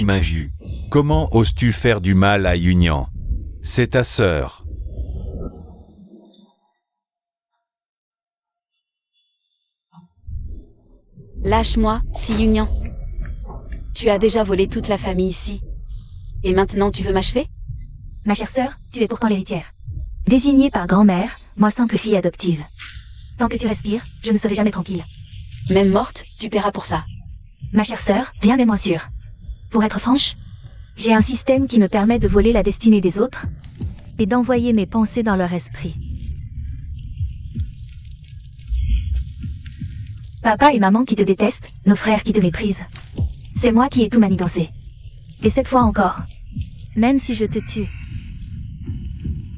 Siminju, comment oses-tu faire du mal à Union? C'est ta sœur. Lâche-moi, Si Union. Tu as déjà volé toute la famille ici. Et maintenant tu veux m'achever? Ma chère sœur, tu es pourtant l'héritière. Désignée par grand-mère, moi simple fille adoptive. Tant que tu respires, je ne serai jamais tranquille. Même morte, tu paieras pour ça. Ma chère sœur, rien n'est moins sûr. Pour être franche, j'ai un système qui me permet de voler la destinée des autres et d'envoyer mes pensées dans leur esprit. Papa et maman qui te détestent, nos frères qui te méprisent. C'est moi qui ai tout manigancé. Et cette fois encore, même si je te tue,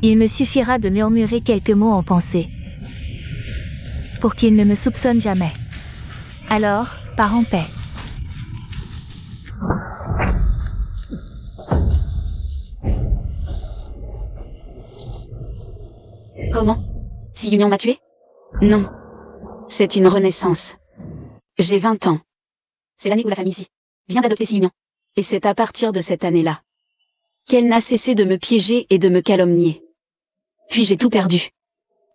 il me suffira de murmurer quelques mots en pensée pour qu'il ne me soupçonne jamais. Alors, pars en paix. Comment? Si Union m'a tué? Non. C'est une renaissance. J'ai 20 ans. C'est l'année où la famille ici vient d'adopter Si Union. Et c'est à partir de cette année-là qu'elle n'a cessé de me piéger et de me calomnier. Puis j'ai tout perdu.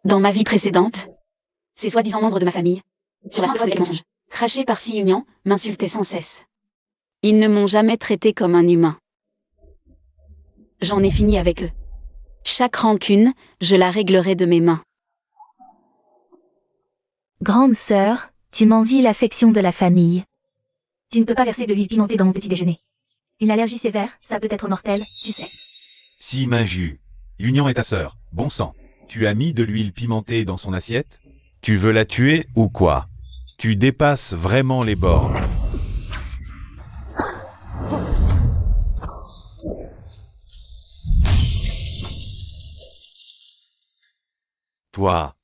Dans ma vie précédente, ces soi-disant membres de ma famille, sur la seule fois de mensonges, crachés par Si Union, m'insultaient sans cesse. Ils ne m'ont jamais traité comme un humain. J'en ai fini avec eux. Chaque rancune, je la réglerai de mes mains. Grande sœur, tu m'envies l'affection de la famille. Tu ne peux pas verser de l'huile pimentée dans mon petit déjeuner. Une allergie sévère, ça peut être mortel, tu sais. Siminju, Union est ta sœur, bon sang. Tu as mis de l'huile pimentée dans son assiette? Tu veux la tuer ou quoi? Tu dépasses vraiment les bornes. Toi.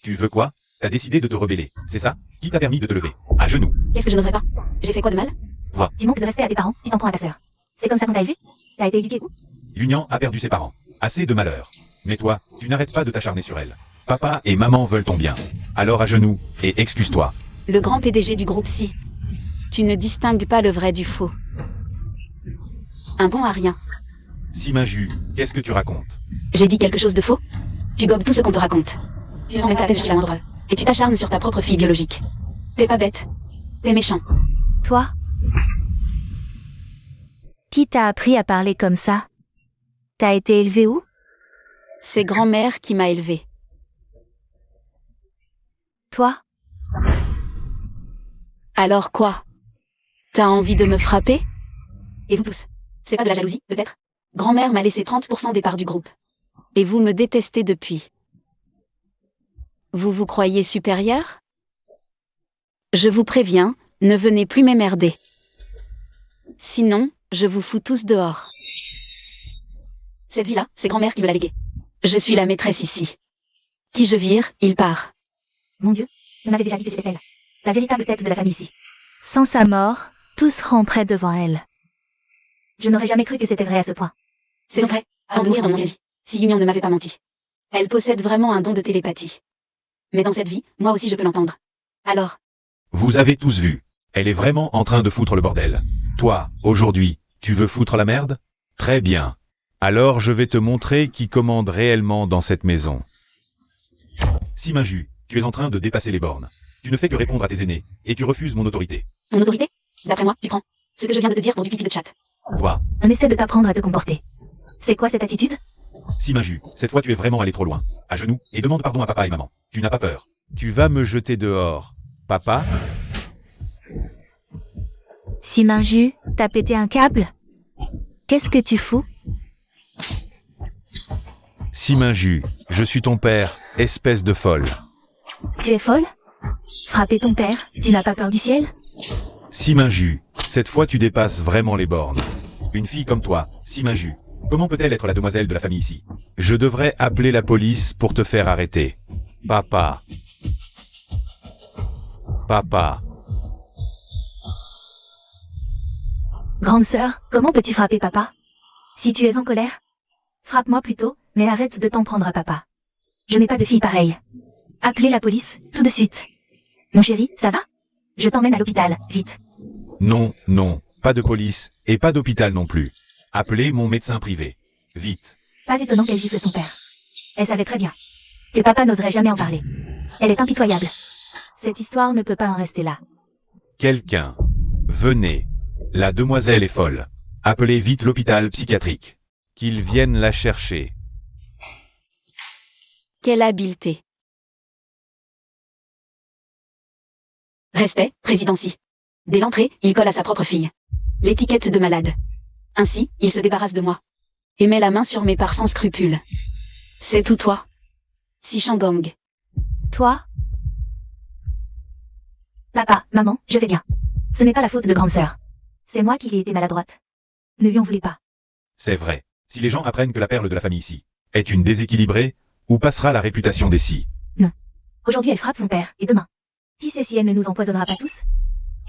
Tu veux quoi? T'as décidé de te rebeller, c'est ça? Qui t'a permis de te lever? À genoux. Qu'est-ce que je n'oserais pas? J'ai fait quoi de mal? Toi. Tu manques de respect à tes parents, tu t'en prends à ta sœur. C'est comme ça qu'on t'a élevé? T'as été éduqué où? Union a perdu ses parents. Assez de malheur. Mais toi, tu n'arrêtes pas de t'acharner sur elle. Papa et maman veulent ton bien. Alors à genoux, et excuse-toi. Le grand PDG du groupe Si. Tu ne distingues pas le vrai du faux. Un bon à rien. Siminju, qu'est-ce que tu racontes? J'ai dit quelque chose de faux? Tu gobes tout ce qu'on te raconte. Tu n'en mets pas la peine de chercher la moindre. Et tu t'acharnes sur ta propre fille biologique. T'es pas bête. T'es méchant. Toi? Qui t'a appris à parler comme ça? T'as été élevé où? C'est grand-mère qui m'a élevée. Toi? Alors quoi? T'as envie de me frapper? Et vous tous? C'est pas de la jalousie, peut-être? Grand-mère m'a laissé 30% des parts du groupe. Et vous me détestez depuis. Vous vous croyez supérieur? Je vous préviens, ne venez plus m'emmerder. Sinon, je vous fous tous dehors. Cette vie-là, c'est grand-mère qui me l'a léguée. Je suis la maîtresse ici. Qui je vire, il part. Mon Dieu, je m'avais déjà dit que c'était elle. La véritable tête de la famille ici. Sans sa mort, tous ramperraient devant elle. Je n'aurais jamais cru que c'était vrai à ce point. C'est donc vrai, avant de mourir dans mon ancienne vie, Si Union ne m'avait pas menti. Elle possède vraiment un don de télépathie. Mais dans cette vie, moi aussi je peux l'entendre. Alors? Vous avez tous vu. Elle est vraiment en train de foutre le bordel. Toi, aujourd'hui, tu veux foutre la merde? Très bien. Alors je vais te montrer qui commande réellement dans cette maison. Siminju, tu es en train de dépasser les bornes. Tu ne fais que répondre à tes aînés, et tu refuses mon autorité. Mon autorité? D'après moi, tu prends ce que je viens de te dire pour du pipi de chat. Quoi? On essaie de t'apprendre à te comporter. C'est quoi cette attitude? Siminju, cette fois tu es vraiment allé trop loin. À genoux, et demande pardon à papa et maman. Tu n'as pas peur. Tu vas me jeter dehors. Papa? Siminju, t'as pété un câble? Qu'est-ce que tu fous? Siminju, je suis ton père, espèce de folle. Tu es folle? Frapper ton père, tu n'as pas peur du ciel? Siminju, cette fois tu dépasses vraiment les bornes. Une fille comme toi, Siminju, comment peut-elle être la demoiselle de la famille ici? Je devrais appeler la police pour te faire arrêter. Papa. Papa. Grande sœur, comment peux-tu frapper papa? Si tu es en colère, frappe-moi plutôt, mais arrête de t'en prendre à papa. Je n'ai pas de fille pareille. Appelez la police, tout de suite. Mon chéri, ça va? Je t'emmène à l'hôpital, vite. Non, non, Pas de police, et pas d'hôpital non plus. Appelez mon médecin privé. Vite. Pas étonnant qu'elle gifle son père. Elle savait très bien que papa n'oserait jamais en parler. Elle est impitoyable. Cette histoire ne peut pas en rester là. Quelqu'un. Venez. La demoiselle est folle. Appelez vite l'hôpital psychiatrique. Qu'ils viennent la chercher. Quelle habileté. Respect, présidency. Dès l'entrée, il colle à sa propre fille l'étiquette de malade. Ainsi, il se débarrasse de moi et met la main sur mes parts sans scrupule. C'est tout toi. Si Shangang. Toi? Papa, maman, je vais bien. Ce n'est pas la faute de grande sœur. C'est moi qui ai été maladroite. Ne lui en voulez pas. C'est vrai. Si les gens apprennent que la perle de la famille ici est une déséquilibrée, où passera la réputation des si? Non. Aujourd'hui elle frappe son père, et demain. Qui sait si elle ne nous empoisonnera pas tous?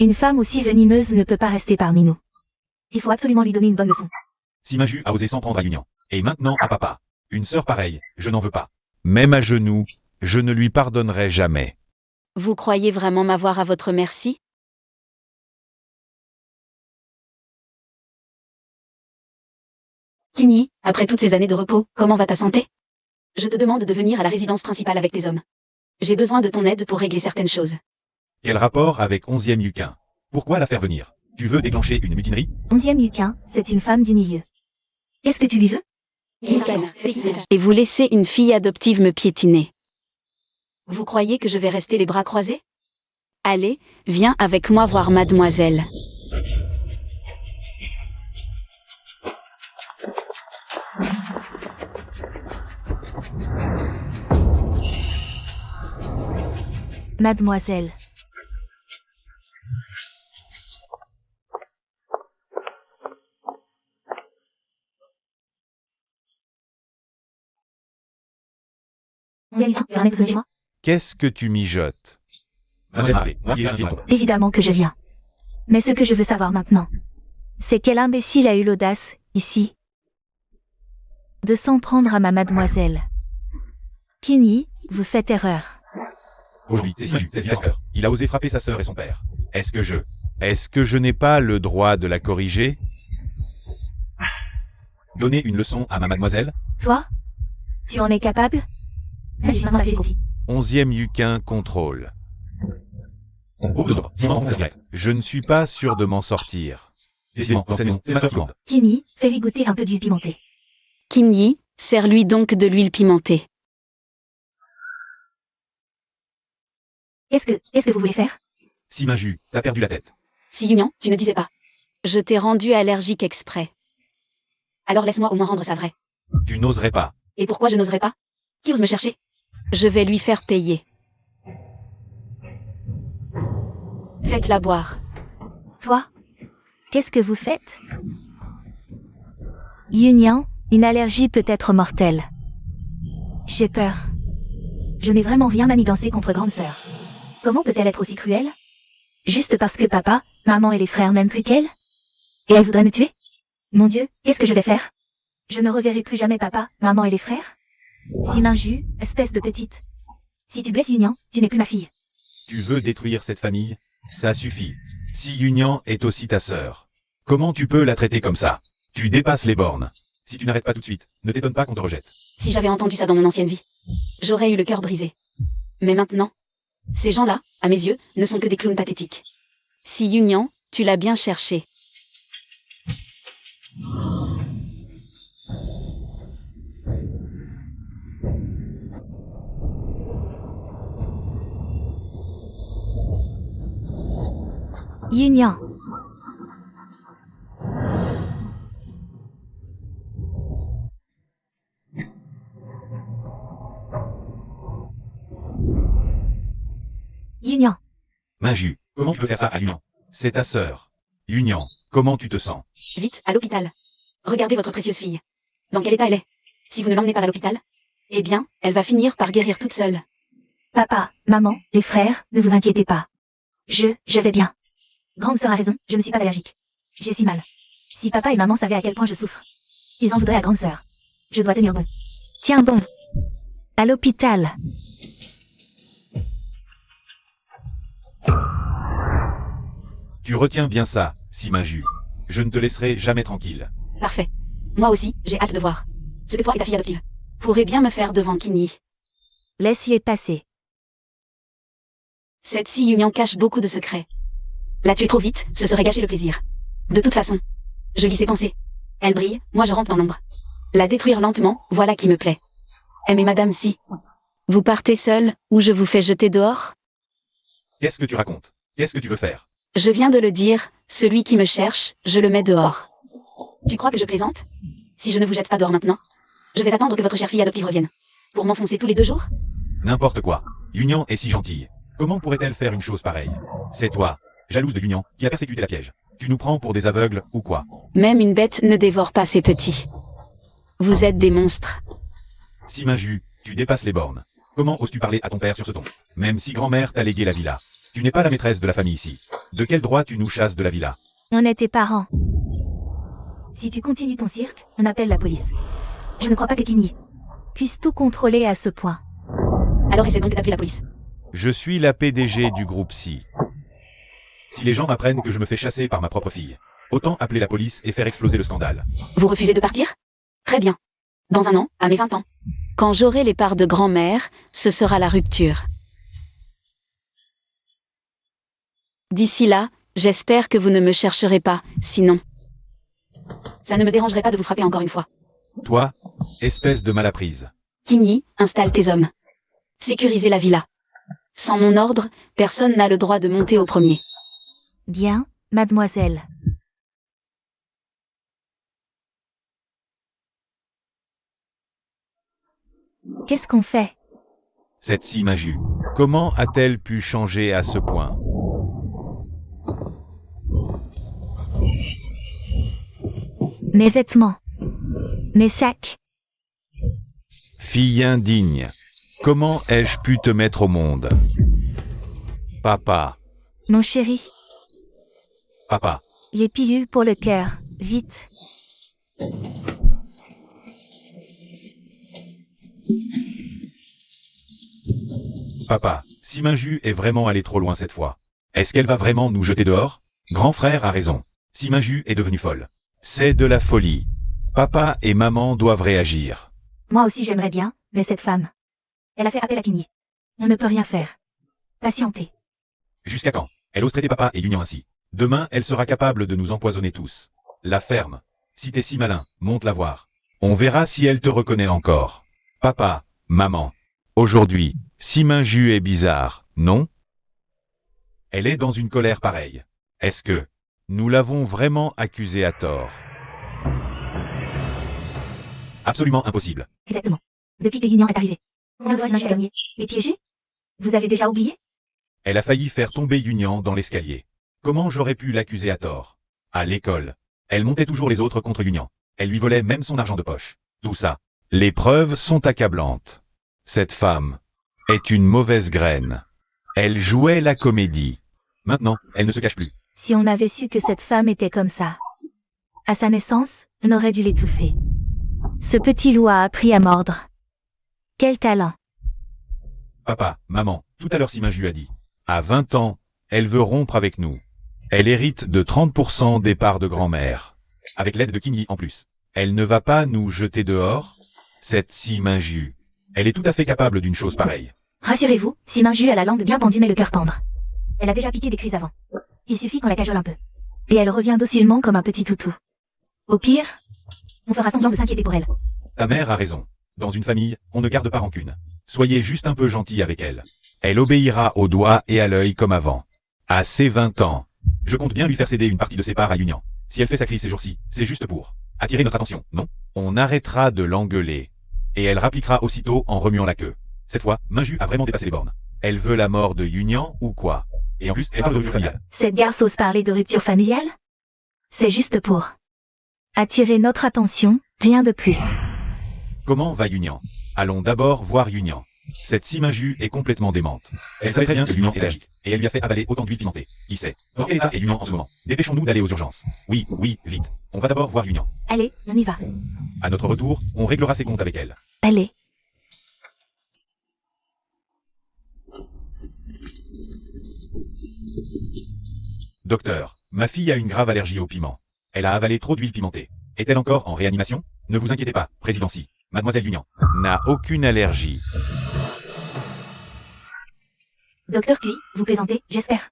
Une femme aussi venimeuse ne peut pas rester parmi nous. Il faut absolument lui donner une bonne leçon. Si Maju a osé s'en prendre à Union, et maintenant à papa, une sœur pareille, je n'en veux pas. Même à genoux, je ne lui pardonnerai jamais. Vous croyez vraiment m'avoir à votre merci? Kinyi, après toutes ces années de repos, comment va ta santé? Je te demande de venir à la résidence principale avec tes hommes. J'ai besoin de ton aide pour régler certaines choses. Quel rapport avec 11e Yukin? Pourquoi la faire venir? Tu veux déclencher une mutinerie? 11e Yukin, c'est une femme du milieu. Qu'est-ce que tu lui veux? Et vous laissez une fille adoptive me piétiner. Vous croyez que je vais rester les bras croisés? Allez, viens avec moi voir mademoiselle. Mademoiselle. Moi? Qu'est-ce que tu mijotes? Évidemment que je viens. Mais ce que je veux savoir maintenant, c'est quel imbécile a eu l'audace, ici, de s'en prendre à ma mademoiselle. Kinyi, vous faites erreur. Aujourd'hui, c'est Maju, cette sœur. Il a osé frapper sa sœur et son père. Est-ce que je n'ai pas le droit de la corriger? Donner une leçon à ma mademoiselle? Toi? Tu en es capable? Vas-y, maintenant la fille aussi. 11e Yukin contrôle. Je ne suis pas sûr de m'en sortir. Kinyi, fais-lui goûter un peu d'huile pimentée. Kinyi, sers-lui donc de l'huile pimentée. Qu'est-ce que vous voulez faire? Si Maju, t'as perdu la tête. Si Union, tu ne disais pas. Je t'ai rendu allergique exprès. Alors laisse-moi au moins rendre ça vrai. Tu n'oserais pas. Et pourquoi je n'oserais pas? Qui ose me chercher? Je vais lui faire payer. Faites-la boire. Toi? Qu'est-ce que vous faites? Union, une allergie peut être mortelle. J'ai peur. Je n'ai vraiment rien manigancé contre grande sœur. Comment peut-elle être aussi cruelle? Juste parce que papa, maman et les frères m'aiment plus qu'elle? Et elle voudrait me tuer? Mon Dieu, qu'est-ce que je vais faire? Je ne reverrai plus jamais papa, maman et les frères? Si Maju, espèce de petite. Si tu blesses Union, tu n'es plus ma fille. Tu veux détruire cette famille? Ça suffit. Si Union est aussi ta sœur, comment tu peux la traiter comme ça? Tu dépasses les bornes. Si tu n'arrêtes pas tout de suite, ne t'étonne pas qu'on te rejette. Si j'avais entendu ça dans mon ancienne vie, j'aurais eu le cœur brisé. Mais maintenant, ces gens-là, à mes yeux, ne sont que des clowns pathétiques. Si Union, tu l'as bien cherché. Union. Union. Maju, comment tu peux faire ça à Union? C'est ta sœur. Union, comment tu te sens? Vite, à l'hôpital. Regardez votre précieuse fille. Dans quel état elle est? Si vous ne l'emmenez pas à l'hôpital, eh bien, elle va finir par guérir toute seule. Papa, maman, les frères, ne vous inquiétez pas. Je vais bien. Grande sœur a raison, je ne suis pas allergique. J'ai si mal. Si papa et maman savaient à quel point je souffre, ils en voudraient à grande sœur. Je dois tenir bon. Tiens bon. À l'hôpital. Tu retiens bien ça, si Maju. Je ne te laisserai jamais tranquille. Parfait. Moi aussi, j'ai hâte de voir ce que toi et ta fille adoptive pourraient bien me faire devant Kinyi. Laisse-les passer. Cette union cache beaucoup de secrets. La tuer trop vite, ce serait gâcher le plaisir. De toute façon, je lis ses pensées. Elle brille, moi je rentre dans l'ombre. La détruire lentement, voilà qui me plaît. Aimez Madame Si. Vous partez seule, ou je vous fais jeter dehors? Qu'est-ce que tu racontes? Qu'est-ce que tu veux faire? Je viens de le dire, celui qui me cherche, je le mets dehors. Tu crois que je plaisante? Si je ne vous jette pas dehors maintenant, je vais attendre que votre chère fille adoptive revienne. Pour m'enfoncer tous les 2 jours? N'importe quoi. Union est si gentille. Comment pourrait-elle faire une chose pareille? C'est toi, jalouse de Union, qui a persécuté la piège. Tu nous prends pour des aveugles, ou quoi? Même une bête ne dévore pas ses petits. Vous êtes des monstres. Siminju, tu dépasses les bornes. Comment oses-tu parler à ton père sur ce ton? Même si grand-mère t'a légué la villa. Tu n'es pas la maîtresse de la famille ici. De quel droit tu nous chasses de la villa? On est tes parents. Si tu continues ton cirque, on appelle la police. Je ne crois pas que Kinyi puisse tout contrôler à ce point. Alors essaie donc d'appeler la police. Je suis la PDG du groupe Si. Si les gens m'apprennent que je me fais chasser par ma propre fille, autant appeler la police et faire exploser le scandale. Vous refusez de partir? Très bien. Dans un an, à mes 20 ans. Quand j'aurai les parts de grand-mère, ce sera la rupture. D'ici là, j'espère que vous ne me chercherez pas, sinon. Ça ne me dérangerait pas de vous frapper encore une fois. Toi, espèce de malapprise. Kinyi, installe tes hommes. Sécurisez la villa. Sans mon ordre, personne n'a le droit de monter au premier. Bien, mademoiselle. Qu'est-ce qu'on fait? Cette Siminju, comment a-t-elle pu changer à ce point? Mes vêtements. Mes sacs. Fille indigne, comment ai-je pu te mettre au monde? Papa, Mon chéri. papa, Les pilules pour le cœur. Vite. papa, Siminju est vraiment allée trop loin cette fois. Est-ce qu'elle va vraiment nous jeter dehors? Grand frère a raison. Siminju est devenue folle. C'est de la folie. Papa et maman doivent réagir. Moi aussi j'aimerais bien, mais cette femme. Elle a fait appel à Kinyi. On ne peut rien faire. Patientez. Jusqu'à quand? Elle ose traiter papa et Union ainsi. Demain, elle sera capable de nous empoisonner tous. La ferme. Si t'es si malin, monte la voir. On verra si elle te reconnaît encore. Papa, maman. Aujourd'hui, Siminju est bizarre, non? Elle est dans une colère pareille. Est-ce que nous l'avons vraiment accusée à tort? Absolument impossible. Exactement. Depuis que Union est arrivé. On doit s'imaginer gagner. Les piéger? Vous avez déjà oublié? Elle a failli faire tomber Union dans l'escalier. Comment j'aurais pu l'accuser à tort? À l'école. Elle montait toujours les autres contre Union. Elle lui volait même son argent de poche. Tout ça. Les preuves sont accablantes. Cette femme est une mauvaise graine. Elle jouait la comédie. Maintenant, elle ne se cache plus. Si on avait su que cette femme était comme ça. À sa naissance, on aurait dû l'étouffer. Ce petit loup a appris à mordre. Quel talent. Papa, maman, tout à l'heure Siminju a dit. À 20 ans, elle veut rompre avec nous. Elle hérite de 30% des parts de grand-mère. Avec l'aide de Kinyi en plus. Elle ne va pas nous jeter dehors? Cette Siminju. Elle est tout à fait capable d'une chose pareille. Rassurez-vous, Siminju a la langue bien pendue mais le cœur tendre. Elle a déjà piqué des crises avant. Il suffit qu'on la cajole un peu. Et elle revient docilement comme un petit toutou. Au pire, on fera semblant de s'inquiéter pour elle. Ta mère a raison. Dans une famille, on ne garde pas rancune. Soyez juste un peu gentil avec elle. Elle obéira au doigt et à l'œil comme avant. À ses 20 ans, je compte bien lui faire céder une partie de ses parts à Union. Si elle fait sa crise ces jours-ci, c'est juste pour attirer notre attention, non? On arrêtera de l'engueuler. Et elle rappliquera aussitôt en remuant la queue. Cette fois, Minju a vraiment dépassé les bornes. Elle veut la mort de Union ou quoi? Et en plus, elle parle de rupture familiale. Cette garce ose parler de rupture familiale? C'est juste pour attirer notre attention, rien de plus. Comment va Union? Allons d'abord voir Union. Cette Siminju est complètement démente. Elle savait très bien que Union est allergique, et elle lui a fait avaler autant d'huile pimentée. Qui sait? Dans quel état est Union en ce moment? Dépêchons-nous d'aller aux urgences. Oui, vite. On va d'abord voir Union. Allez, on y va. À notre retour, on réglera ses comptes avec elle. Allez. Docteur, ma fille a une grave allergie au piment. Elle a avalé trop d'huile pimentée. Est-elle encore en réanimation? Ne vous inquiétez pas, Président Si. Mademoiselle Dunian n'a aucune allergie. Docteur Cui, vous plaisantez, j'espère.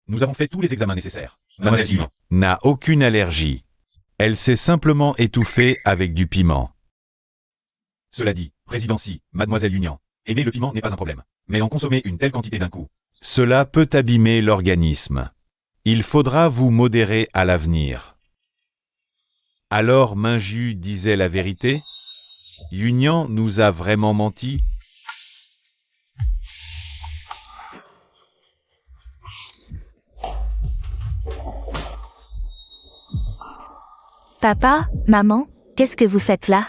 Nous avons fait tous les examens nécessaires. Mademoiselle Dunian n'a aucune allergie. Elle s'est simplement étouffée avec du piment. Cela dit, Président Si, Mademoiselle Dunian, aimer le piment n'est pas un problème. Mais en consommer une telle quantité d'un coup, cela peut abîmer l'organisme. Il faudra vous modérer à l'avenir. Alors Minju disait la vérité? Yunian nous a vraiment menti? Papa, maman, qu'est-ce que vous faites là?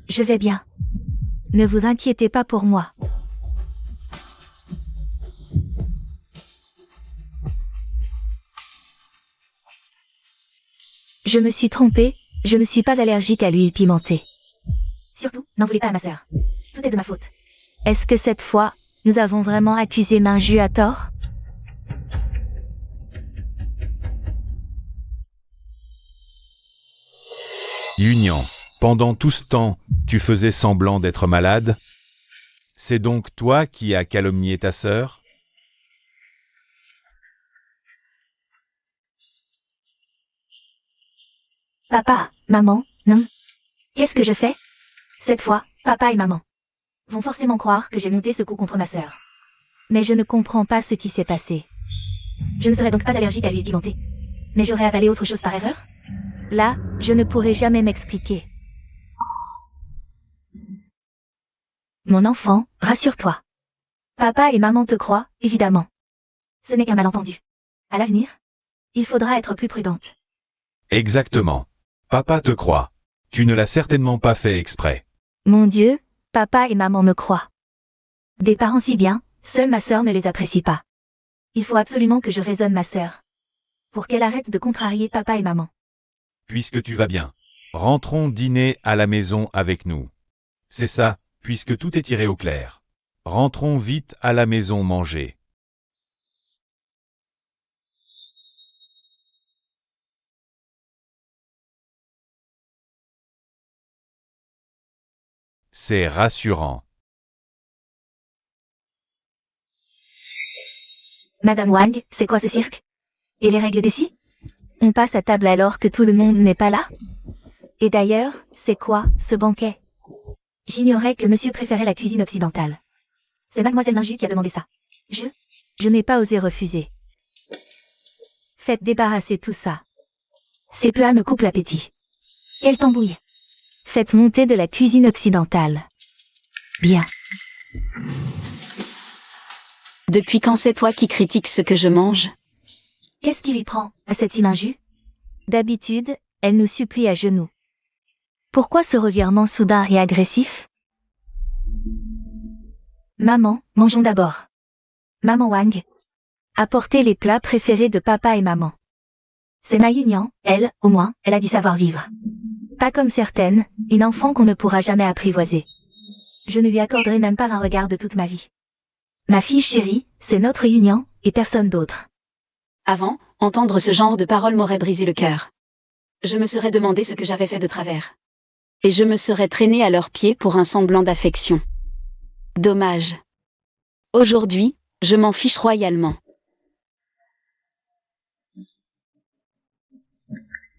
Je vais bien. Ne vous inquiétez pas pour moi. Je me suis trompée, je ne suis pas allergique à l'huile pimentée. Surtout, n'en voulez pas à ma sœur. Tout est de ma faute. Est-ce que cette fois, nous avons vraiment accusé Minju à tort? Yunian, pendant tout ce temps, tu faisais semblant d'être malade? C'est donc toi qui as calomnié ta sœur? Papa, maman, non. Qu'est-ce que je fais? Cette fois, papa et maman vont forcément croire que j'ai monté ce coup contre ma sœur. Mais je ne comprends pas ce qui s'est passé. Je ne serais donc pas allergique à l'huile pimentée. Mais j'aurais avalé autre chose par erreur? Là, je ne pourrai jamais m'expliquer. Mon enfant, rassure-toi. Papa et maman te croient, évidemment. Ce n'est qu'un malentendu. À l'avenir, il faudra être plus prudente. Exactement. Papa te croit. Tu ne l'as certainement pas fait exprès. Mon Dieu, papa et maman me croient. Des parents si bien, seule ma sœur ne les apprécie pas. Il faut absolument que je raisonne ma sœur. Pour qu'elle arrête de contrarier papa et maman. Puisque tu vas bien, rentrons dîner à la maison avec nous. C'est ça, puisque tout est tiré au clair. Rentrons vite à la maison manger. C'est rassurant. Madame Wang, c'est quoi ce cirque? Et les règles d'ici? On passe à table alors que tout le monde n'est pas là? Et d'ailleurs, c'est quoi, ce banquet? J'ignorais que monsieur préférait la cuisine occidentale. C'est mademoiselle Minju qui a demandé ça. Je n'ai pas osé refuser. Faites débarrasser tout ça. Ces plats me coupent l'appétit. Quelle tambouille! Faites monter de la cuisine occidentale. Bien. Depuis quand c'est toi qui critiques ce que je mange? Qu'est-ce qui lui prend, à cette Minju? D'habitude, elle nous supplie à genoux. Pourquoi ce revirement soudain et agressif? Maman, mangeons d'abord. Maman Wang. Apportez les plats préférés de papa et maman. C'est ma Yunian, elle, au moins, elle a du savoir-vivre. Pas comme certaines, une enfant qu'on ne pourra jamais apprivoiser. Je ne lui accorderai même pas un regard de toute ma vie. Ma fille chérie, c'est notre Yunian, et personne d'autre. Avant, entendre ce genre de paroles m'aurait brisé le cœur. Je me serais demandé ce que j'avais fait de travers. Et je me serais traînée à leurs pieds pour un semblant d'affection. Dommage. Aujourd'hui, je m'en fiche royalement.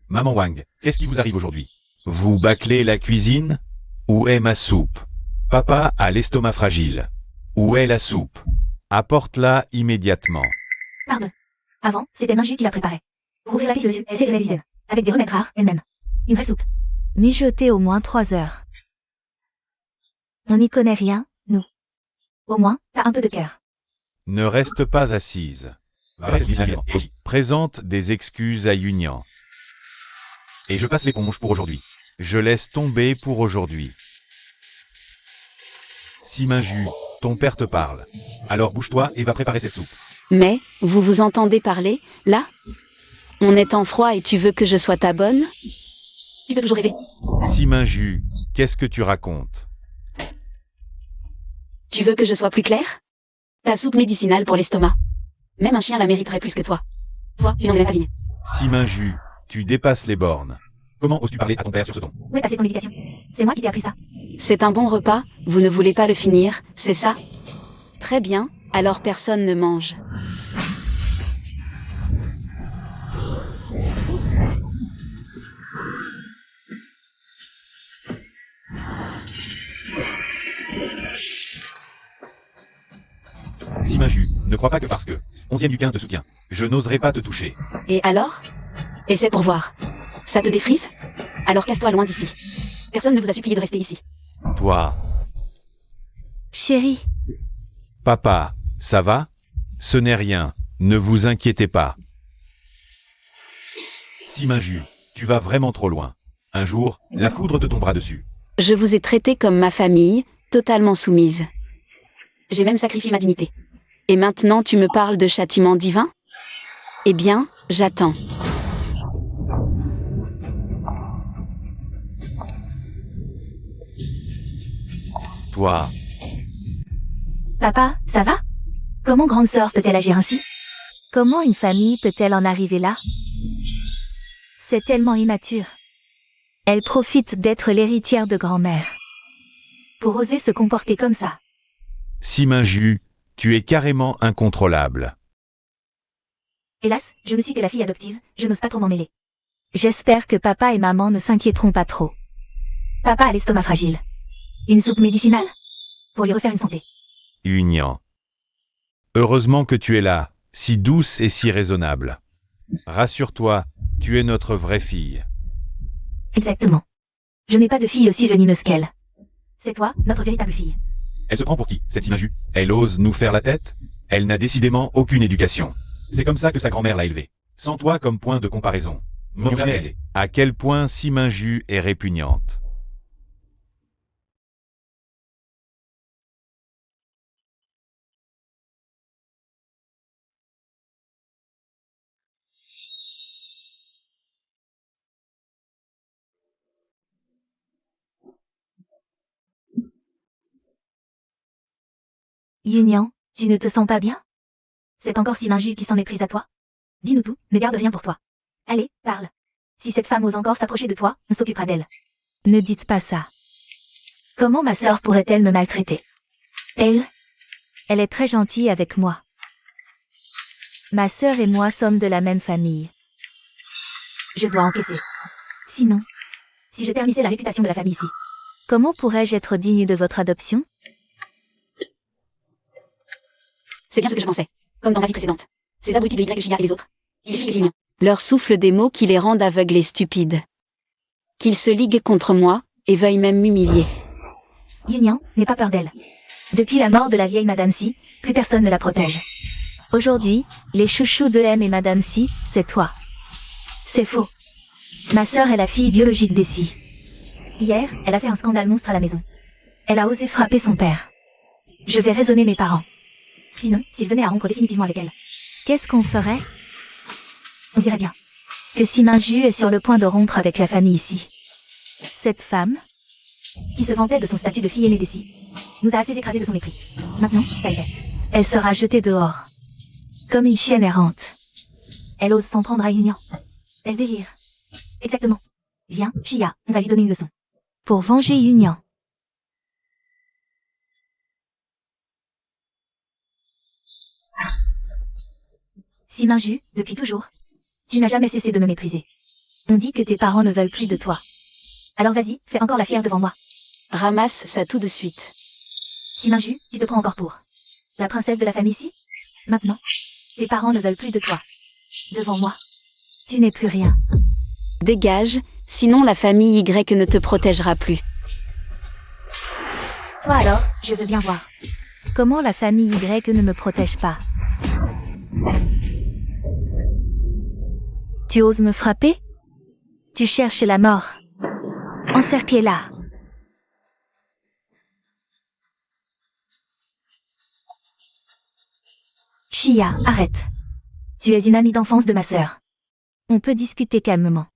Maman Wang, qu'est-ce qui vous arrive aujourd'hui? Vous bâclez la cuisine? Où est ma soupe? Papa a l'estomac fragile. Où est la soupe? Apporte-la immédiatement. Pardon. Avant, c'était Minju qui la préparait. Pour ouvrir la piste dessus, elle saisonnait dizaines. Avec des remèdes rares, elle-même. Une vraie soupe. Mijotée au moins 3 heures. On n'y connaît rien, nous. Au moins, t'as un peu de cœur. Ne reste pas assise. Présente des excuses à Yunian. Et je passe l'éponge pour aujourd'hui. Je laisse tomber pour aujourd'hui. Si Minju, ton père te parle. Alors bouge-toi et va préparer cette soupe. Mais, vous vous entendez parler, là? On est en froid et tu veux que je sois ta bonne? Tu peux toujours rêver. Si Minju, qu'est-ce que tu racontes? Tu veux que je sois plus claire? Ta soupe médicinale pour l'estomac. Même un chien la mériterait plus que toi. Toi, tu n'en es pas digne. Si Minju, tu dépasses les bornes. Comment oses-tu parler à ton père sur ce ton? Où est passée ton éducation? C'est moi qui t'ai appris ça. C'est un bon repas, vous ne voulez pas le finir, c'est ça? Très bien, alors personne ne mange. Siminju, ne crois pas que parce que 11e Duquin te soutient, je n'oserais pas te toucher. Et alors? Et c'est pour voir. Ça te défrise? Alors casse-toi loin d'ici. Personne ne vous a supplié de rester ici. Toi, Chérie, papa, ça va? Ce n'est rien, ne vous inquiétez pas. Siminju, tu vas vraiment trop loin. Un jour, la foudre te tombera dessus. Je vous ai traité comme ma famille, totalement soumise. J'ai même sacrifié ma dignité. Et maintenant tu me parles de châtiment divin? Eh bien, j'attends. Toi, papa, ça va? Comment grande sœur peut-elle agir ainsi? Comment une famille peut-elle en arriver là? C'est tellement immature. Elle profite d'être l'héritière de grand-mère. Pour oser se comporter comme ça. Siminju, tu es carrément incontrôlable. Hélas, je ne suis que la fille adoptive, je n'ose pas trop m'en mêler. J'espère que papa et maman ne s'inquiéteront pas trop. Papa a l'estomac fragile. Une soupe médicinale? Pour lui refaire une santé. Union. Heureusement que tu es là, si douce et si raisonnable. Rassure-toi, tu es notre vraie fille. Exactement. Je n'ai pas de fille aussi venimeuse qu'elle. C'est toi, notre véritable fille. Elle se prend pour qui, cette Siminju? Elle ose nous faire la tête? Elle n'a décidément aucune éducation. C'est comme ça que sa grand-mère l'a élevée. Sans toi comme point de comparaison. Jamais. À quel point Siminju est répugnante. Union, tu ne te sens pas bien? C'est encore Siminju qui s'en est prise à toi? Dis-nous tout, ne garde rien pour toi. Allez, parle. Si cette femme ose encore s'approcher de toi, on s'occupera d'elle. Ne dites pas ça. Comment ma sœur pourrait-elle me maltraiter? Elle est très gentille avec moi. Ma sœur et moi sommes de la même famille. Je dois encaisser. Sinon, si je ternissais la réputation de la famille ici, comment pourrais-je être digne de votre adoption? C'est bien ce que je pensais. Comme dans ma vie précédente. Ces abrutis de Y, Gia et les autres. Ils crient les Simeon. Leur souffle des mots qui les rendent aveugles et stupides. Qu'ils se liguent contre moi, et veuillent même m'humilier. Union, n'aie pas peur d'elle. Depuis la mort de la vieille Madame Si, plus personne ne la protège. Aujourd'hui, les chouchous de M et Madame Si, c'est toi. C'est faux. Ma sœur est la fille biologique des Si. Hier, elle a fait un scandale monstre à la maison. Elle a osé frapper son père. Je vais raisonner mes parents. Sinon, s'ils venaient à rompre définitivement avec elle, qu'est-ce qu'on ferait? On dirait bien que Siminju est sur le point de rompre avec la famille ici. Cette femme, qui se vantait de son statut de fille aînée des Si, nous a assez écrasés de son mépris. Maintenant, ça y est. Elle sera jetée dehors. Comme une chienne errante. Elle ose s'en prendre à Union. Elle délire. Exactement. Viens, Chia, on va lui donner une leçon. Pour venger Union. Siminju, depuis toujours, tu n'as jamais cessé de me mépriser. On dit que tes parents ne veulent plus de toi. Alors vas-y, fais encore la fière devant moi. Ramasse ça tout de suite. Siminju, tu te prends encore pour la princesse de la famille ici? Maintenant, tes parents ne veulent plus de toi. Devant moi, tu n'es plus rien. Dégage, sinon la famille Y ne te protégera plus. Toi alors, je veux bien voir. Comment la famille Y ne me protège pas? Tu oses me frapper? Tu cherches la mort. Encerclez-la. Chia, arrête. Tu es une amie d'enfance de ma sœur. On peut discuter calmement.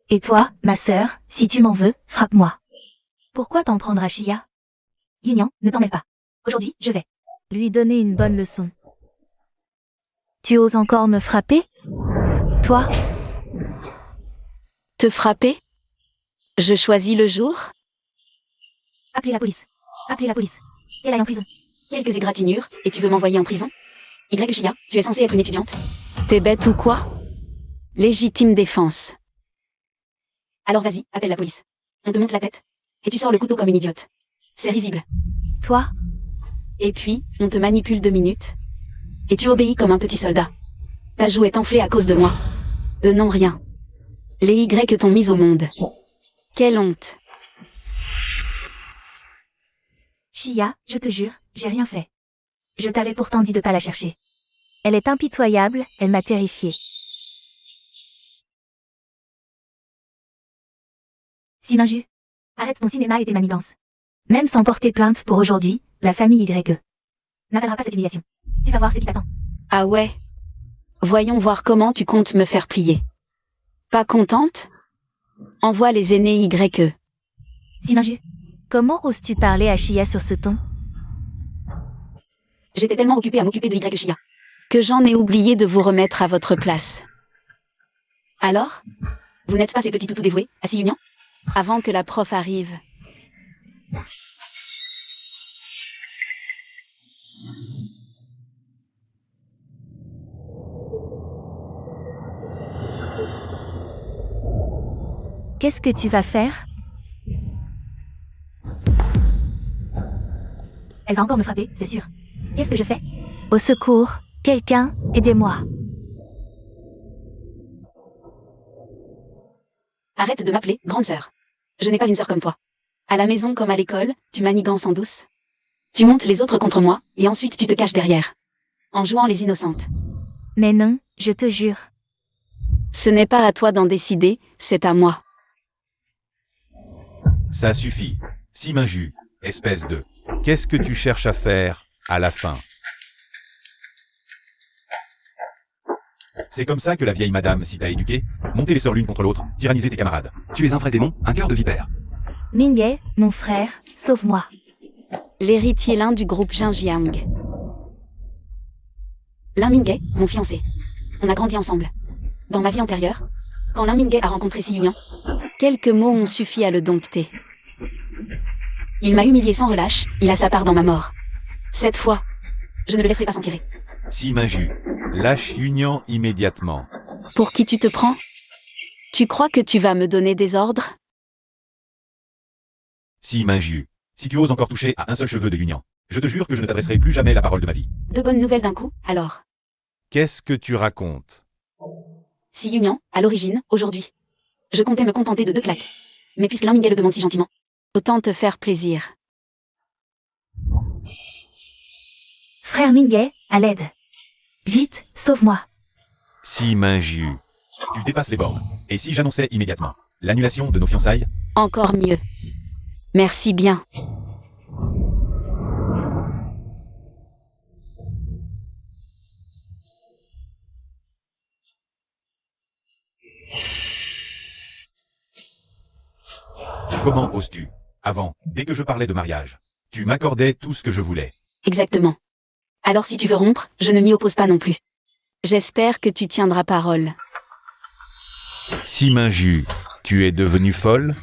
Et toi, ma sœur, si tu m'en veux, frappe-moi. Pourquoi t'en prendre à Chia? Union, ne t'en mêle pas. Aujourd'hui, je vais lui donner une bonne leçon. Tu oses encore me frapper? Toi, Te frapper? Je choisis le jour? Appelez la police. Appelez la police. Qu'elle aille en prison. Quelques égratignures, et tu veux m'envoyer en prison? Chia, tu es censée être une étudiante? T'es bête ou quoi? Légitime défense. Alors vas-y, appelle la police. On te monte la tête. Et tu sors le couteau comme une idiote. C'est risible. Toi? Et puis, on te manipule 2 minutes. Et tu obéis comme un petit soldat. Ta joue est enflée à cause de moi. Eux n'ont rien. Les Y t'ont mis au monde. Quelle honte. Chia, je te jure, j'ai rien fait. Je t'avais pourtant dit de pas la chercher. Elle est impitoyable, elle m'a terrifiée. Siminju, arrête ton cinéma et tes manigances. Même sans porter plainte pour aujourd'hui, la famille YE n'avalera pas cette humiliation. Tu vas voir ce qui t'attend. Ah ouais? Voyons voir comment tu comptes me faire plier. Pas contente? Envoie les aînés YE. Siminju, comment oses-tu parler à Chia sur ce ton? J'étais tellement occupée à m'occuper de Y Chia que j'en ai oublié de vous remettre à votre place. Alors? Vous n'êtes pas ces petits toutous dévoués, à Union? Avant que la prof arrive. Qu'est-ce que tu vas faire? Elle va encore me frapper, c'est sûr. Qu'est-ce que je fais? Au secours, quelqu'un, aidez-moi. Arrête de m'appeler grande sœur. Je n'ai pas une sœur comme toi. À la maison comme à l'école, tu manigances en douce. Tu montes les autres contre moi, et ensuite tu te caches derrière. En jouant les innocentes. Mais non, je te jure. Ce n'est pas à toi d'en décider, c'est à moi. Ça suffit. Siminju, espèce de... Qu'est-ce que tu cherches à faire, à la fin? C'est comme ça que la vieille madame s'y t'a éduqué? Monter les sœurs l'une contre l'autre, tyranniser tes camarades. Tu es un vrai démon, un cœur de vipère. Minghe, mon frère, sauve-moi. L'héritier lin du groupe Jinjiang. Lin Minghe, mon fiancé. On a grandi ensemble. Dans ma vie antérieure, quand Lin Minghe a rencontré Si Union, quelques mots ont suffi à le dompter. Il m'a humilié sans relâche, il a sa part dans ma mort. Cette fois, je ne le laisserai pas s'en tirer. Siminju, lâche Union immédiatement. Pour qui tu te prends? Tu crois que tu vas me donner des ordres? Siminju, si tu oses encore toucher à un seul cheveu de Union, je te jure que je ne t'adresserai plus jamais la parole de ma vie. 2 bonnes nouvelles d'un coup, alors. Qu'est-ce que tu racontes? Si Union, à l'origine, aujourd'hui. Je comptais me contenter de 2 claques. Mais puisque Lin Minghe le demande si gentiment, autant te faire plaisir. Frère Minghe, à l'aide. Vite, sauve-moi. Siminju, tu dépasses les bornes. Et si j'annonçais immédiatement l'annulation de nos fiançailles? Encore mieux. Merci bien. Comment oses-tu? Avant, dès que je parlais de mariage, tu m'accordais tout ce que je voulais. Exactement. Alors si tu veux rompre, je ne m'y oppose pas non plus. J'espère que tu tiendras parole. Siminju, tu es devenue folle?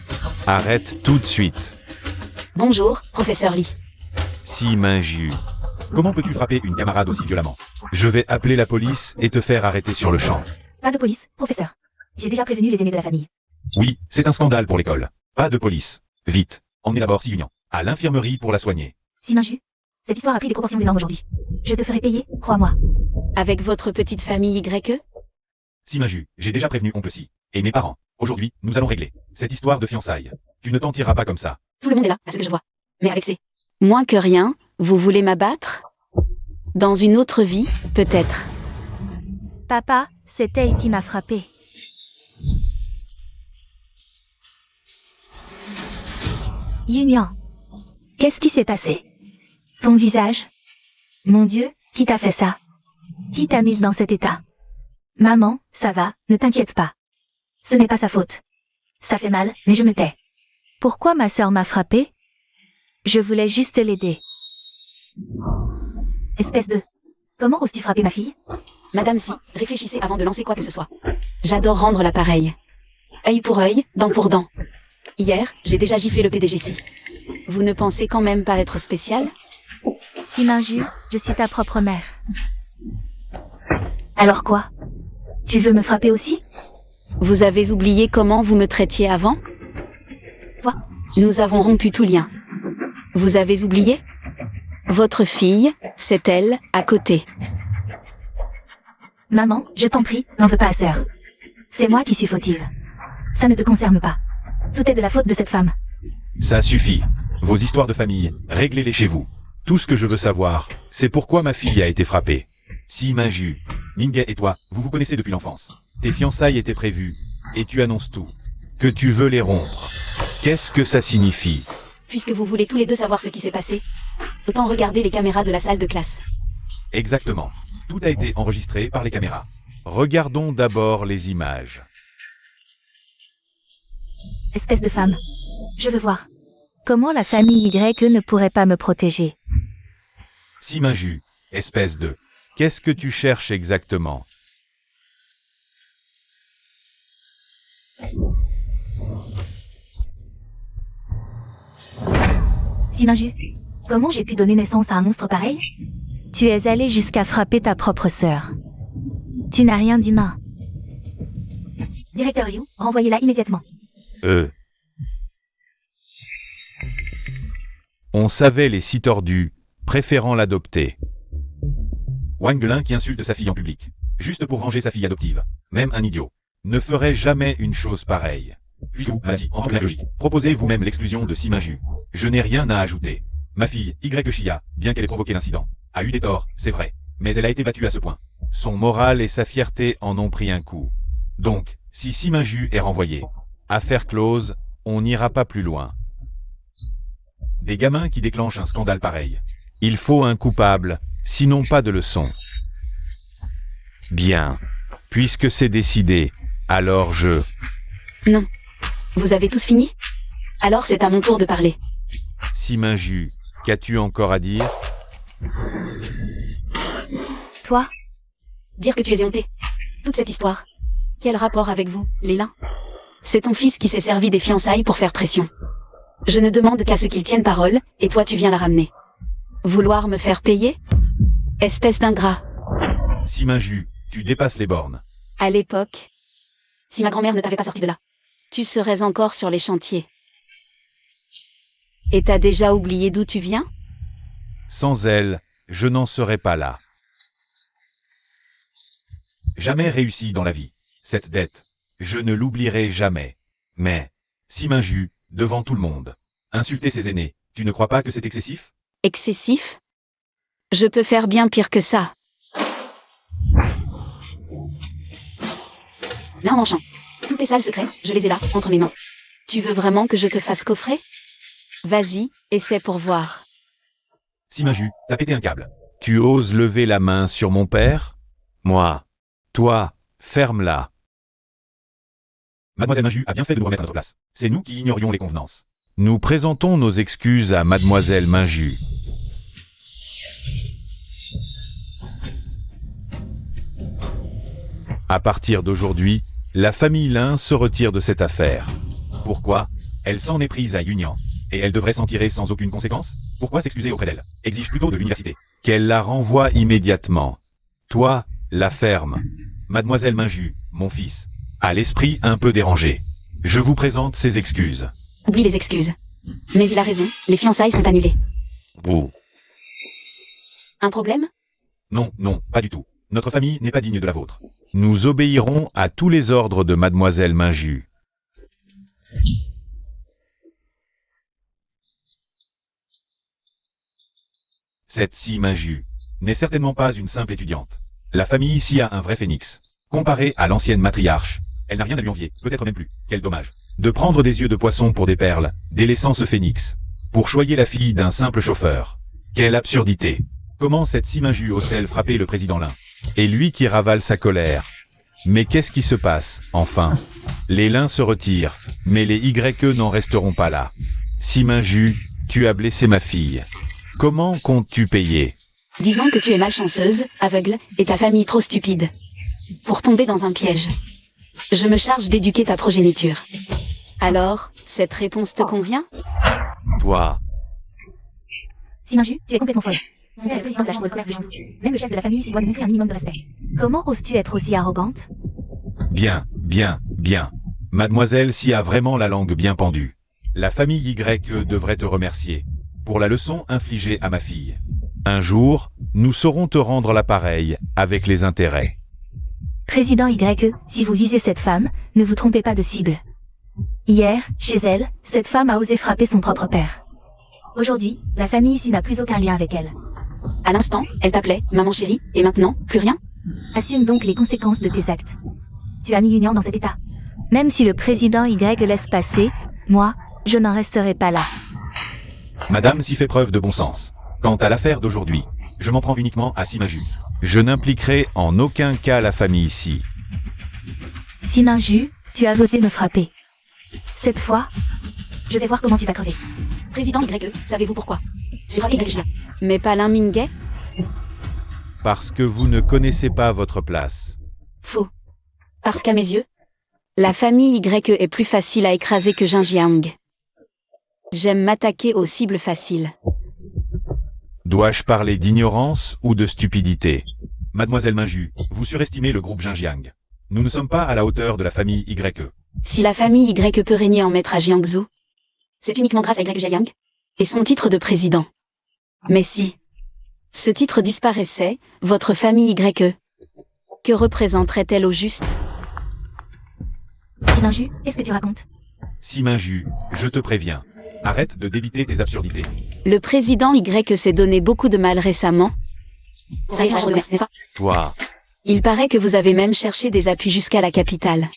Arrête tout de suite. Bonjour, professeur Lee. Siminju, comment peux-tu frapper une camarade aussi violemment? Je vais appeler la police et te faire arrêter sur le champ. Pas de police, professeur. J'ai déjà prévenu les aînés de la famille. Oui, c'est un scandale pour l'école. Pas de police. Vite, emmenez d'abord Si Union à l'infirmerie pour la soigner. Siminju, cette histoire a pris des proportions énormes aujourd'hui. Je te ferai payer, crois-moi. Avec votre petite famille YE? Siminju, j'ai déjà prévenu oncle Si et mes parents. Aujourd'hui, nous allons régler cette histoire de fiançailles. Tu ne t'en tireras pas comme ça. Tout le monde est là, à ce que je vois. Mais avec ces... Moins que rien, vous voulez m'abattre? Dans une autre vie, peut-être. Papa, c'est elle qui m'a frappé. Union. Qu'est-ce qui s'est passé? Ton visage? Mon Dieu, qui t'a fait ça? Qui t'a mise dans cet état? Maman, ça va, ne t'inquiète pas. Ce n'est pas sa faute. Ça fait mal, mais je me tais. Pourquoi ma sœur m'a frappé? Je voulais juste l'aider. Espèce de... Comment oses-tu frapper ma fille? Madame Si, réfléchissez avant de lancer quoi que ce soit. J'adore rendre l'appareil. Œil pour œil, dent pour dent. Hier, j'ai déjà giflé le PDG. Vous ne pensez quand même pas être spécial? Si Minju, je suis ta propre mère. Alors quoi? Tu veux me frapper aussi? Vous avez oublié comment vous me traitiez avant? Quoi? Nous avons rompu tout lien. Vous avez oublié? Votre fille, c'est elle, à côté. Maman, je t'en prie, n'en veux pas à sœur. C'est moi qui suis fautive. Ça ne te concerne pas. Tout est de la faute de cette femme. Ça suffit. Vos histoires de famille, réglez-les chez vous. Tout ce que je veux savoir, c'est pourquoi ma fille a été frappée. Si Minju, Mingay et toi, vous vous connaissez depuis l'enfance. Tes fiançailles étaient prévues, et tu annonces tout. Que tu veux les rompre. Qu'est-ce que ça signifie? Puisque vous voulez tous les deux savoir ce qui s'est passé, autant regarder les caméras de la salle de classe. Exactement. Tout a été enregistré par les caméras. Regardons d'abord les images. Espèce de femme. Je veux voir. Comment la famille Y ne pourrait pas me protéger? Si Minju, espèce de... Qu'est-ce que tu cherches exactement? Si Minju, comment j'ai pu donner naissance à un monstre pareil? Tu es allé jusqu'à frapper ta propre sœur. Tu n'as rien d'humain. Directeur Yu, renvoyez-la immédiatement. On savait les six tordus, préférant l'adopter. Wang Gelin qui insulte sa fille en public, juste pour venger sa fille adoptive. Même un idiot ne ferait jamais une chose pareille. Puis vous, vas-y, en la logique. Proposez vous-même l'exclusion de Si Minju. Je n'ai rien à ajouter. Ma fille, Y Chia, bien qu'elle ait provoqué l'incident, a eu des torts, c'est vrai, mais elle a été battue à ce point. Son moral et sa fierté en ont pris un coup. Donc, si Minju est renvoyé, affaire close, on n'ira pas plus loin. Des gamins qui déclenchent un scandale pareil. Il faut un coupable, sinon pas de leçon. Bien. Puisque c'est décidé, alors je... Non. Vous avez tous fini? Alors c'est à mon tour de parler. Si Minju, qu'as-tu encore à dire? Toi? Dire que tu es éhonté. Toute cette histoire. Quel rapport avec vous, Léla? C'est ton fils qui s'est servi des fiançailles pour faire pression. Je ne demande qu'à ce qu'il tienne parole, et toi tu viens la ramener. Vouloir me faire payer? Espèce d'ingrat. Si Minju, tu dépasses les bornes. À l'époque, si ma grand-mère ne t'avait pas sorti de là, tu serais encore sur les chantiers. Et t'as déjà oublié d'où tu viens? Sans elle, je n'en serais pas là. Jamais réussi dans la vie. Cette dette, je ne l'oublierai jamais. Mais, si Minju, devant tout le monde, insulter ses aînés, tu ne crois pas que c'est excessif? Excessif? Je peux faire bien pire que ça. Là en manchant. Tous tes sales secrets, je les ai là, entre mes mains. Tu veux vraiment que je te fasse coffrer? Vas-y, essaie pour voir. Si Minju, t'as pété un câble. Tu oses lever la main sur mon père? Moi. Toi, ferme-la. Mademoiselle Minju a bien fait de nous remettre à notre place. C'est nous qui ignorions les convenances. Nous présentons nos excuses à Mademoiselle Minju. À partir d'aujourd'hui, la famille Lin se retire de cette affaire. Pourquoi? Elle s'en est prise à Yunian. Et elle devrait s'en tirer sans aucune conséquence? Pourquoi s'excuser auprès d'elle? Exige plutôt de l'université. Qu'elle la renvoie immédiatement. Toi, la ferme. Mademoiselle Minju, mon fils, a l'esprit un peu dérangé. Je vous présente ses excuses. Oublie les excuses. Mais il a raison, les fiançailles sont annulées. Vous. Un problème? Non, pas du tout. Notre famille n'est pas digne de la vôtre. Nous obéirons à tous les ordres de Mademoiselle Minju. Cette Si Minju n'est certainement pas une simple étudiante. La famille ici a un vrai phénix. Comparée à l'ancienne matriarche, elle n'a rien à lui envier, peut-être même plus. Quel dommage. De prendre des yeux de poisson pour des perles, délaissant ce phénix. Pour choyer la fille d'un simple chauffeur. Quelle absurdité. Comment cette Si Minju ose-t-elle frapper le président Lin? Et lui qui ravale sa colère. Mais qu'est-ce qui se passe, enfin? Les Lin se retirent, mais les YE n'en resteront pas là. Si Minju, tu as blessé ma fille. Comment comptes-tu payer? Disons que tu es malchanceuse, aveugle, et ta famille trop stupide. Pour tomber dans un piège. Je me charge d'éduquer ta progéniture. Alors, cette réponse te convient? Toi, Siminju, tu es complètement folle. Mon père est président de la chambre de commerce de Jiangsu. Même le chef de la famille ici doit nous montrer un minimum de respect. Comment oses-tu être aussi arrogante? bien, bien, bien. Mademoiselle Si a vraiment la langue bien pendue. La famille Y devrait te remercier pour la leçon infligée à ma fille. Un jour, nous saurons te rendre l'appareil avec les intérêts. Président YE, si vous visez cette femme, ne vous trompez pas de cible. Hier, chez elle, cette femme a osé frapper son propre père. Aujourd'hui, la famille ici n'a plus aucun lien avec elle. À l'instant, elle t'appelait « maman chérie » et maintenant, plus rien? Assume donc les conséquences de tes actes. Tu as mis Union dans cet état. Même si le président Y laisse passer, moi, je n'en resterai pas là. Madame Si fait preuve de bon sens. Quant à l'affaire d'aujourd'hui, je m'en prends uniquement à Siminju. Je n'impliquerai en aucun cas la famille ici. Siminju, tu as osé me frapper. Cette fois, je vais voir comment tu vas crever. Président YE, savez-vous pourquoi? J'ai frappé YG. Mais pas Lin Mingay? Parce que vous ne connaissez pas votre place. Faux. Parce qu'à mes yeux, la famille YE est plus facile à écraser que Jinjiang. J'aime m'attaquer aux cibles faciles. Dois-je parler d'ignorance ou de stupidité? Mademoiselle Minju, vous surestimez le groupe Jinjiang. Nous ne sommes pas à la hauteur de la famille YE. Si la famille Y peut régner en maître à Jiangsu, c'est uniquement grâce à Y Jiang et son titre de président. Mais si ce titre disparaissait, votre famille YE, que représenterait-elle au juste? Siminju, qu'est-ce que tu racontes? Siminju, je te préviens. Arrête de débiter tes absurdités. Le président Y s'est donné beaucoup de mal récemment. Toi, Il paraît que vous avez même cherché des appuis jusqu'à la capitale.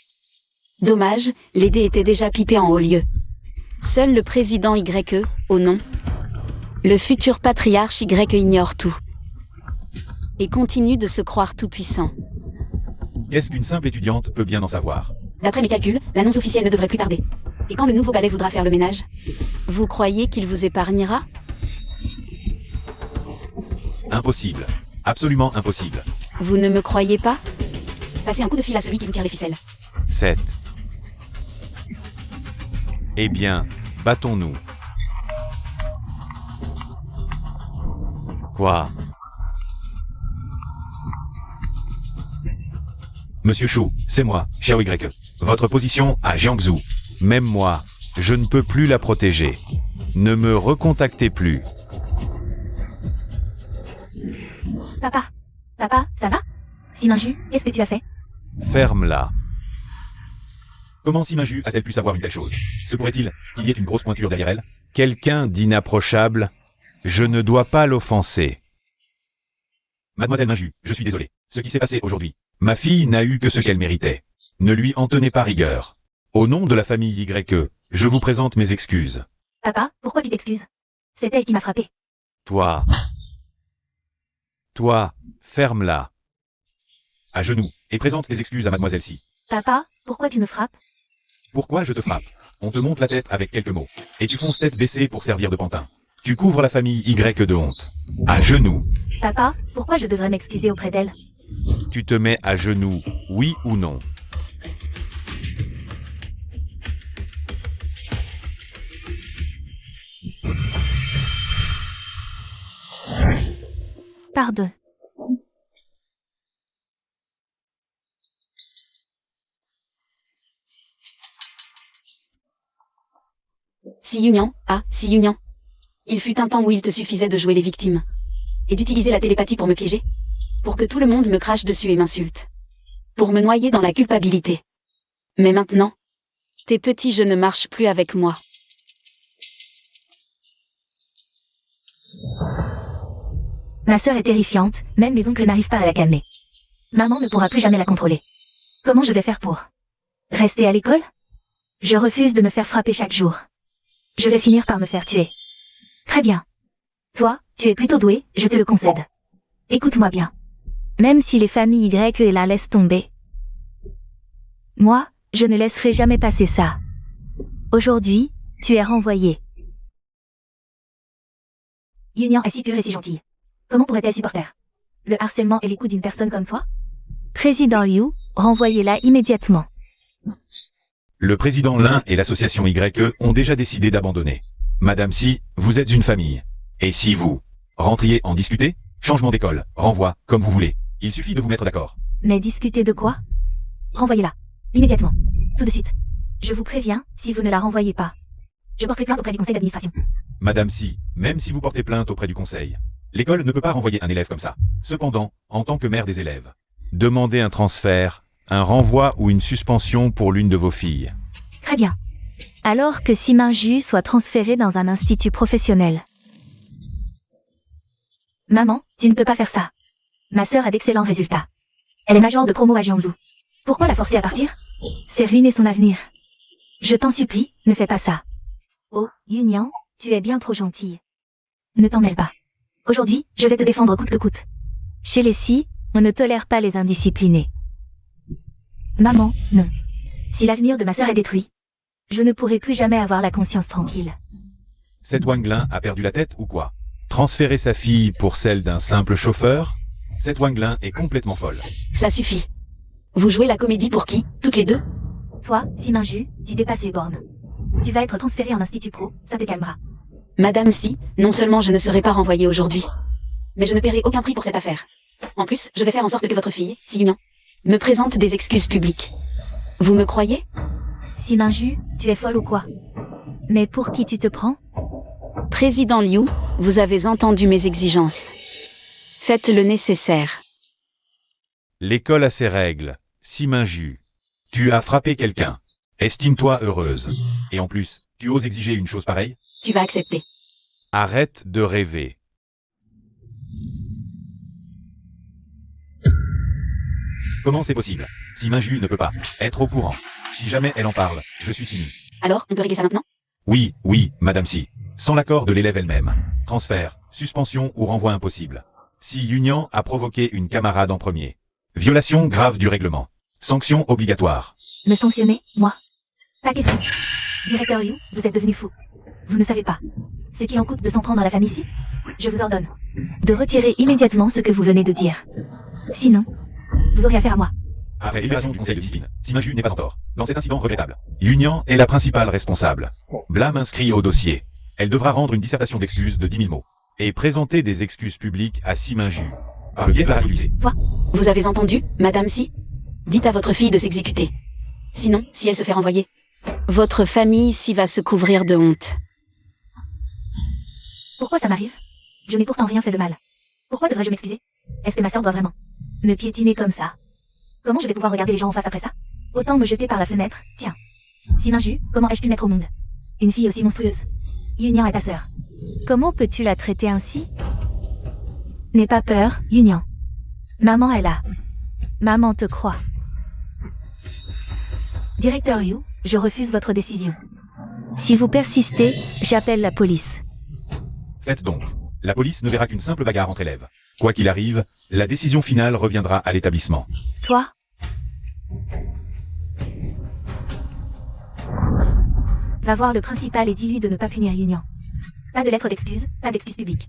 Dommage, les dés étaient déjà pipés en haut lieu. Seul le président YE, au nom. Le futur patriarche YE ignore tout. Et continue de se croire tout-puissant. qu'est-ce qu'une simple étudiante peut bien en savoir? D'après mes calculs, l'annonce officielle ne devrait plus tarder. Et quand le nouveau balai voudra faire le ménage, vous croyez qu'il vous épargnera? Impossible. Absolument impossible. Vous ne me croyez pas? Passez un coup de fil à celui qui vous tire les ficelles. 7. Eh bien, battons-nous. Quoi? Monsieur Chou, c'est moi, Xiao Y. Votre position à Jiangsu. Même moi, je ne peux plus la protéger. Ne me recontactez plus. Papa, ça va? Siminju, qu'est-ce que tu as fait? Ferme-la. Comment Siminju a-t-elle pu savoir une telle chose? Se pourrait-il qu'il y ait une grosse pointure derrière elle? Quelqu'un d'inapprochable? Je ne dois pas l'offenser. Mademoiselle Minju, je suis désolé. Ce qui s'est passé aujourd'hui. Ma fille n'a eu que ce qu'elle méritait. Ne lui en tenez pas rigueur. Au nom de la famille YE, je vous présente mes excuses. Papa, pourquoi tu t'excuses? C'est elle qui m'a frappé. Toi, ferme-la. À genoux, et présente tes excuses à Mademoiselle Si. Papa, pourquoi tu me frappes? Pourquoi je te frappe? On te monte la tête avec quelques mots. Et tu fonces tête baissée pour servir de pantin. Tu couvres la famille Y de honte. À genoux. Papa, pourquoi je devrais m'excuser auprès d'elle? Tu te mets à genoux, oui ou non? Pardon. Si Union, si Union. Il fut un temps où il te suffisait de jouer les victimes. Et d'utiliser la télépathie pour me piéger. Pour que tout le monde me crache dessus et m'insulte. Pour me noyer dans la culpabilité. Mais maintenant, tes petits jeux ne marchent plus avec moi. Ma sœur est terrifiante, même mes oncles n'arrivent pas à la calmer. Maman ne pourra plus jamais la contrôler. Comment je vais faire pour rester à l'école? Je refuse de me faire frapper chaque jour. Je vais finir par me faire tuer. Très bien. Toi, tu es plutôt doué, je te le concède. Écoute-moi bien. Même si les familles Y la laissent tomber, moi, je ne laisserai jamais passer ça. Aujourd'hui, tu es renvoyé. Union est si pure et si gentille. Comment pourrait-elle supporter le harcèlement et les coups d'une personne comme toi? Président Liu, renvoyez-la immédiatement. Le président Lin et l'association YE ont déjà décidé d'abandonner. Madame Si, vous êtes une famille. Et si vous rentriez en discuter, changement d'école, renvoi, comme vous voulez. Il suffit de vous mettre d'accord. Mais discuter de quoi? Renvoyez-la. Immédiatement. Tout de suite. Je vous préviens, si vous ne la renvoyez pas, je porterai plainte auprès du conseil d'administration. Madame Si, même si vous portez plainte auprès du conseil, l'école ne peut pas renvoyer un élève comme ça. Cependant, en tant que mère des élèves, demandez un transfert, un renvoi ou une suspension pour l'une de vos filles. Très bien. Alors que Siminju soit transférée dans un institut professionnel. Maman, tu ne peux pas faire ça. Ma sœur a d'excellents résultats. Elle est majeure de promo à Jiangsu. Pourquoi la forcer à partir? C'est ruiner son avenir. Je t'en supplie, ne fais pas ça. Oh, Yunian, tu es bien trop gentille. Ne t'en mêle pas. Aujourd'hui, je vais te défendre coûte que coûte. Chez les Si, on ne tolère pas les indisciplinés. Maman, non. Si l'avenir de ma sœur est détruit, je ne pourrai plus jamais avoir la conscience tranquille. Cette Wang Lin a perdu la tête ou quoi? Transférer sa fille pour celle d'un simple chauffeur? Cette Wang Lin est complètement folle. Ça suffit. Vous jouez la comédie pour qui, toutes les deux? Toi, Siminju, tu dépasses les bornes. Tu vas être transféré en institut pro, ça te calmera. Madame Si, non seulement je ne serai pas renvoyée aujourd'hui, mais je ne paierai aucun prix pour cette affaire. En plus, je vais faire en sorte que votre fille, Si Yunian, me présente des excuses publiques. Vous me croyez? Siminju, tu es folle ou quoi? Mais pour qui tu te prends? Président Liu, vous avez entendu mes exigences. Faites le nécessaire. L'école a ses règles. Siminju, tu as frappé quelqu'un. Estime-toi heureuse. Et en plus, tu oses exiger une chose pareille? Tu vas accepter. Arrête de rêver. Comment c'est possible? Siminju ne peut pas être au courant. Si jamais elle en parle, je suis fini. Alors, on peut régler ça maintenant? Oui, Madame Si. Sans l'accord de l'élève elle-même. Transfert, suspension ou renvoi impossible. Si Yunian a provoqué une camarade en premier. Violation grave du règlement. Sanction obligatoire. Me sanctionner, moi? Pas question. Directeur Yu, vous êtes devenu fou. Vous ne savez pas ce qu'il en coûte de s'en prendre à la famille ici? Je vous ordonne de retirer immédiatement ce que vous venez de dire. Sinon, vous aurez affaire à moi. Après libération du conseil de discipline, Siminju n'est pas en tort. Dans cet incident regrettable, Yunian est la principale responsable. Blâme inscrit au dossier. Elle devra rendre une dissertation d'excuses de 10 000 mots. Et présenter des excuses publiques à Siminju. Par le biais de la radio lycée. Vous avez entendu, Madame Si? Dites à votre fille de s'exécuter. Sinon, si elle se fait renvoyer, votre famille ici va se couvrir de honte. Pourquoi ça m'arrive? Je n'ai pourtant rien fait de mal. Pourquoi devrais-je m'excuser? Est-ce que ma sœur doit vraiment me piétiner comme ça? Comment je vais pouvoir regarder les gens en face après ça? Autant me jeter par la fenêtre, tiens. Siminju, comment ai-je pu mettre au monde une fille aussi monstrueuse? Yunian est ta sœur. Comment peux-tu la traiter ainsi? N'aie pas peur, Yunian. Maman est là. Maman te croit. Directeur Yu, je refuse votre décision. Si vous persistez, j'appelle la police. Faites donc. La police ne verra qu'une simple bagarre entre élèves. Quoi qu'il arrive, la décision finale reviendra à l'établissement. Toi? Va voir le principal et dis-lui de ne pas punir Yunian. Pas de lettre d'excuse, pas d'excuse publique.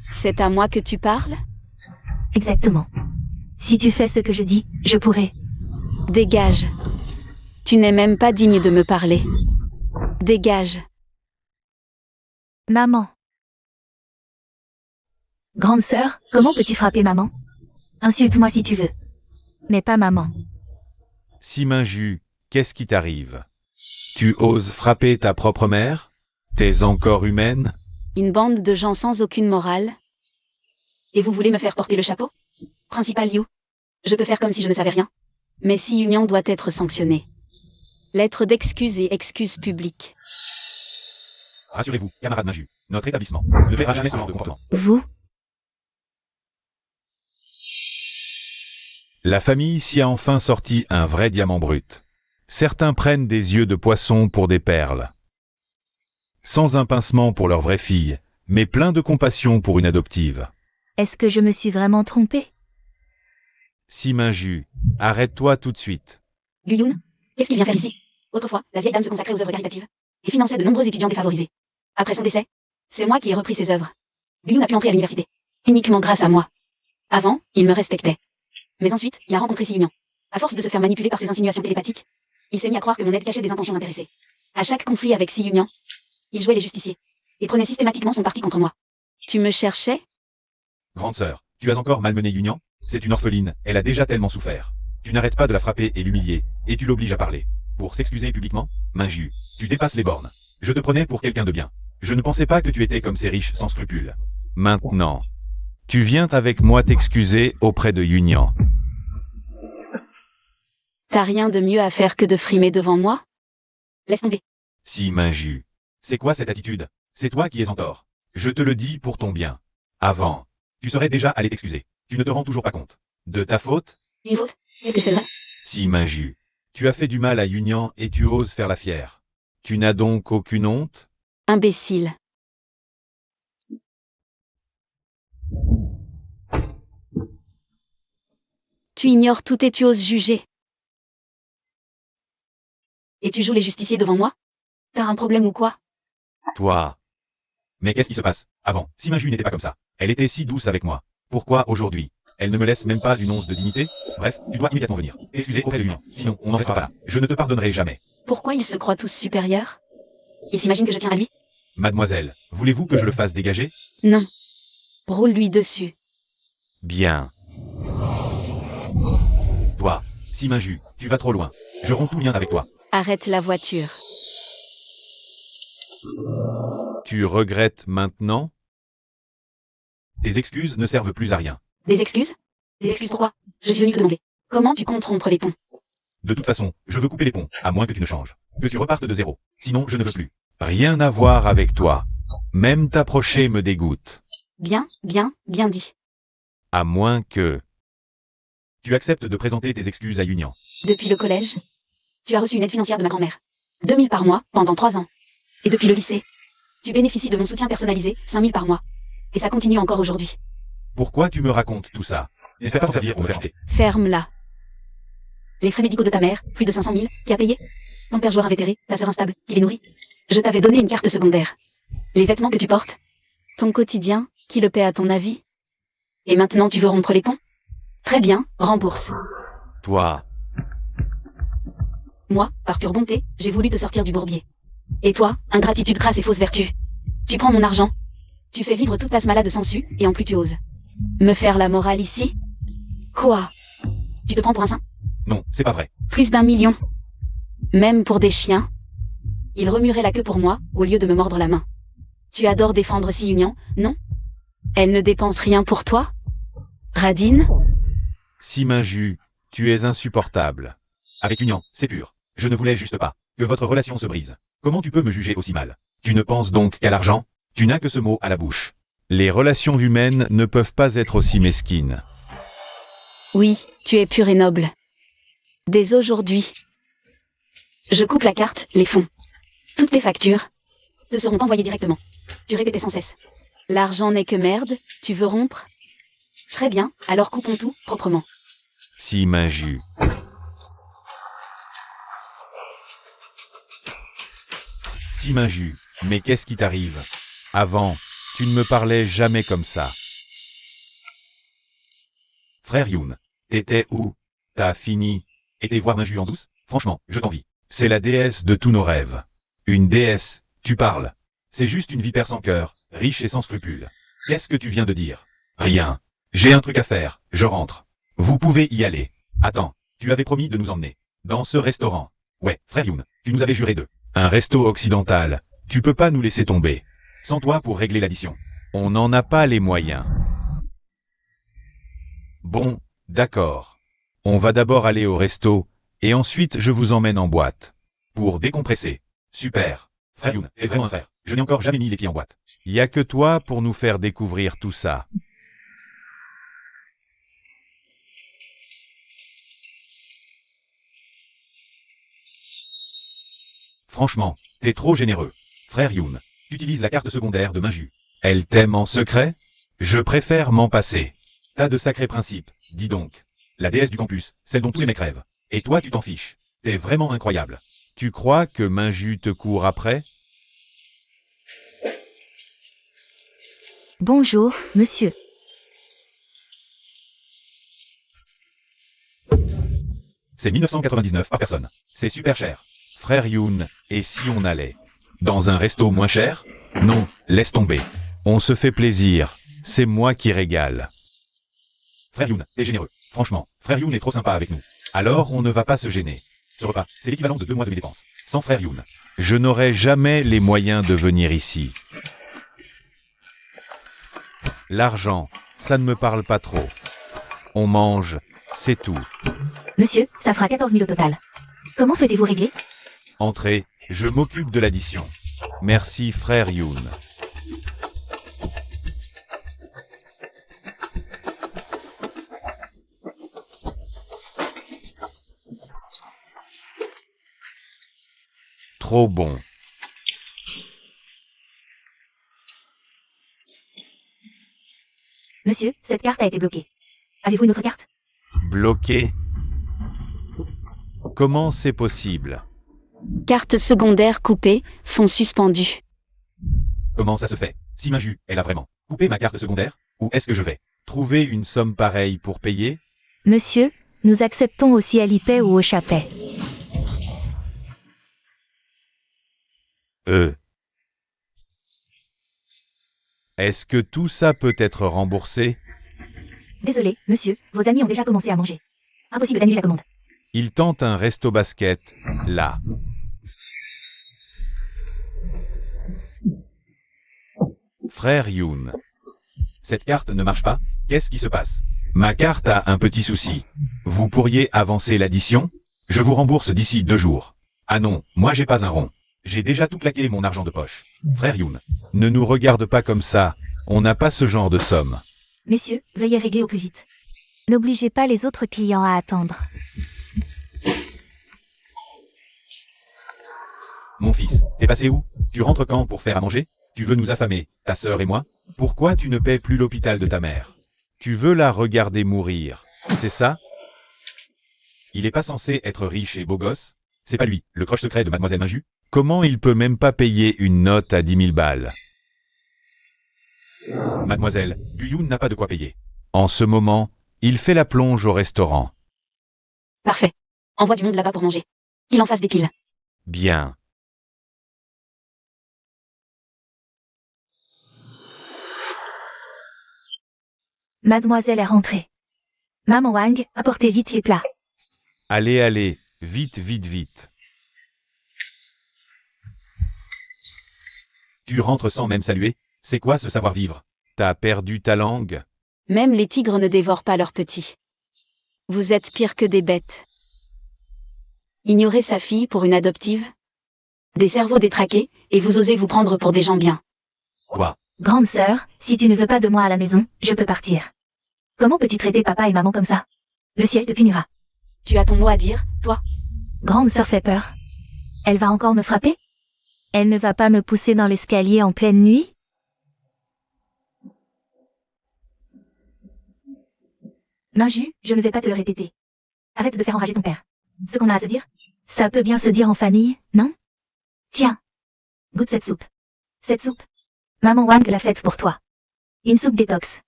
C'est à moi que tu parles? Exactement. Si tu fais ce que je dis, je pourrai. Dégage. Tu n'es même pas digne de me parler. Dégage. Maman. Grande sœur, comment peux-tu frapper maman? Insulte-moi si tu veux. Mais pas maman. Siminju, qu'est-ce qui t'arrive? Tu oses frapper ta propre mère? T'es encore humaine? Une bande de gens sans aucune morale? Et vous voulez me faire porter le chapeau? Principal Yu, je peux faire comme si je ne savais rien. Mais si Yunian doit être sanctionné. Lettre d'excuse et excuse publique. Rassurez-vous, camarade Minju, notre établissement ne verra jamais ce genre de comportement. Vous? La famille s'y a enfin sorti un vrai diamant brut. Certains prennent des yeux de poisson pour des perles. Sans un pincement pour leur vraie fille, mais plein de compassion pour une adoptive. Est-ce que je me suis vraiment trompée? Siminju, arrête-toi tout de suite. Yuyun, qu'est-ce qu'il vient faire ici? Autrefois, la vieille dame se consacrait aux œuvres caritatives et finançait de nombreux étudiants défavorisés. Après son décès, c'est moi qui ai repris ses œuvres. Yuyun a pu entrer à l'université, uniquement grâce à moi. Avant, il me respectait. Mais ensuite, il a rencontré Si Yunian. À force de se faire manipuler par ses insinuations télépathiques, Il s'est mis à croire que mon aide cachait des intentions intéressées. À chaque conflit avec Si Union, il jouait les justiciers. Et prenait systématiquement son parti contre moi. Tu me cherchais? Grande sœur, tu as encore malmené Union? C'est une orpheline, elle a déjà tellement souffert. Tu n'arrêtes pas de la frapper et l'humilier, et tu l'obliges à parler. Pour s'excuser publiquement, Minju, tu dépasses les bornes. Je te prenais pour quelqu'un de bien. Je ne pensais pas que tu étais comme ces riches sans scrupules. Maintenant, tu viens avec moi t'excuser auprès de Union. T'as rien de mieux à faire que de frimer devant moi? Laisse tomber. Si Minju. C'est quoi cette attitude? C'est toi qui es en tort. Je te le dis pour ton bien. Avant, tu serais déjà allé t'excuser. Tu ne te rends toujours pas compte. De ta faute? Une faute? Qu'est-ce que je fais là? Si Minju. Tu as fait du mal à Union et tu oses faire la fière. Tu n'as donc aucune honte? Imbécile. Tu ignores tout et tu oses juger. Et tu joues les justiciers devant moi? T'as un problème ou quoi? Toi. Mais qu'est-ce qui se passe? Avant, si Minju n'était pas comme ça. Elle était si douce avec moi. Pourquoi aujourd'hui? Elle ne me laisse même pas une once de dignité? Bref, tu dois immédiatement venir. Excusez auprès de l'Union. Sinon, on n'en restera pas là. Je ne te pardonnerai jamais. Pourquoi ils se croient tous supérieurs? Ils s'imaginent que je tiens à lui? Mademoiselle, voulez-vous que je le fasse dégager? Non. Roule-lui dessus. Bien. Toi, si Minju, tu vas trop loin. Je romps tout lien avec toi. Arrête la voiture. Tu regrettes maintenant? Tes excuses ne servent plus à rien. Des excuses? Des excuses pourquoi? Je suis venu te demander. Comment tu comptes rompre les ponts? De toute façon, je veux couper les ponts, à moins que tu ne changes. Que tu repartes de zéro. Sinon, je ne veux plus. Rien à voir avec toi. Même t'approcher me dégoûte. Bien dit. À moins que... Tu acceptes de présenter tes excuses à Union. Depuis le collège, tu as reçu une aide financière de ma grand-mère. 2000 par mois, pendant 3 ans. Et depuis le lycée, tu bénéficies de mon soutien personnalisé, 5000 par mois. Et ça continue encore aujourd'hui. Pourquoi tu me racontes tout ça? N'espère pas t'en servir pour me faire chanter. Ferme-la. Les frais médicaux de ta mère, plus de 500 000, qui a payé? Ton père joueur invétéré, ta sœur instable, qui les nourrit? Je t'avais donné une carte secondaire. Les vêtements que tu portes? Ton quotidien, qui le paie à ton avis? Et maintenant tu veux rompre les ponts? Très bien, rembourse. Toi, Moi, par pure bonté, j'ai voulu te sortir du bourbier. Et toi, ingratitude crasse et fausse vertu. Tu prends mon argent. Tu fais vivre toute ta malade de sensu, et en plus tu oses. Me faire la morale ici? Quoi? Tu te prends pour un saint? non, c'est pas vrai. Plus d'1 million. Même pour des chiens. Ils remueraient la queue pour moi, au lieu de me mordre la main. Tu adores défendre Si Union, non? Elle ne dépense rien pour toi? Radine? Si Minju, tu es insupportable. Avec Union, c'est pur. Je ne voulais juste pas que votre relation se brise. Comment tu peux me juger aussi mal? Tu ne penses donc qu'à l'argent? Tu n'as que ce mot à la bouche. Les relations humaines ne peuvent pas être aussi mesquines. Oui, tu es pur et noble. Dès aujourd'hui. Je coupe la carte, les fonds. Toutes tes factures te seront envoyées directement. Tu répétais sans cesse. L'argent n'est que merde, tu veux rompre? Très bien, alors coupons tout, proprement. Si Minju. Si Minju, mais qu'est-ce qui t'arrive? Avant, tu ne me parlais jamais comme ça. Frère Youn, t'étais où? T'as fini? Été voir Minju en douce? Franchement, je t'envie. C'est la déesse de tous nos rêves. Une déesse, tu parles. C'est juste une vipère sans cœur, riche et sans scrupules. Qu'est-ce que tu viens de dire? Rien. J'ai un truc à faire, je rentre. Vous pouvez y aller. Attends, tu avais promis de nous emmener. Dans ce restaurant. Ouais, frère Youn, tu nous avais juré de. Un resto occidental. Tu peux pas nous laisser tomber. Sans toi pour régler l'addition. On n'en a pas les moyens. Bon, d'accord. On va d'abord aller au resto, et ensuite je vous emmène en boîte. Pour décompresser. Super. Frère Youn, c'est vraiment un frère. Je n'ai encore jamais mis les pieds en boîte. Y a que toi pour nous faire découvrir tout ça. Franchement, t'es trop généreux. Frère Youn, tu utilises la carte secondaire de Minju. Elle t'aime en secret? Je préfère m'en passer. T'as de sacrés principes, dis donc. La déesse du campus, celle dont tous les mecs rêvent. Et toi tu t'en fiches. T'es vraiment incroyable. Tu crois que Minju te court après? Bonjour, monsieur. C'est 1999 par personne. C'est super cher. Frère Youn, et si on allait dans un resto moins cher? Non, laisse tomber. On se fait plaisir. C'est moi qui régale. Frère Youn, t'es généreux. Franchement, Frère Youn est trop sympa avec nous. Alors on ne va pas se gêner. Ce repas, c'est l'équivalent de 2 mois de mes dépenses. Sans Frère Youn, je n'aurais jamais les moyens de venir ici. L'argent, ça ne me parle pas trop. On mange, c'est tout. Monsieur, ça fera 14 000 au total. Comment souhaitez-vous régler? Entrez, je m'occupe de l'addition. Merci Frère Youn. Trop bon. Monsieur, cette carte a été bloquée. Avez-vous une autre carte? Bloqué? Comment c'est possible? Carte secondaire coupée, fonds suspendus. Comment ça se fait? Si Maju, elle a vraiment coupé ma carte secondaire, où est-ce que je vais trouver une somme pareille pour payer? Monsieur, nous acceptons aussi Alipay ou au Chapet. Est-ce que tout ça peut être remboursé? Désolé, monsieur, vos amis ont déjà commencé à manger. Impossible d'annuler la commande. Il tente un resto basket, là. Frère Youn. Cette carte ne marche pas? Qu'est-ce qui se passe? Ma carte a un petit souci. Vous pourriez avancer l'addition? Je vous rembourse d'ici 2 jours. Ah non, moi j'ai pas un rond. J'ai déjà tout claqué mon argent de poche. Frère Youn, ne nous regarde pas comme ça. On n'a pas ce genre de somme. Messieurs, veuillez régler au plus vite. N'obligez pas les autres clients à attendre. Mon fils, t'es passé où? Tu rentres quand pour faire à manger? Tu veux nous affamer, ta sœur et moi? Pourquoi tu ne paies plus l'hôpital de ta mère? Tu veux la regarder mourir, c'est ça? Il est pas censé être riche et beau gosse? C'est pas lui, le croche secret de Mademoiselle Maju? Comment il peut même pas payer une note à 10 000 balles? Mademoiselle, Youn n'a pas de quoi payer. En ce moment, il fait la plonge au restaurant. Parfait. Envoie du monde là-bas pour manger. Qu'il en fasse des piles. Bien. Mademoiselle est rentrée. Maman Wang, apportez vite les plats. Allez, allez, vite, vite, vite. Tu rentres sans même saluer? C'est quoi ce savoir-vivre? T'as perdu ta langue? Même les tigres ne dévorent pas leurs petits. Vous êtes pire que des bêtes. Ignorer sa fille pour une adoptive? Des cerveaux détraqués, et vous osez vous prendre pour des gens bien. Quoi? Grande sœur, si tu ne veux pas de moi à la maison, je peux partir. Comment peux-tu traiter papa et maman comme ça? Le ciel te punira. Tu as ton mot à dire, toi? Grande sœur fait peur. Elle va encore me frapper? Elle ne va pas me pousser dans l'escalier en pleine nuit? Maju, je ne vais pas te le répéter. Arrête de faire enrager ton père. Ce qu'on a à se dire, ça peut bien se dire en famille, non? Tiens, goûte cette soupe. Cette soupe, Maman Wang l'a faite pour toi. Une soupe détox.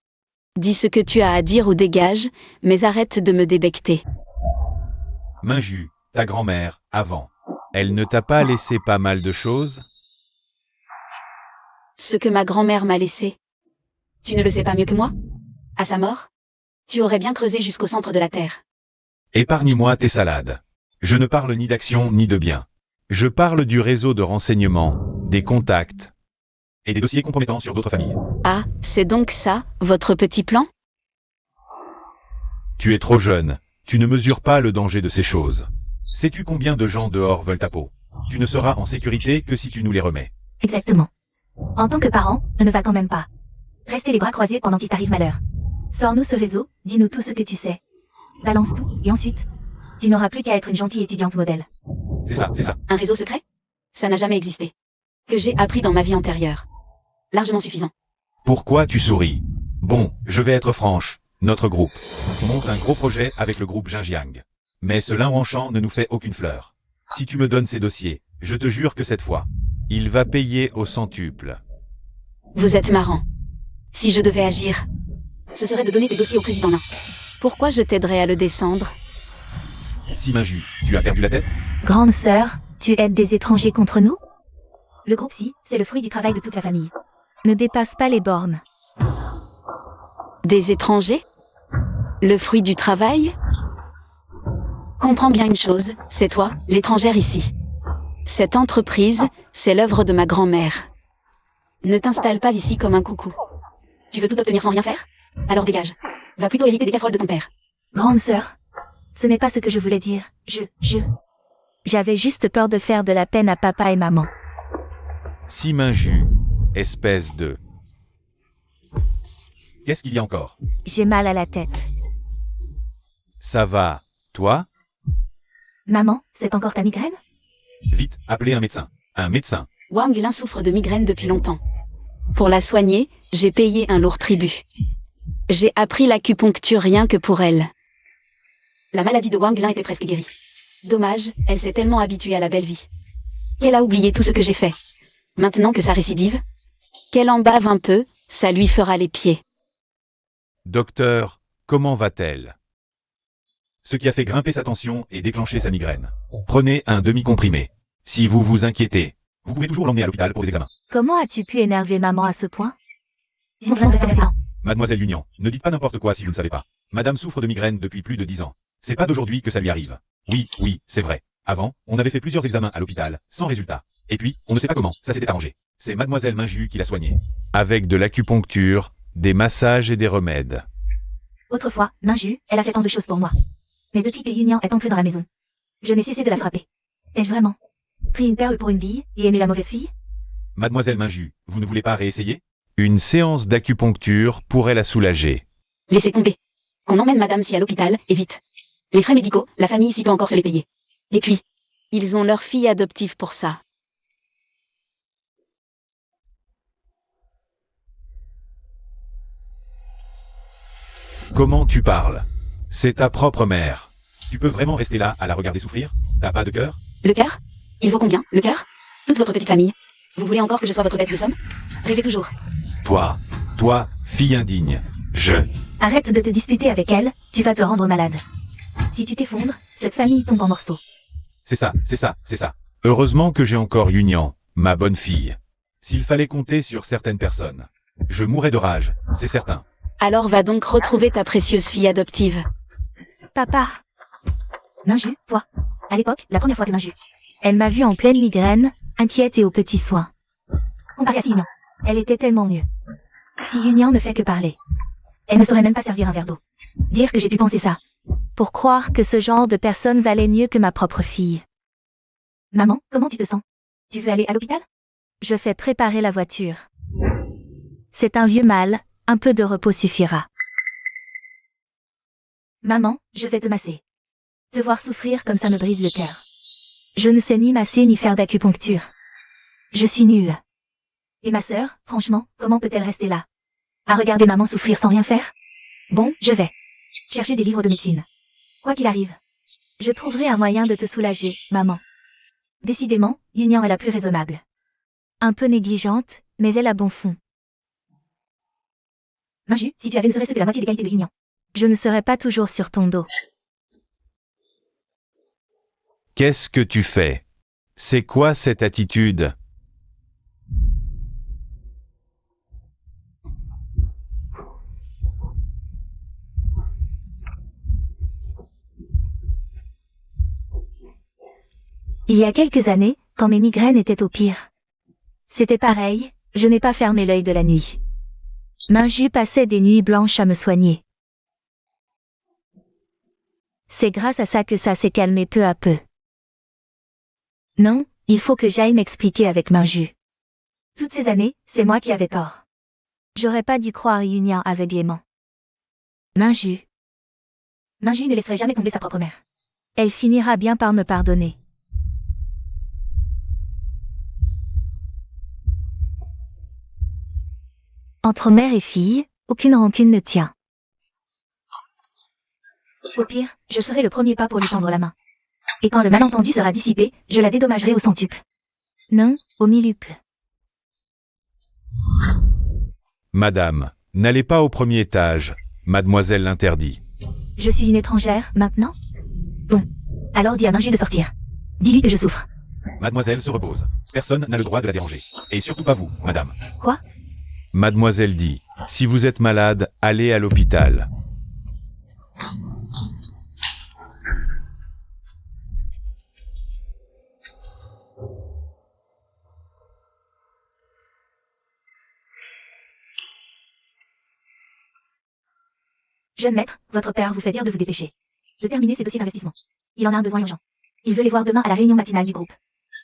Dis ce que tu as à dire ou dégage, mais arrête de me débecter. Maju, ta grand-mère, avant. Elle ne t'a pas laissé pas mal de choses? Ce que ma grand-mère m'a laissé. Tu ne le sais pas mieux que moi? À sa mort? Tu aurais bien creusé jusqu'au centre de la terre. Épargne-moi tes salades. Je ne parle ni d'action ni de bien. Je parle du réseau de renseignement, des contacts et des dossiers compromettants sur d'autres familles. Ah, c'est donc ça, votre petit plan? Tu es trop jeune. Tu ne mesures pas le danger de ces choses. Sais-tu combien de gens dehors veulent ta peau? Tu ne seras en sécurité que si tu nous les remets. Exactement. En tant que parent, ne va quand même pas. Rester les bras croisés pendant qu'il t'arrive malheur. Sors-nous ce réseau, dis-nous tout ce que tu sais. Balance tout, et ensuite, tu n'auras plus qu'à être une gentille étudiante modèle. C'est ça, c'est ça. Un réseau secret? Ça n'a jamais existé. Que j'ai appris dans ma vie antérieure. Largement suffisant. Pourquoi tu souris? Bon, je vais être franche. Notre groupe monte un gros projet avec le groupe Xinjiang. Mais ce lin ranchant ne nous fait aucune fleur. Si tu me donnes ces dossiers, je te jure que cette fois, il va payer au centuple. Vous êtes marrant. Si je devais agir, ce serait de donner des dossiers au président Lin. Pourquoi je t'aiderais à le descendre? Si Minju, tu as perdu la tête? Grande sœur, tu aides des étrangers contre nous? Le groupe Si, c'est le fruit du travail de toute la famille. Ne dépasse pas les bornes. Des étrangers? Le fruit du travail? Comprends bien une chose, c'est toi, l'étrangère ici. Cette entreprise, c'est l'œuvre de ma grand-mère. Ne t'installe pas ici comme un coucou. Tu veux tout obtenir sans rien faire? Alors dégage. Va plutôt hériter des casseroles de ton père. Grande sœur, ce n'est pas ce que je voulais dire. J'avais juste peur de faire de la peine à papa et maman. Si Minju, espèce de... Qu'est-ce qu'il y a encore? J'ai mal à la tête. Ça va, toi? Maman, c'est encore ta migraine? Vite, appelez un médecin. Un médecin. Wang Lin souffre de migraine depuis longtemps. Pour la soigner, j'ai payé un lourd tribut. J'ai appris l'acupuncture rien que pour elle. La maladie de Wang Lin était presque guérie. Dommage, elle s'est tellement habituée à la belle vie qu'elle a oublié tout ce que j'ai fait. Maintenant que ça récidive, qu'elle en bave un peu, ça lui fera les pieds. Docteur, comment va-t-elle? Ce qui a fait grimper sa tension et déclencher sa migraine. Prenez un demi-comprimé. Si vous vous inquiétez, vous pouvez toujours l'emmener à l'hôpital pour des examens. Comment as-tu pu énerver maman à ce point? Mademoiselle Union, ne dites pas n'importe quoi si vous ne savez pas. Madame souffre de migraine depuis plus de 10 ans. C'est pas d'aujourd'hui que ça lui arrive. Oui, c'est vrai. Avant, on avait fait plusieurs examens à l'hôpital, sans résultat. Et puis, on ne sait pas comment, ça s'était arrangé. C'est Mademoiselle Minju qui l'a soignée. Avec de l'acupuncture, des massages et des remèdes. Autrefois, Minju, elle a fait tant de choses pour moi. Mais depuis que Union est entrée dans la maison, je n'ai cessé de la frapper. Ai-je vraiment pris une perle pour une bille et aimé la mauvaise fille? Mademoiselle Minju, vous ne voulez pas réessayer? Une séance d'acupuncture pourrait la soulager. Laissez tomber. Qu'on emmène madame Si à l'hôpital, et vite. Les frais médicaux, la famille ici peut encore se les payer. Et puis, ils ont leur fille adoptive pour ça. Comment tu parles? C'est ta propre mère. Tu peux vraiment rester là à la regarder souffrir? T'as pas de cœur? Le cœur? Il vaut combien, le cœur? Toute votre petite famille. Vous voulez encore que je sois votre bête de somme? Rêvez toujours. Toi, fille indigne. Arrête de te disputer avec elle, tu vas te rendre malade. Si tu t'effondres, cette famille tombe en morceaux. C'est ça. Heureusement que j'ai encore Union, ma bonne fille. S'il fallait compter sur certaines personnes, je mourrais de rage, c'est certain. Alors va donc retrouver ta précieuse fille adoptive. Papa. Minju, toi. À l'époque, la première fois que Minju. Elle m'a vue en pleine migraine, inquiète et aux petits soins. Comparé à Si Union, elle était tellement mieux. Si Union ne fait que parler. Elle ne saurait même pas servir un verre d'eau. Dire que j'ai pu penser ça. Pour croire que ce genre de personne valait mieux que ma propre fille. Maman, comment tu te sens? Tu veux aller à l'hôpital? Je fais préparer la voiture. C'est un vieux mal, un peu de repos suffira. Maman, je vais te masser. Te voir souffrir comme ça me brise le cœur. Je ne sais ni masser ni faire d'acupuncture. Je suis nulle. Et ma sœur, franchement, comment peut-elle rester là? À regarder maman souffrir sans rien faire? Bon, je vais chercher des livres de médecine. Quoi qu'il arrive, je trouverai un moyen de te soulager, maman. Décidément, Union est la plus raisonnable. Un peu négligente, mais elle a bon fond. Minju, si tu avais ne serait-ce que la moitié des qualités de Union, je ne serais pas toujours sur ton dos. Qu'est-ce que tu fais? C'est quoi cette attitude? Il y a quelques années, quand mes migraines étaient au pire. C'était pareil, je n'ai pas fermé l'œil de la nuit. Minju passait des nuits blanches à me soigner. C'est grâce à ça que ça s'est calmé peu à peu. Non, il faut que j'aille m'expliquer avec Minju. Toutes ces années, c'est moi qui avais tort. J'aurais pas dû croire Union aveuglément. Minju ne laisserait jamais tomber sa propre mère. Elle finira bien par me pardonner. Entre mère et fille, aucune rancune ne tient. Au pire, je ferai le premier pas pour lui tendre la main. Et quand le malentendu sera dissipé, je la dédommagerai au centuple. Non, au milluple. Madame, n'allez pas au premier étage, mademoiselle l'interdit. Je suis une étrangère, maintenant? Bon. Alors dis à Minju de sortir. Dis-lui que je souffre. Mademoiselle se repose. Personne n'a le droit de la déranger. Et surtout pas vous, madame. Quoi? Mademoiselle dit, si vous êtes malade, allez à l'hôpital. Jeune maître, votre père vous fait dire de vous dépêcher. De terminer ces dossiers d'investissement. Il en a un besoin urgent. Il veut les voir demain à la réunion matinale du groupe.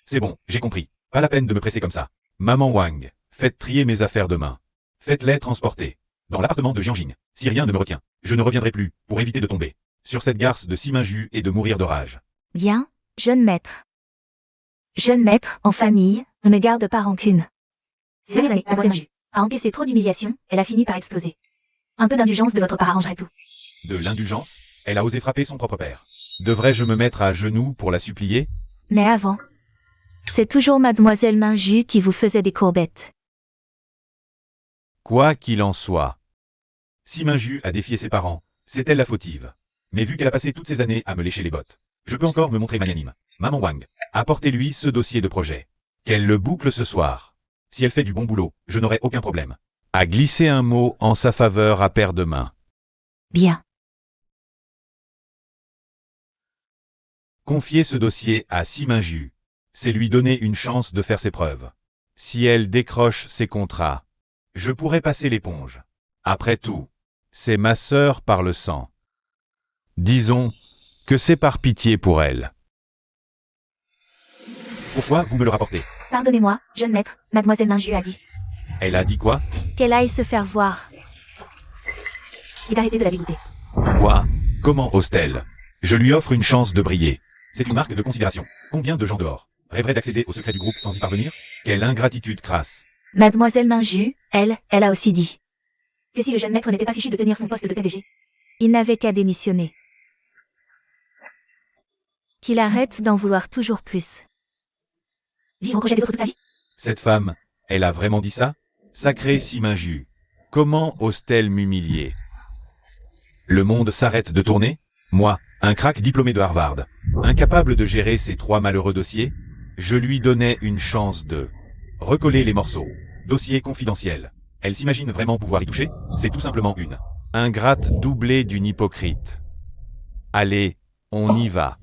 C'est bon, j'ai compris. Pas la peine de me presser comme ça. Maman Wang, faites trier mes affaires demain. Faites-les transporter. Dans l'appartement de Jianjing. Si rien ne me retient, je ne reviendrai plus, pour éviter de tomber sur cette garce de Siminju et de mourir de rage. Bien, jeune maître. Jeune maître, en famille, on ne garde pas rancune. Ces dernières années, Mademoiselle Minju a encaissé trop d'humiliation, elle a fini par exploser. Un peu d'indulgence de votre part arrangerait tout. De l'indulgence? Elle a osé frapper son propre père. Devrais-je me mettre à genoux pour la supplier? Mais avant, c'est toujours Mademoiselle Minju qui vous faisait des courbettes. Quoi qu'il en soit. Siminju a défié ses parents, c'est elle la fautive. Mais vu qu'elle a passé toutes ces années à me lécher les bottes, je peux encore me montrer magnanime. Maman Wang, apportez-lui ce dossier de projet. Qu'elle le boucle ce soir. Si elle fait du bon boulot, je n'aurai aucun problème à glisser un mot en sa faveur à paire de mains. Bien. Confier ce dossier à Siminju, c'est lui donner une chance de faire ses preuves. Si elle décroche ses contrats, je pourrai passer l'éponge. Après tout, c'est ma sœur par le sang. Disons que c'est par pitié pour elle. Pourquoi vous me le rapportez? Pardonnez-moi, jeune maître, Mademoiselle Minju a dit. Elle a dit quoi? Qu'elle aille se faire voir. Et d'arrêter de la dégoûter. Quoi? Comment ose-t-elle? Je lui offre une chance de briller. C'est une marque de considération. Combien de gens dehors rêveraient d'accéder au secret du groupe sans y parvenir? Quelle ingratitude crasse. Mademoiselle Minju, elle a aussi dit. Que si le jeune maître n'était pas fichu de tenir son poste de PDG, il n'avait qu'à démissionner. Qu'il arrête d'en vouloir toujours plus. Vivre au projet des autres toute sa vie. Cette femme, elle a vraiment dit ça? Sacré Siminju. Comment ose-t-elle m'humilier? Le monde s'arrête de tourner? Moi, un crack diplômé de Harvard, incapable de gérer ces 3 malheureux dossiers, je lui donnais une chance de recoller les morceaux. Dossier confidentiel. Elle s'imagine vraiment pouvoir y toucher? C'est tout simplement une ingrate doublée d'une hypocrite. Allez, on y va.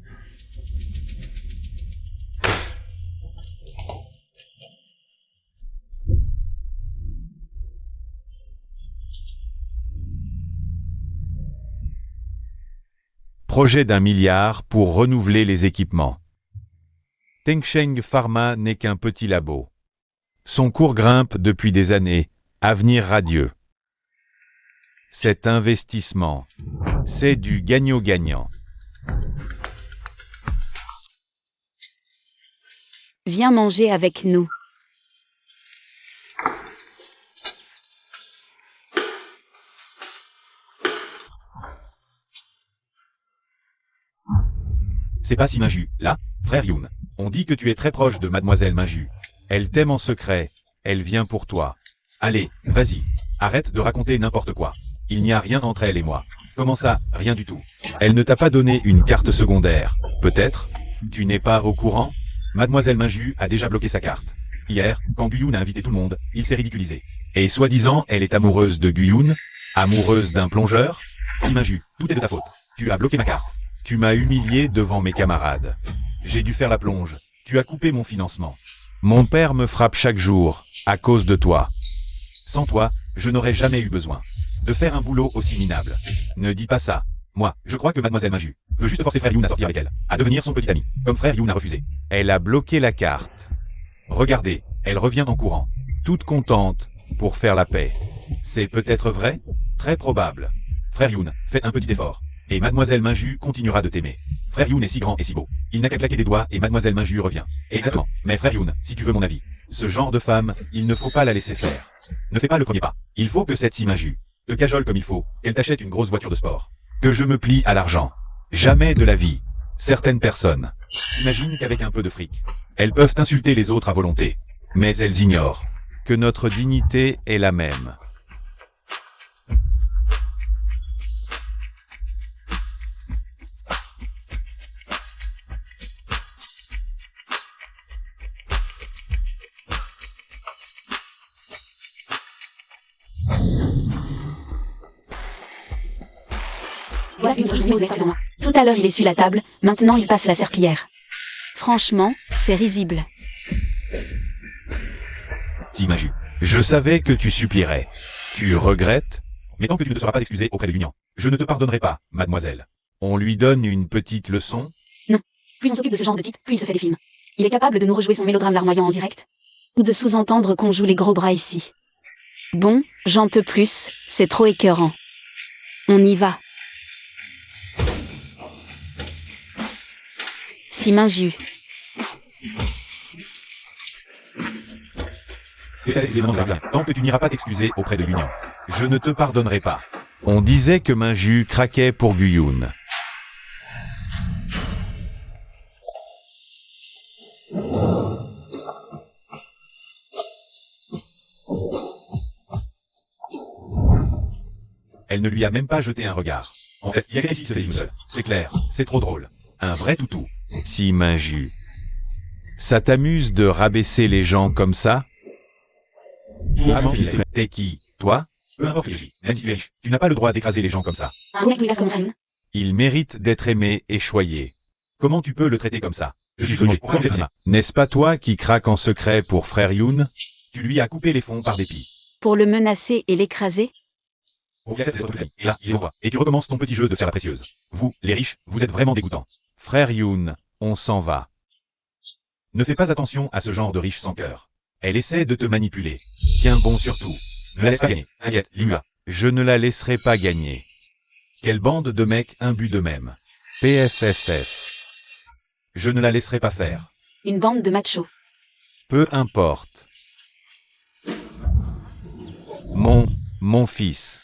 Projet d'1 milliard pour renouveler les équipements. Tengsheng Pharma n'est qu'un petit labo. Son cours grimpe depuis des années, avenir radieux. Cet investissement, c'est du gagnant-gagnant. Viens manger avec nous. C'est pas Siminju, là, frère Yoon. On dit que tu es très proche de Mademoiselle Minju. Elle t'aime en secret, elle vient pour toi. Allez, vas-y, arrête de raconter n'importe quoi. Il n'y a rien entre elle et moi. Comment ça, rien du tout? Elle ne t'a pas donné une carte secondaire, peut-être? Tu n'es pas au courant? Mademoiselle Minju a déjà bloqué sa carte. Hier, quand Guyun a invité tout le monde, il s'est ridiculisé. Et soi-disant, elle est amoureuse de Guyun, amoureuse d'un plongeur. Siminju, tout est de ta faute. Tu as bloqué ma carte. Tu m'as humilié devant mes camarades. J'ai dû faire la plonge. Tu as coupé mon financement. Mon père me frappe chaque jour, à cause de toi. Sans toi, je n'aurais jamais eu besoin de faire un boulot aussi minable. Ne dis pas ça. Moi, je crois que Mademoiselle Minju veut juste forcer frère Yoon à sortir avec elle, à devenir son petit ami, comme frère Yoon a refusé. Elle a bloqué la carte. Regardez, elle revient en courant, toute contente, pour faire la paix. C'est peut-être vrai? Très probable. Frère Yoon, fais un petit effort. Et Mademoiselle Minju continuera de t'aimer. Frère Yoon est si grand et si beau. Il n'a qu'à claquer des doigts et Mademoiselle Minju revient. Exactement. Mais frère Yoon, si tu veux mon avis, ce genre de femme, il ne faut pas la laisser faire. Ne fais pas le premier pas. Il faut que cette Siminju te cajole comme il faut, qu'elle t'achète une grosse voiture de sport. Que je me plie à l'argent. Jamais de la vie. Certaines personnes s'imaginent qu'avec un peu de fric, elles peuvent insulter les autres à volonté. Mais elles ignorent que notre dignité est la même. Voilà une chose mauvaise dans moi. Tout à l'heure il essuie la table, maintenant il passe la serpillière. Franchement, c'est risible. Si Maju, je savais que tu supplierais. Tu regrettes? Mais tant que tu ne te seras pas excusé auprès de l'Union, je ne te pardonnerai pas, mademoiselle. On lui donne une petite leçon? Plus on s'occupe de ce genre de type, plus il se fait des films. Il est capable de nous rejouer son mélodrame larmoyant en direct. Ou de sous-entendre qu'on joue les gros bras ici. Bon, j'en peux plus, c'est trop écœurant. On y va. Si Maju. Tant que tu n'iras pas t'excuser auprès de l'Union, je ne te pardonnerai pas. On disait que Maju craquait pour Guyoun. Elle ne lui a même pas jeté un regard. En fait, il y a quelqu'un qui se fait seul. C'est clair, c'est trop drôle. Un vrai toutou. Si Maju. Ça t'amuse de rabaisser les gens comme ça? T'es qui? Toi? Peu importe qui je suis, même si tu es riche, tu n'as pas le droit d'écraser les gens comme ça. Un mec qui casse comme frère. Il mérite d'être aimé et choyé. Comment tu peux le traiter comme ça? Je suis fâché. Pourquoi tu fais ça? N'est-ce pas toi qui craques en secret pour frère Youn? Tu lui as coupé les fonds par dépit. Pour le menacer et l'écraser? Pour qu'il accepte d'être plus. Et là, il est au roi. Et tu recommences ton petit jeu de faire la précieuse. Vous, les riches, vous êtes vraiment dégoûtants. Frère Youn, on s'en va. Ne fais pas attention à ce genre de riche sans cœur. Elle essaie de te manipuler. Tiens bon surtout. Ne la laisse pas gagner. Inquiète, Lima. Je ne la laisserai pas gagner. Quelle bande de mecs imbus d'eux-mêmes. PFFF. Je ne la laisserai pas faire. Une bande de machos. Peu importe. Mon fils.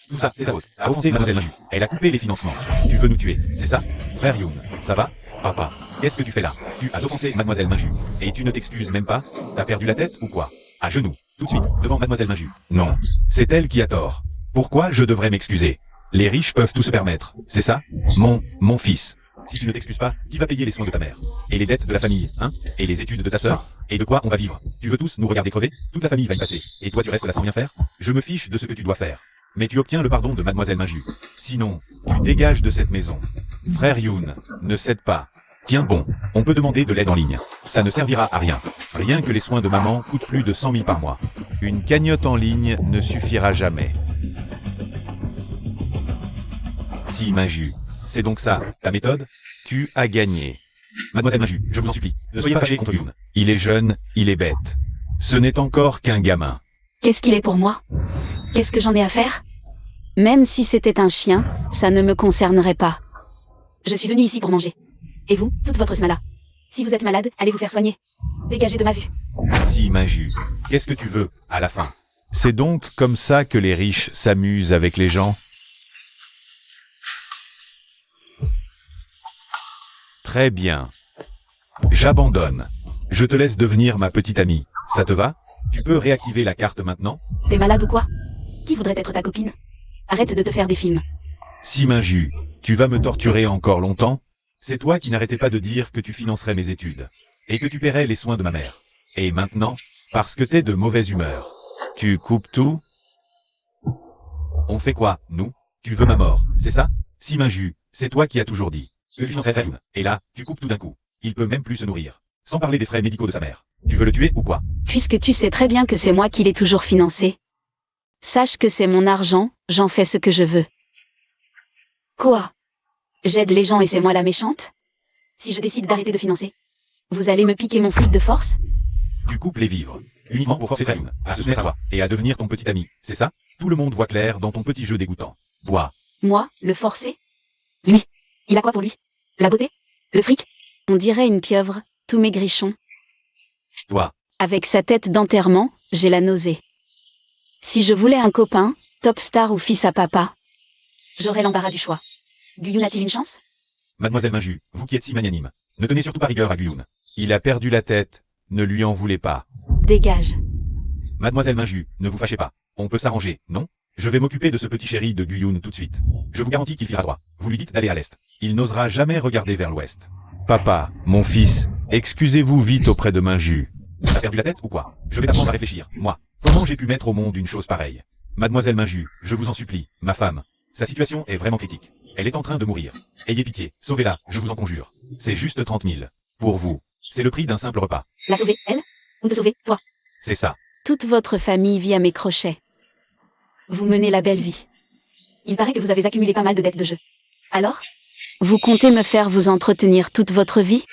Tout ça, c'est ta faute. A offensé mademoiselle Maju. Elle a coupé les financements. Tu veux nous tuer, c'est ça? Frère Youn, ça va? Papa, qu'est-ce que tu fais là? Tu as offensé mademoiselle Maju. Et tu ne t'excuses même pas? T'as perdu la tête ou quoi? À genoux, tout de suite, devant mademoiselle Maju. Non, c'est elle qui a tort. Pourquoi je devrais m'excuser? Les riches peuvent tout se permettre, c'est ça? Mon fils. Si tu ne t'excuses pas, qui va payer les soins de ta mère? Et les dettes de la famille, hein? Et les études de ta sœur? Et de quoi on va vivre? Tu veux tous nous regarder crever? Toute la famille va y passer. Et toi tu restes là sans rien faire? Je me fiche de ce que tu dois faire. Mais tu obtiens le pardon de mademoiselle Maju. Sinon, tu dégages de cette maison. Frère Youn, ne cède pas. Tiens bon, on peut demander de l'aide en ligne. Ça ne servira à rien. Rien que les soins de maman coûtent plus de 100 000 par mois. Une cagnotte en ligne ne suffira jamais. Si Maju, c'est donc ça, ta méthode? Tu as gagné. Mademoiselle Maju, je vous en supplie, ne soyez pas fâchée contre Youn. Il est jeune, il est bête. Ce n'est encore qu'un gamin. Qu'est-ce qu'il est pour moi? Qu'est-ce que j'en ai à faire? Même si c'était un chien, ça ne me concernerait pas. Je suis venue ici pour manger. Et vous, toute votre smala. Si vous êtes malade, allez vous faire soigner. Dégagez de ma vue. Si Maju, qu'est-ce que tu veux, à la fin? C'est donc comme ça que les riches s'amusent avec les gens? Très bien. J'abandonne. Je te laisse devenir ma petite amie. Ça te va? Tu peux réactiver la carte maintenant? T'es malade ou quoi? Qui voudrait être ta copine? Arrête de te faire des films. Si Maju, tu vas me torturer encore longtemps? C'est toi qui n'arrêtais pas de dire que tu financerais mes études. Et que tu paierais les soins de ma mère. Et maintenant, parce que t'es de mauvaise humeur, tu coupes tout? On fait quoi, nous? Tu veux ma mort, c'est ça? Si Maju, c'est toi qui as toujours dit que tu financerais Fayoun. Et là, tu coupes tout d'un coup. Il peut même plus se nourrir. Sans parler des frais médicaux de sa mère. Tu veux le tuer ou quoi? Puisque tu sais très bien que c'est moi qui l'ai toujours financé. Sache que c'est mon argent, j'en fais ce que je veux. Quoi? J'aide les gens et c'est moi la méchante? Si je décide d'arrêter de financer, vous allez me piquer mon fric de force? Tu coupes les vivres. Uniquement pour forcer Fayoun à se soumettre à toi et à devenir ton petit ami. C'est ça? Tout le monde voit clair dans ton petit jeu dégoûtant. Bois. Moi, le forcer? Lui, il a quoi pour lui? La beauté? Le fric? On dirait une pieuvre, tout maigrichon. Toi. Avec sa tête d'enterrement, j'ai la nausée. Si je voulais un copain, top star ou fils à papa, j'aurais l'embarras du choix. Guyoun a-t-il une chance? Mademoiselle Maju, vous qui êtes si magnanime, ne tenez surtout pas rigueur à Guyoun. Il a perdu la tête, ne lui en voulez pas. Dégage. Mademoiselle Maju, ne vous fâchez pas. On peut s'arranger, non? Je vais m'occuper de ce petit chéri de Guyoun tout de suite. Je vous garantis qu'il ira droit. Vous lui dites d'aller à l'est. Il n'osera jamais regarder vers l'ouest. Papa, mon fils, excusez-vous vite auprès de Maju. T'as perdu la tête ou quoi? Je vais t'apprendre à réfléchir, moi. Comment j'ai pu mettre au monde une chose pareille? Mademoiselle Minju, je vous en supplie, ma femme. Sa situation est vraiment critique. Elle est en train de mourir. Ayez pitié, sauvez-la, je vous en conjure. C'est juste 30 000. Pour vous. C'est le prix d'un simple repas. La sauver, elle? Ou te sauver, toi? C'est ça. Toute votre famille vit à mes crochets. Vous menez la belle vie. Il paraît que vous avez accumulé pas mal de dettes de jeu. Alors? Vous comptez me faire vous entretenir toute votre vie?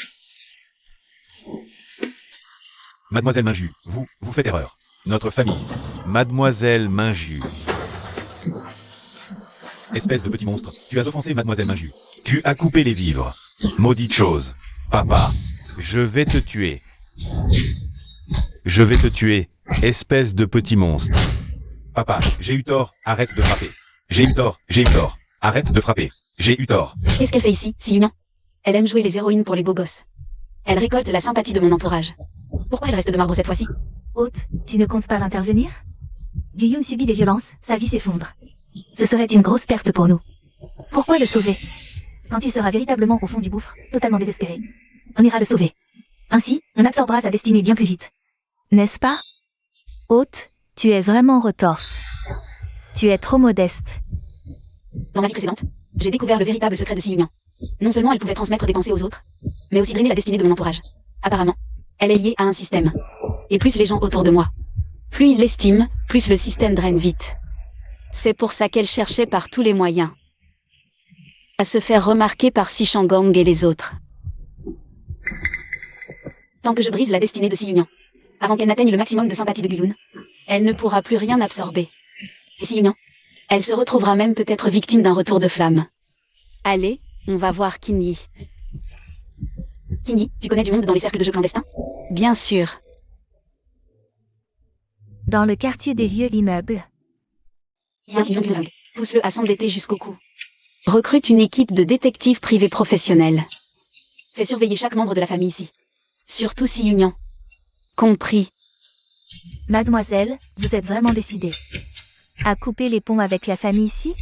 Mademoiselle Minju, vous faites erreur. Notre famille. Mademoiselle Minju. Espèce de petit monstre, tu as offensé Mademoiselle Minju. Tu as coupé les vivres. Maudite chose. Papa, je vais te tuer. Je vais te tuer, espèce de petit monstre. Papa, j'ai eu tort, arrête de frapper. J'ai eu tort, arrête de frapper. J'ai eu tort. Qu'est-ce qu'elle fait ici, si Union? Elle aime jouer les héroïnes pour les beaux gosses. Elle récolte la sympathie de mon entourage. Pourquoi elle reste de marbre cette fois-ci? Hôte, tu ne comptes pas intervenir? Guyun subit des violences, sa vie s'effondre. Ce serait une grosse perte pour nous. Pourquoi le sauver? Quand il sera véritablement au fond du gouffre, totalement désespéré, on ira le sauver. Ainsi, on absorbera sa destinée bien plus vite. N'est-ce pas? Hôte, tu es vraiment retorse. Tu es trop modeste. Dans ma vie précédente, j'ai découvert le véritable secret de Si Union. Non seulement elle pouvait transmettre des pensées aux autres, mais aussi drainer la destinée de mon entourage. Apparemment, elle est liée à un système. Et plus les gens autour de moi, plus ils l'estiment, plus le système draine vite. C'est pour ça qu'elle cherchait par tous les moyens à se faire remarquer par Si Shangang et les autres. Tant que je brise la destinée de Si Union, avant qu'elle n'atteigne le maximum de sympathie de Guyun, elle ne pourra plus rien absorber. Et Si Union, elle se retrouvera même peut-être victime d'un retour de flamme. Allez, on va voir Kinyi. Kinyi, tu connais du monde dans les cercles de jeux clandestins? Bien sûr. Dans le quartier des vieux immeubles. Vas-y, donc, pousse-le à s'endetter jusqu'au cou. Recrute une équipe de détectives privés professionnels. Fais surveiller chaque membre de la famille ici. Surtout Si Union. Compris. Mademoiselle, vous êtes vraiment décidée à couper les ponts avec la famille ici?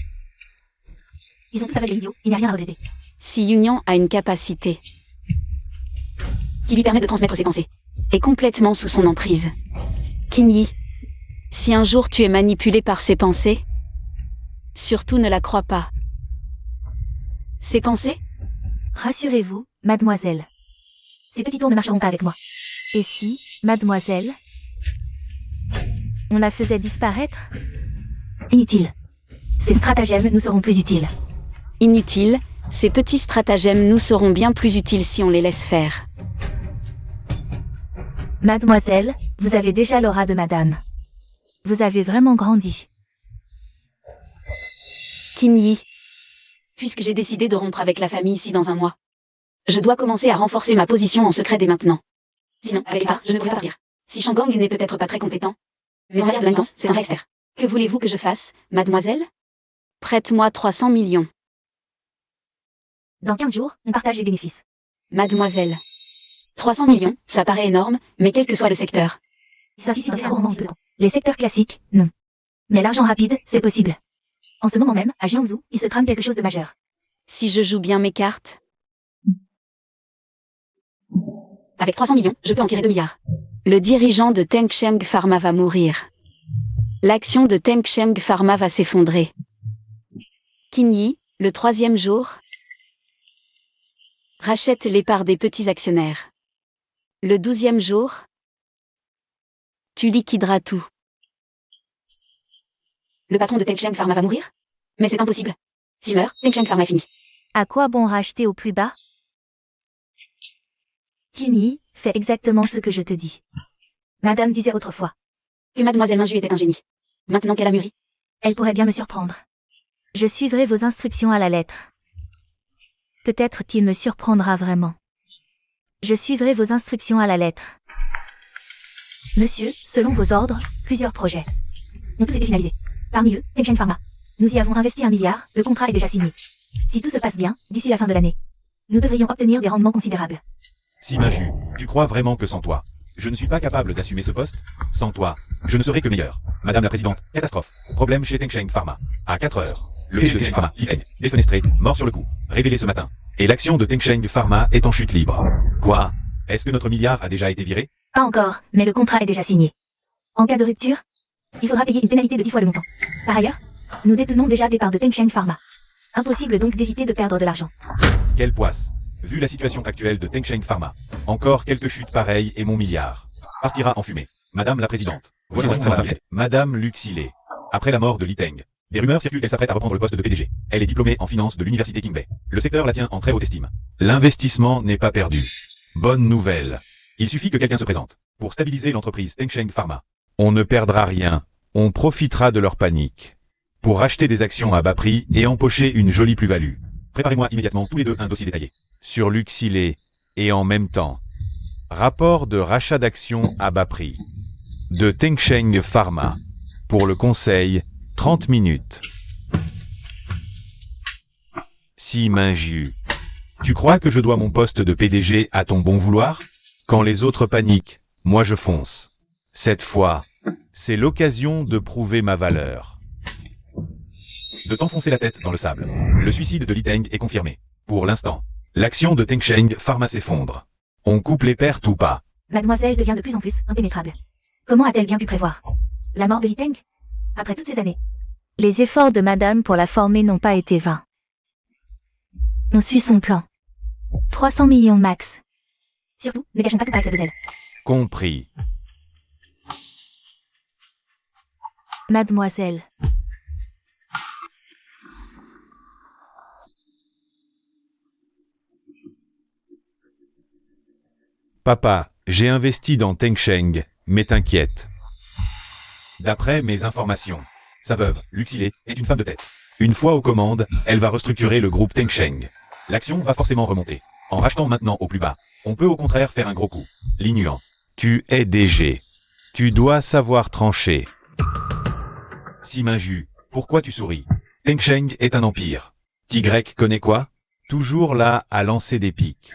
Ils ont tous aveuglé l'idiot, il n'y a rien à regretter. Si Union a une capacité qui lui permet de transmettre ses pensées, est complètement sous son emprise. Kinyi, si un jour tu es manipulé par ses pensées, surtout ne la crois pas. Ses pensées? Rassurez-vous, mademoiselle. Ces petits tours ne marcheront pas avec moi. Et si, mademoiselle, on la faisait disparaître? Inutile. Ces stratagèmes nous seront plus utiles. Inutile, ces petits stratagèmes nous seront bien plus utiles si on les laisse faire. Mademoiselle, vous avez déjà l'aura de madame. Vous avez vraiment grandi. Kinyi, puisque j'ai décidé de rompre avec la famille ici dans un mois, je dois commencer à renforcer ma position en secret dès maintenant. Sinon, avec les pas, je ne pourrai pas partir. Si Shangang n'est peut-être pas très compétent, mais en matière de manigance, c'est un vrai expert. Que voulez-vous que je fasse, mademoiselle? Prête-moi 300 millions. Dans 15 jours, on partage les bénéfices. Mademoiselle. 300 millions, ça paraît énorme, mais quel que soit le secteur. Les secteurs classiques, non. Mais l'argent rapide, c'est possible. En ce moment même, à Jiangsu, il se trame quelque chose de majeur. Si je joue bien mes cartes. Avec 300 millions, je peux en tirer 2 milliards. Le dirigeant de Tengcheng Pharma va mourir. L'action de Tengcheng Pharma va s'effondrer. Kinyi, le 3e jour, rachète les parts des petits actionnaires. Le 12e jour, tu liquideras tout. Le patron de Tengcheng Pharma va mourir? Mais c'est impossible. S'il meurt, Tengcheng Pharma est fini. À quoi bon racheter au plus bas? Kinyi, fais exactement ce que je te dis. Madame disait autrefois que Mademoiselle Minju était un génie. Maintenant qu'elle a mûri, elle pourrait bien me surprendre. Je suivrai vos instructions à la lettre. Peut-être qu'il me surprendra vraiment. Je suivrai vos instructions à la lettre. Monsieur, selon vos ordres, plusieurs projets ont tous été finalisés. Parmi eux, Tengcheng Pharma. Nous y avons investi 1 milliard, le contrat est déjà signé. Si tout se passe bien, d'ici la fin de l'année, nous devrions obtenir des rendements considérables. Si Minju, tu crois vraiment que sans toi, je ne suis pas capable d'assumer ce poste? Sans toi, je ne serai que meilleur. Madame la Présidente, catastrophe. Problème chez Tengcheng Pharma. À 4 heures. Le PDG de Tengcheng Pharma, Li Feng, défenestré, mort sur le coup. Révélé ce matin. Et l'action de Tengcheng Pharma est en chute libre. Quoi? Est-ce que notre milliard a déjà été viré? Pas encore, mais le contrat est déjà signé. En cas de rupture, Il faudra payer une pénalité de 10 fois le montant. Par ailleurs, nous détenons déjà des parts de Tengsheng Pharma. Impossible donc d'éviter de perdre de l'argent. Quelle poisse. Vu la situation actuelle de Tengsheng Pharma, encore quelques chutes pareilles et mon milliard partira en fumée. Madame la Présidente, voici donc Madame Luxilé. Après la mort de Li Teng, des rumeurs circulent qu'elle s'apprête à reprendre le poste de PDG. Elle est diplômée en finance de l'université King Bay. Le secteur la tient en très haute estime. L'investissement n'est pas perdu. Bonne nouvelle. Il suffit que quelqu'un se présente pour stabiliser l'entreprise Tengsheng Pharma. On ne perdra rien. On profitera de leur panique pour racheter des actions à bas prix et empocher une jolie plus-value. Préparez-moi immédiatement tous les deux un dossier détaillé sur Luxilé et en même temps rapport de rachat d'actions à bas prix de Tengsheng Pharma. Pour le conseil, 30 minutes. Si Minju, tu crois que je dois mon poste de PDG à ton bon vouloir? Quand les autres paniquent, moi je fonce. Cette fois, c'est l'occasion de prouver ma valeur. De t'enfoncer la tête dans le sable. Le suicide de Li Teng est confirmé. Pour l'instant, l'action de Tengsheng Pharma s'effondre. On coupe les pertes ou pas? Mademoiselle devient de plus en plus impénétrable. Comment a-t-elle bien pu prévoir la mort de Li Teng? Après toutes ces années. Les efforts de madame pour la former n'ont pas été vains. On suit son plan. 300 millions max. Surtout, ne gâchons pas tout par excès de zèle. Compris. Mademoiselle. Papa, j'ai investi dans Tengsheng, mais t'inquiète. D'après mes informations, sa veuve, Luxilé, est une femme de tête. Une fois aux commandes, elle va restructurer le groupe Tengsheng. L'action va forcément remonter. En rachetant maintenant au plus bas, on peut au contraire faire un gros coup. Li Nuan, tu es DG. Tu dois savoir trancher. Si Minju, pourquoi tu souris? Tengsheng est un empire. Tigrek connaît quoi? Toujours là à lancer des pics.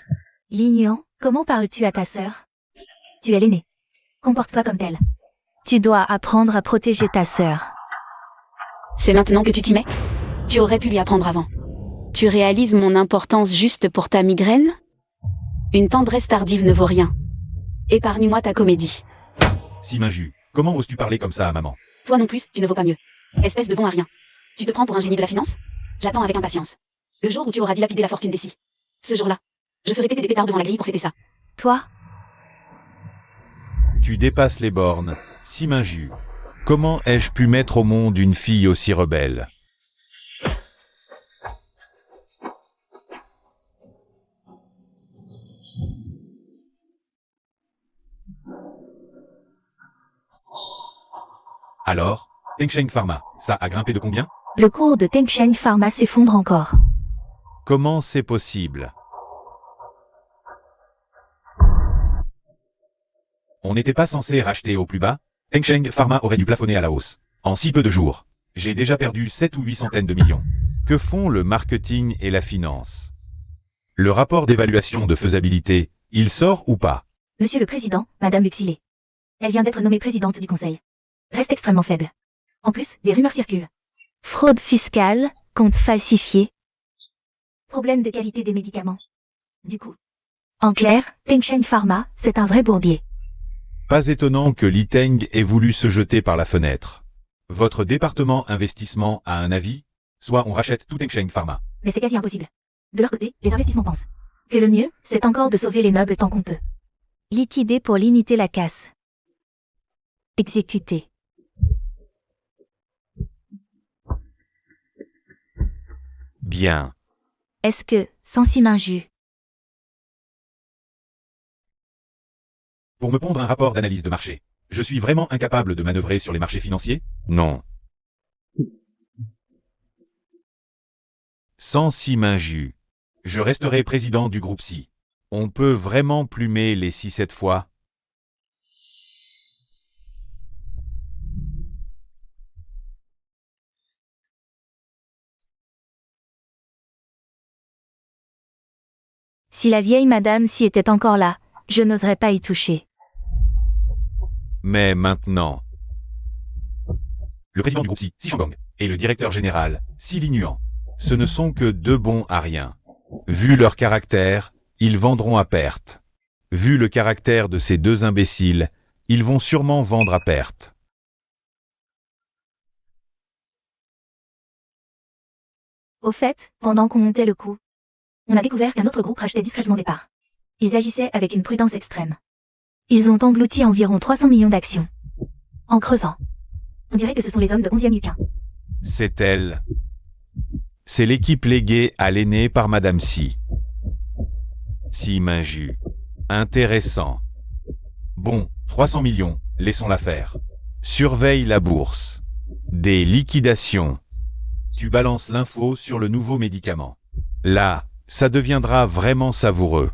Li Nuan, comment parles-tu à ta sœur? Tu es l'aîné. Comporte-toi comme telle. Tu dois apprendre à protéger ta sœur. C'est maintenant que tu t'y mets? Tu aurais pu lui apprendre avant. Tu réalises mon importance juste pour ta migraine? Une tendresse tardive ne vaut rien. Épargne-moi ta comédie. Si Minju, comment oses-tu parler comme ça à maman? Toi non plus, tu ne vaux pas mieux. Espèce de bon à rien. Tu te prends pour un génie de la finance? J'attends avec impatience. Le jour où tu auras dilapidé la fortune des scies. Ce jour-là, je ferai péter des pétards devant la grille pour fêter ça. Toi? Tu dépasses les bornes. Si Minju, comment ai-je pu mettre au monde une fille aussi rebelle? Alors, Tengsheng Pharma, ça a grimpé de combien? Le cours de Tengsheng Pharma s'effondre encore. Comment c'est possible? On n'était pas censé racheter au plus bas? Tengsheng Pharma aurait dû plafonner à la hausse. En si peu de jours, j'ai déjà perdu 7 ou 8 centaines de millions. Que font le marketing et la finance? Le rapport d'évaluation de faisabilité, il sort ou pas? Monsieur le Président, Madame Luxilé. Elle vient d'être nommée présidente du Conseil. Reste extrêmement faible. En plus, des rumeurs circulent. Fraude fiscale, comptes falsifiés. Problème de qualité des médicaments. Du coup. En clair, Tengsheng Pharma, c'est un vrai bourbier. Pas étonnant que Li Teng ait voulu se jeter par la fenêtre. Votre département investissement a un avis? Soit on rachète tout Tengsheng Pharma. Mais c'est quasi impossible. De leur côté, les investissements pensent que le mieux, c'est encore de sauver les meubles tant qu'on peut. Liquider pour limiter la casse. Exécuter. Bien. Est-ce que, sans si Minju, Pour me pondre un rapport d'analyse de marché, je suis vraiment incapable de manœuvrer sur les marchés financiers? Non. Sans Si Minju, je resterai président du groupe Si. On peut vraiment plumer les Si cette fois? si la vieille madame s'y était encore là, je n'oserais pas y toucher. Mais maintenant... Le président du groupe Si, Si Shanggong, et le directeur général, Si Li Nuan, ce ne sont que deux bons à rien. Vu leur caractère, ils vendront à perte. Vu le caractère de ces deux imbéciles, ils vont sûrement vendre à perte. Au fait, pendant qu'on montait le coup, on a découvert qu'un autre groupe rachetait discrètement des parts. Ils agissaient avec une prudence extrême. Ils ont englouti environ 300 millions d'actions. En creusant. On dirait que ce sont les hommes de 11e Yukin. C'est elle. C'est l'équipe léguée à l'aîné par Madame Si. Si Minju. Intéressant. Bon, 300 millions, laissons-la faire. Surveille la bourse. Des liquidations. Tu balances l'info sur le nouveau médicament. Là, ça deviendra vraiment savoureux.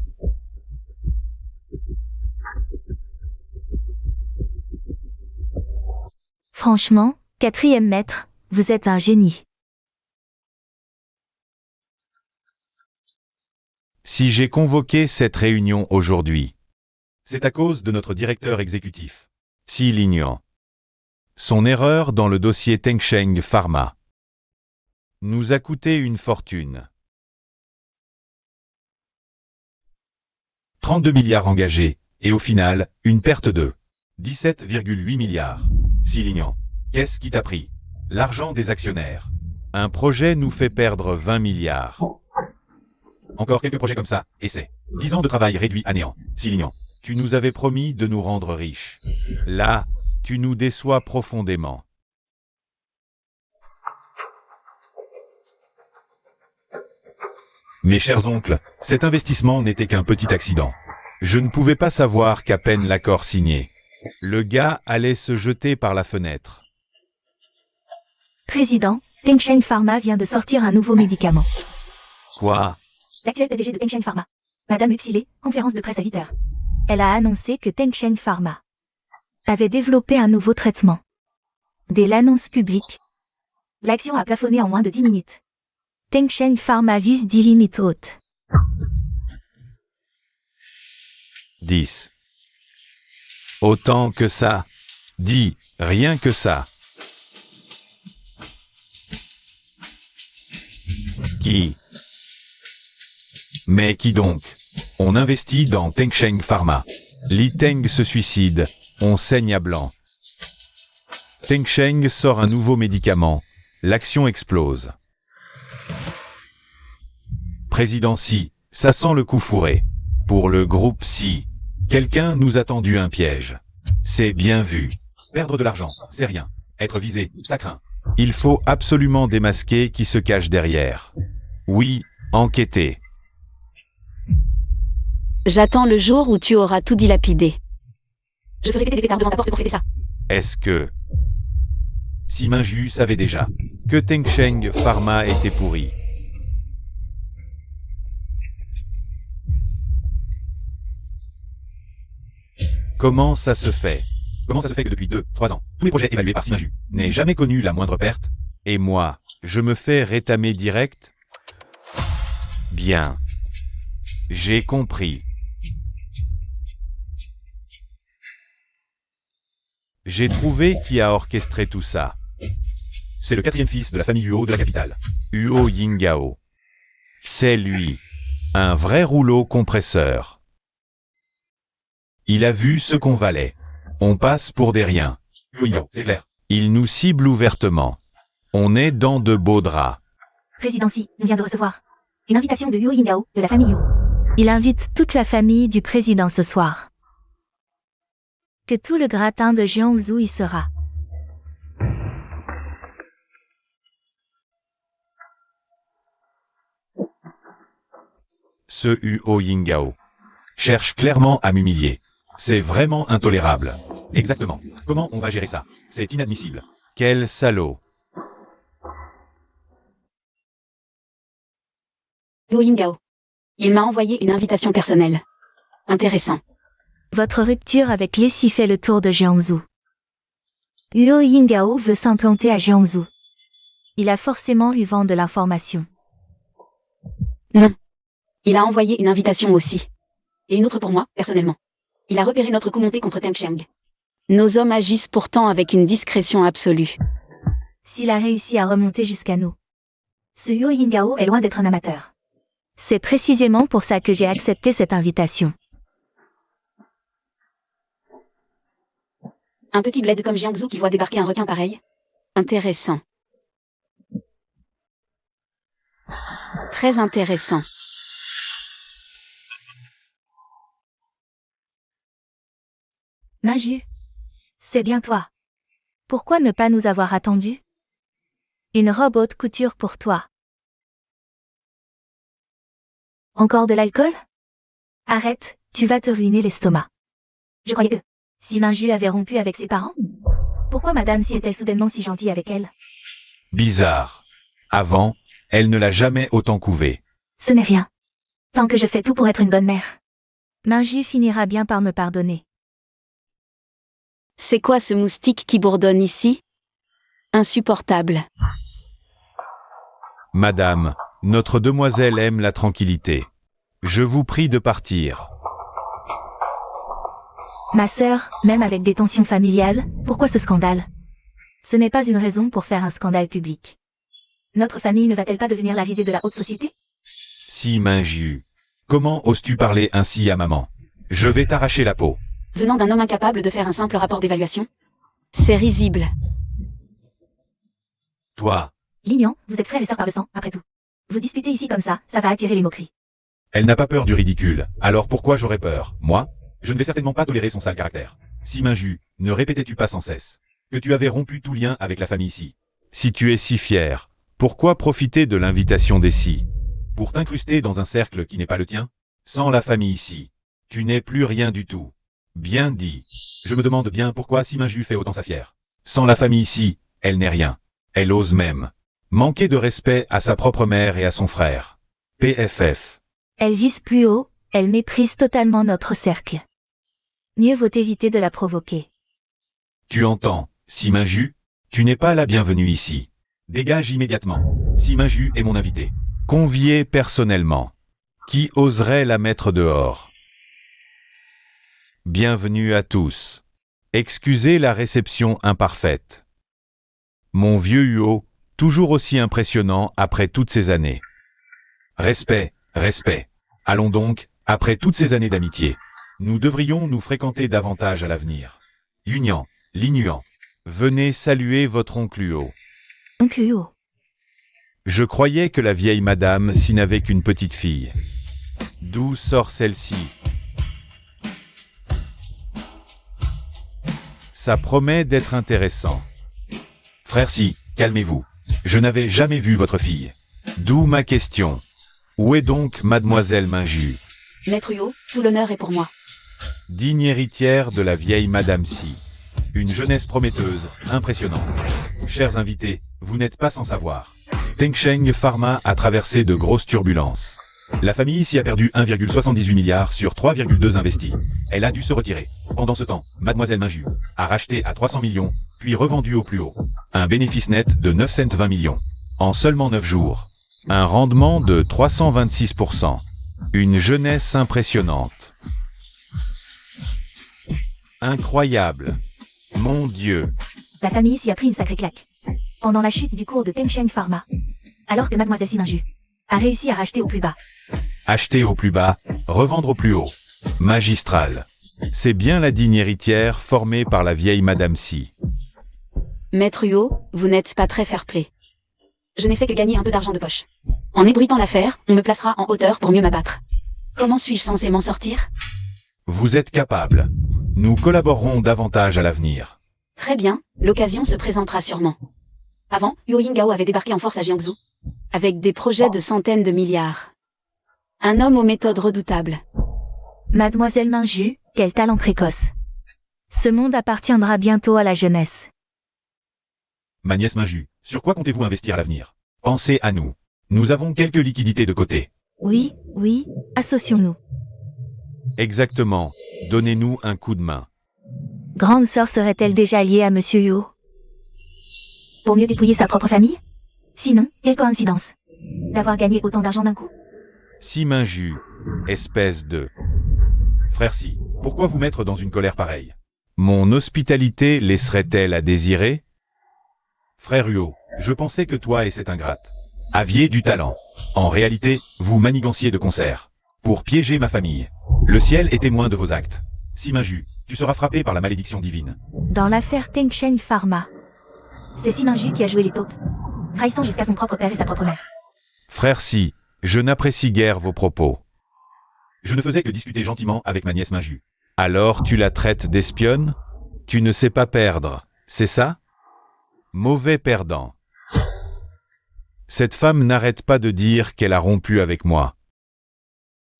Franchement, 4e maître, vous êtes un génie. Si j'ai convoqué cette réunion aujourd'hui, c'est à cause de notre directeur exécutif, Si Lingnan. Son erreur dans le dossier Tengsheng Pharma nous a coûté une fortune. 32 milliards engagés, et au final, une perte de 17,8 milliards. Si Lingnan, qu'est-ce qui t'a pris? L'argent des actionnaires. Un projet nous fait perdre 20 milliards. Encore quelques projets comme ça, et c'est 10 ans de travail réduit à néant. Si Lingnan, tu nous avais promis de nous rendre riches. Là, tu nous déçois profondément. Mes chers oncles, cet investissement n'était qu'un petit accident. Je ne pouvais pas savoir qu'à peine l'accord signé, le gars allait se jeter par la fenêtre. Président, Tengsheng Pharma vient de sortir un nouveau médicament. Quoi? L'actuel PDG de Tengsheng Pharma, Madame Uxile, conférence de presse à 8h. Elle a annoncé que Tengsheng Pharma avait développé un nouveau traitement. Dès l'annonce publique, l'action a plafonné en moins de 10 minutes. Tengsheng Pharma vise 10 limites hautes. 10. Autant que ça. 10, rien que ça. Qui? Mais qui donc? On investit dans Tengsheng Pharma. Li Teng se suicide, on saigne à blanc. Tengsheng sort un nouveau médicament. L'action explose. Président Si, ça sent le coup fourré. Pour le groupe Si, quelqu'un nous a tendu un piège. C'est bien vu. Perdre de l'argent, c'est rien. Être visé, ça craint. Il faut absolument démasquer qui se cache derrière. Oui, enquêter. J'attends le jour où tu auras tout dilapidé. Je ferai péter des pétards devant ta porte pour fêter ça. Est-ce que Si Minju savait déjà que Tengsheng Pharma était pourri? Comment ça se fait? Comment ça se fait que depuis 2-3 ans, tous les projets évalués par Si Minju n'aient jamais connu la moindre perte? Et moi, je me fais rétamer direct? Bien. J'ai compris. J'ai trouvé qui a orchestré tout ça. C'est le 4e fils de la famille Huo de la capitale. Huo Yingao. C'est lui. Un vrai rouleau compresseur. Il a vu ce qu'on valait. On passe pour des riens. Huo Yingao, c'est clair. Il nous cible ouvertement. On est dans de beaux draps. Président Si nous vient de recevoir une invitation de Huo Yingao, de la famille Huo. Il invite toute la famille du président ce soir. Que tout le gratin de Jiangsu y sera. Ce Huo Yingao cherche clairement à m'humilier. C'est vraiment intolérable. Exactement. Comment on va gérer ça? C'est inadmissible. Quel salaud. Huo Yingao. Il m'a envoyé une invitation personnelle. Intéressant. Votre rupture avec Lessi fait le tour de Jiangsu. Huo Yingao veut s'implanter à Jiangsu. Il a forcément eu vent de l'information. Non. Il a envoyé une invitation aussi. Et une autre pour moi, personnellement. Il a repéré notre coup monté contre Tengsheng. Nos hommes agissent pourtant avec une discrétion absolue. S'il a réussi à remonter jusqu'à nous. Ce Huo Yingao est loin d'être un amateur. C'est précisément pour ça que j'ai accepté cette invitation. Un petit bled comme Jiangsu qui voit débarquer un requin pareil. Intéressant. très intéressant. Maju. C'est bien toi. Pourquoi ne pas nous avoir attendus? Une robe haute couture pour toi. Encore de l'alcool? Arrête, tu vas te ruiner l'estomac. Je croyais que si Maju avait rompu avec ses parents, pourquoi madame si était soudainement si gentille avec elle? Bizarre. Avant, elle ne l'a jamais autant couvé. Ce n'est rien. Tant que je fais tout pour être une bonne mère. Maju finira bien par me pardonner. C'est quoi ce moustique qui bourdonne ici? Insupportable. Madame, notre demoiselle aime la tranquillité. Je vous prie de partir. Ma sœur, même avec des tensions familiales, pourquoi ce scandale? Ce n'est pas une raison pour faire un scandale public. Notre famille ne va-t-elle pas devenir la risée de la haute société? Si Maju, comment oses-tu parler ainsi à maman? Je vais t'arracher la peau. Venant d'un homme incapable de faire un simple rapport d'évaluation? C'est risible. Toi, Lignon, vous êtes frères et sœurs par le sang, après tout. Vous disputez ici comme ça va attirer les moqueries. elle n'a pas peur du ridicule. Alors pourquoi j'aurais peur? Moi, je ne vais certainement pas tolérer son sale caractère. Si Maju, ne répétais-tu pas sans cesse que tu avais rompu tout lien avec la famille ici? Si tu es si fier, pourquoi profiter de l'invitation d'ici? Pour t'incruster dans un cercle qui n'est pas le tien? Sans la famille ici, tu n'es plus rien du tout. Bien dit. Je me demande bien pourquoi si Maju fait autant sa fière. Sans la famille ici, elle n'est rien. Elle ose même manquer de respect à sa propre mère et à son frère. PFF. Elle vise plus haut, elle méprise totalement notre cercle. Mieux vaut éviter de la provoquer. Tu entends, si Maju, tu n'es pas la bienvenue ici. Dégage immédiatement. Si Maju est mon invité. Convié personnellement. Qui oserait la mettre dehors? Bienvenue à tous. Excusez la réception imparfaite. Mon vieux Huo, toujours aussi impressionnant après toutes ces années. Respect, respect. Allons donc, après toutes ces années d'amitié. Nous devrions nous fréquenter davantage à l'avenir. Lignan, venez saluer votre oncle Huo. Oncle Huo. Je croyais que la vieille madame s'y n'avait qu'une petite fille. D'où sort celle-ci? Ça promet d'être intéressant. Frère Si, calmez-vous. Je n'avais jamais vu votre fille. D'où ma question. Où est donc mademoiselle Maju? Maître Huo, tout l'honneur est pour moi. Digne héritière de la vieille madame Si. Une jeunesse prometteuse, impressionnante. Chers invités, vous n'êtes pas sans savoir. Tengsheng Pharma a traversé de grosses turbulences. La famille ici a perdu 1,78 milliard sur 3,2 investis. Elle a dû se retirer. Pendant ce temps, mademoiselle Maju a racheté à 300 millions, puis revendu au plus haut. Un bénéfice net de 920 millions. En seulement 9 jours. Un rendement de 326%. Une jeunesse impressionnante. Incroyable. Mon Dieu. La famille s'y a pris une sacrée claque. Pendant la chute du cours de Tengsheng Pharma. Alors que mademoiselle Simaju a réussi à racheter au plus bas. Acheter au plus bas, revendre au plus haut. Magistral. C'est bien la digne héritière formée par la vieille madame Si. Maître Huo, vous n'êtes pas très fair-play. Je n'ai fait que gagner un peu d'argent de poche. En ébruitant l'affaire, on me placera en hauteur pour mieux m'abattre. Comment suis-je censé m'en sortir? Vous êtes capable. Nous collaborerons davantage à l'avenir. Très bien, l'occasion se présentera sûrement. Avant, Huo Yingao avait débarqué en force à Jiangsu, avec des projets de centaines de milliards. Un homme aux méthodes redoutables. Mademoiselle Maju, quel talent précoce. Ce monde appartiendra bientôt à la jeunesse. Ma nièce Maju, sur quoi comptez-vous investir à l'avenir? Pensez à nous. Nous avons quelques liquidités de côté. Oui, associons-nous. Exactement. Donnez-nous un coup de main. Grande sœur serait-elle déjà liée à Monsieur Huo? Pour mieux dépouiller sa propre famille? Sinon, quelle coïncidence d'avoir gagné autant d'argent d'un coup. Si Maju, espèce de... Frère Si, pourquoi vous mettre dans une colère pareille? Mon hospitalité laisserait-elle à désirer? Frère Huo, je pensais que toi et cette ingrate aviez du talent. En réalité, vous maniganciez de concert pour piéger ma famille. Le ciel est témoin de vos actes. Si Maju, tu seras frappé par la malédiction divine. Dans l'affaire Tengsheng Pharma, c'est Simaju qui a joué les taupes, trahissant jusqu'à son propre père et sa propre mère. Frère Si, Je n'apprécie guère vos propos. Je ne faisais que discuter gentiment avec ma nièce Minju. Alors tu la traites d'espionne? Tu ne sais pas perdre, c'est ça? Mauvais perdant. Cette femme n'arrête pas de dire qu'elle a rompu avec moi.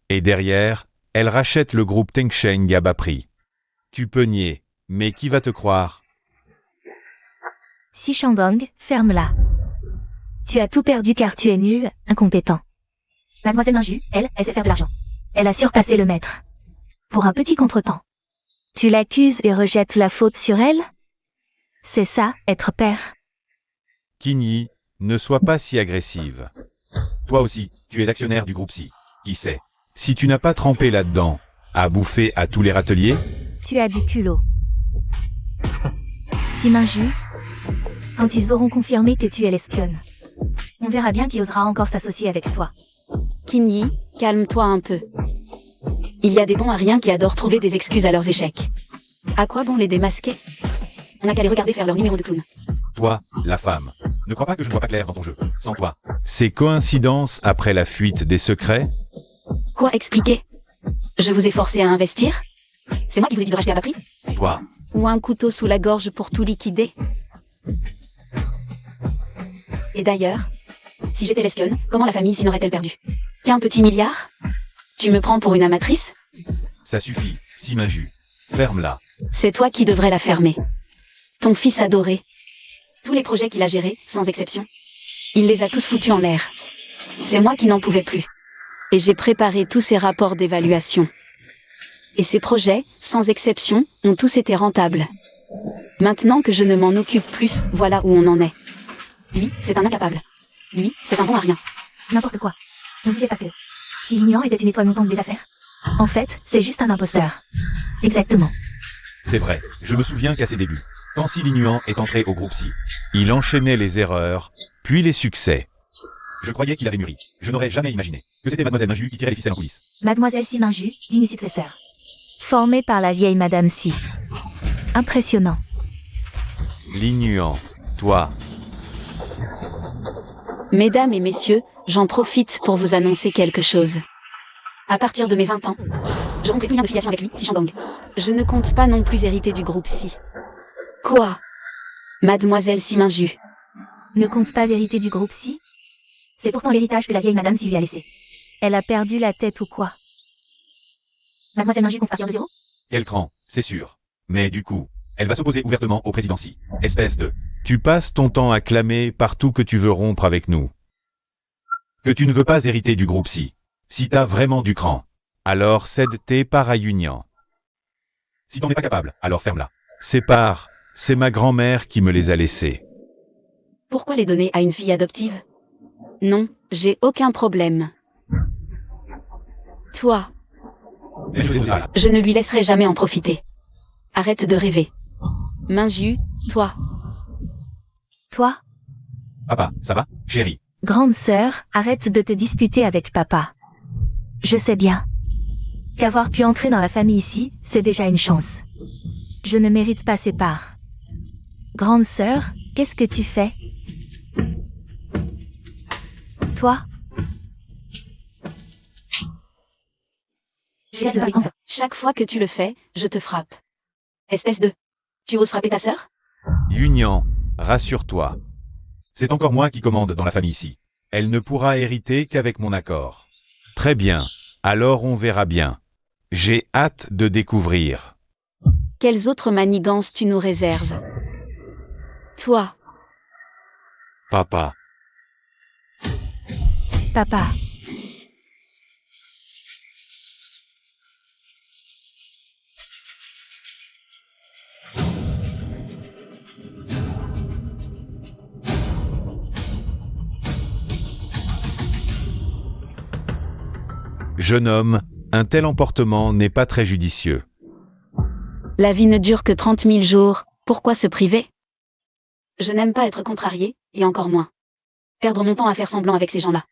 Et derrière, elle rachète le groupe Tengsheng à bas prix. Tu peux nier, mais qui va te croire? Si Shandong, ferme-la. Tu as tout perdu car tu es nul, incompétent. Mademoiselle Minju, elle sait faire de l'argent. Elle a surpassé le maître. Pour un petit contretemps. Tu l'accuses et rejettes la faute sur elle? C'est ça, être père. Kinyi, ne sois pas si agressive. Toi aussi, tu es actionnaire du groupe Si. Qui sait? Si tu n'as pas trempé là-dedans, à bouffer à tous les râteliers? Tu as du culot. Si Minju, quand ils auront confirmé que tu es l'espionne, on verra bien qui osera encore s'associer avec toi. Kinyi, calme-toi un peu. Il y a des bons à rien qui adorent trouver des excuses à leurs échecs. À quoi bon les démasquer? On n'a qu'à les regarder faire leur numéro de clown. Toi, la femme, ne crois pas que je ne vois pas clair dans ton jeu. Sans toi. Ces coïncidences après la fuite des secrets? Quoi expliquer? Je vous ai forcé à investir? C'est moi qui vous ai dit de racheter à bas prix? Toi. Ou un couteau sous la gorge pour tout liquider? Et d'ailleurs, si j'étais l'espionne, comment la famille s'y n'aurait-elle perdu? Qu'un petit milliard? Tu me prends pour une amatrice? Ça suffit, Si Minju. Ferme-la. C'est toi qui devrais la fermer. Ton fils adoré. Tous les projets qu'il a gérés, sans exception. Il les a tous foutus en l'air. C'est moi qui n'en pouvais plus. Et j'ai préparé tous ces rapports d'évaluation. Et ces projets, sans exception, ont tous été rentables. Maintenant que je ne m'en occupe plus, voilà où on en est. Lui, c'est un incapable. Lui, c'est un bon à rien. N'importe quoi. On ne disait pas que si l'ignorant était une étoile montante des affaires. En fait, c'est juste un imposteur. Exactement. C'est vrai, je me souviens qu'à ses débuts, quand Si Lignuan est entré au groupe Si, il enchaînait les erreurs, puis les succès. Je croyais qu'il avait mûri. Je n'aurais jamais imaginé que c'était Mademoiselle Minju qui tirait les ficelles en coulisses. Mademoiselle Si Minju, digne successeur. Formée par la vieille Madame Si. Impressionnant. Lignuan, toi. Mesdames et messieurs, j'en profite pour vous annoncer quelque chose. À partir de mes 20 ans, je romprai tout lien de filiation avec lui, Si Shandong. Je ne compte pas non plus hériter du groupe Si. Quoi? Mademoiselle Si Minju. Ne compte pas hériter du groupe Si? C'est pourtant l'héritage que la vieille Madame Si lui a laissé. Elle a perdu la tête ou quoi? Mademoiselle Minju compte partir de zéro? Quel cran, c'est sûr. Mais du coup, elle va s'opposer ouvertement au président Si. Espèce de... Tu passes ton temps à clamer partout que tu veux rompre avec nous. Que tu ne veux pas hériter du groupe Si. Si t'as vraiment du cran, alors cède tes parts à Yunian. Si t'en es pas capable, alors ferme-la. Ces parts, c'est ma grand-mère qui me les a laissées. Pourquoi les donner à une fille adoptive? Non, j'ai aucun problème. Toi, je ne lui laisserai jamais en profiter. Arrête de rêver. Minju, toi. Toi? Papa, ça va, chérie? Grande sœur, arrête de te disputer avec papa. Je sais bien qu'avoir pu entrer dans la famille ici, c'est déjà une chance. Je ne mérite pas ces parts. Grande sœur, qu'est-ce que tu fais? Toi? Chaque fois que tu le fais, je te frappe. Espèce de... Tu oses frapper ta sœur? Yunian, rassure-toi. C'est encore moi qui commande dans la famille ici. Elle ne pourra hériter qu'avec mon accord. Très bien, alors on verra bien. J'ai hâte de découvrir. Quelles autres manigances tu nous réserves? Toi. Papa. Papa. Jeune homme, un tel emportement n'est pas très judicieux. La vie ne dure que 30 000 jours, pourquoi se priver? Je n'aime pas être contrarié, et encore moins perdre mon temps à faire semblant avec ces gens-là.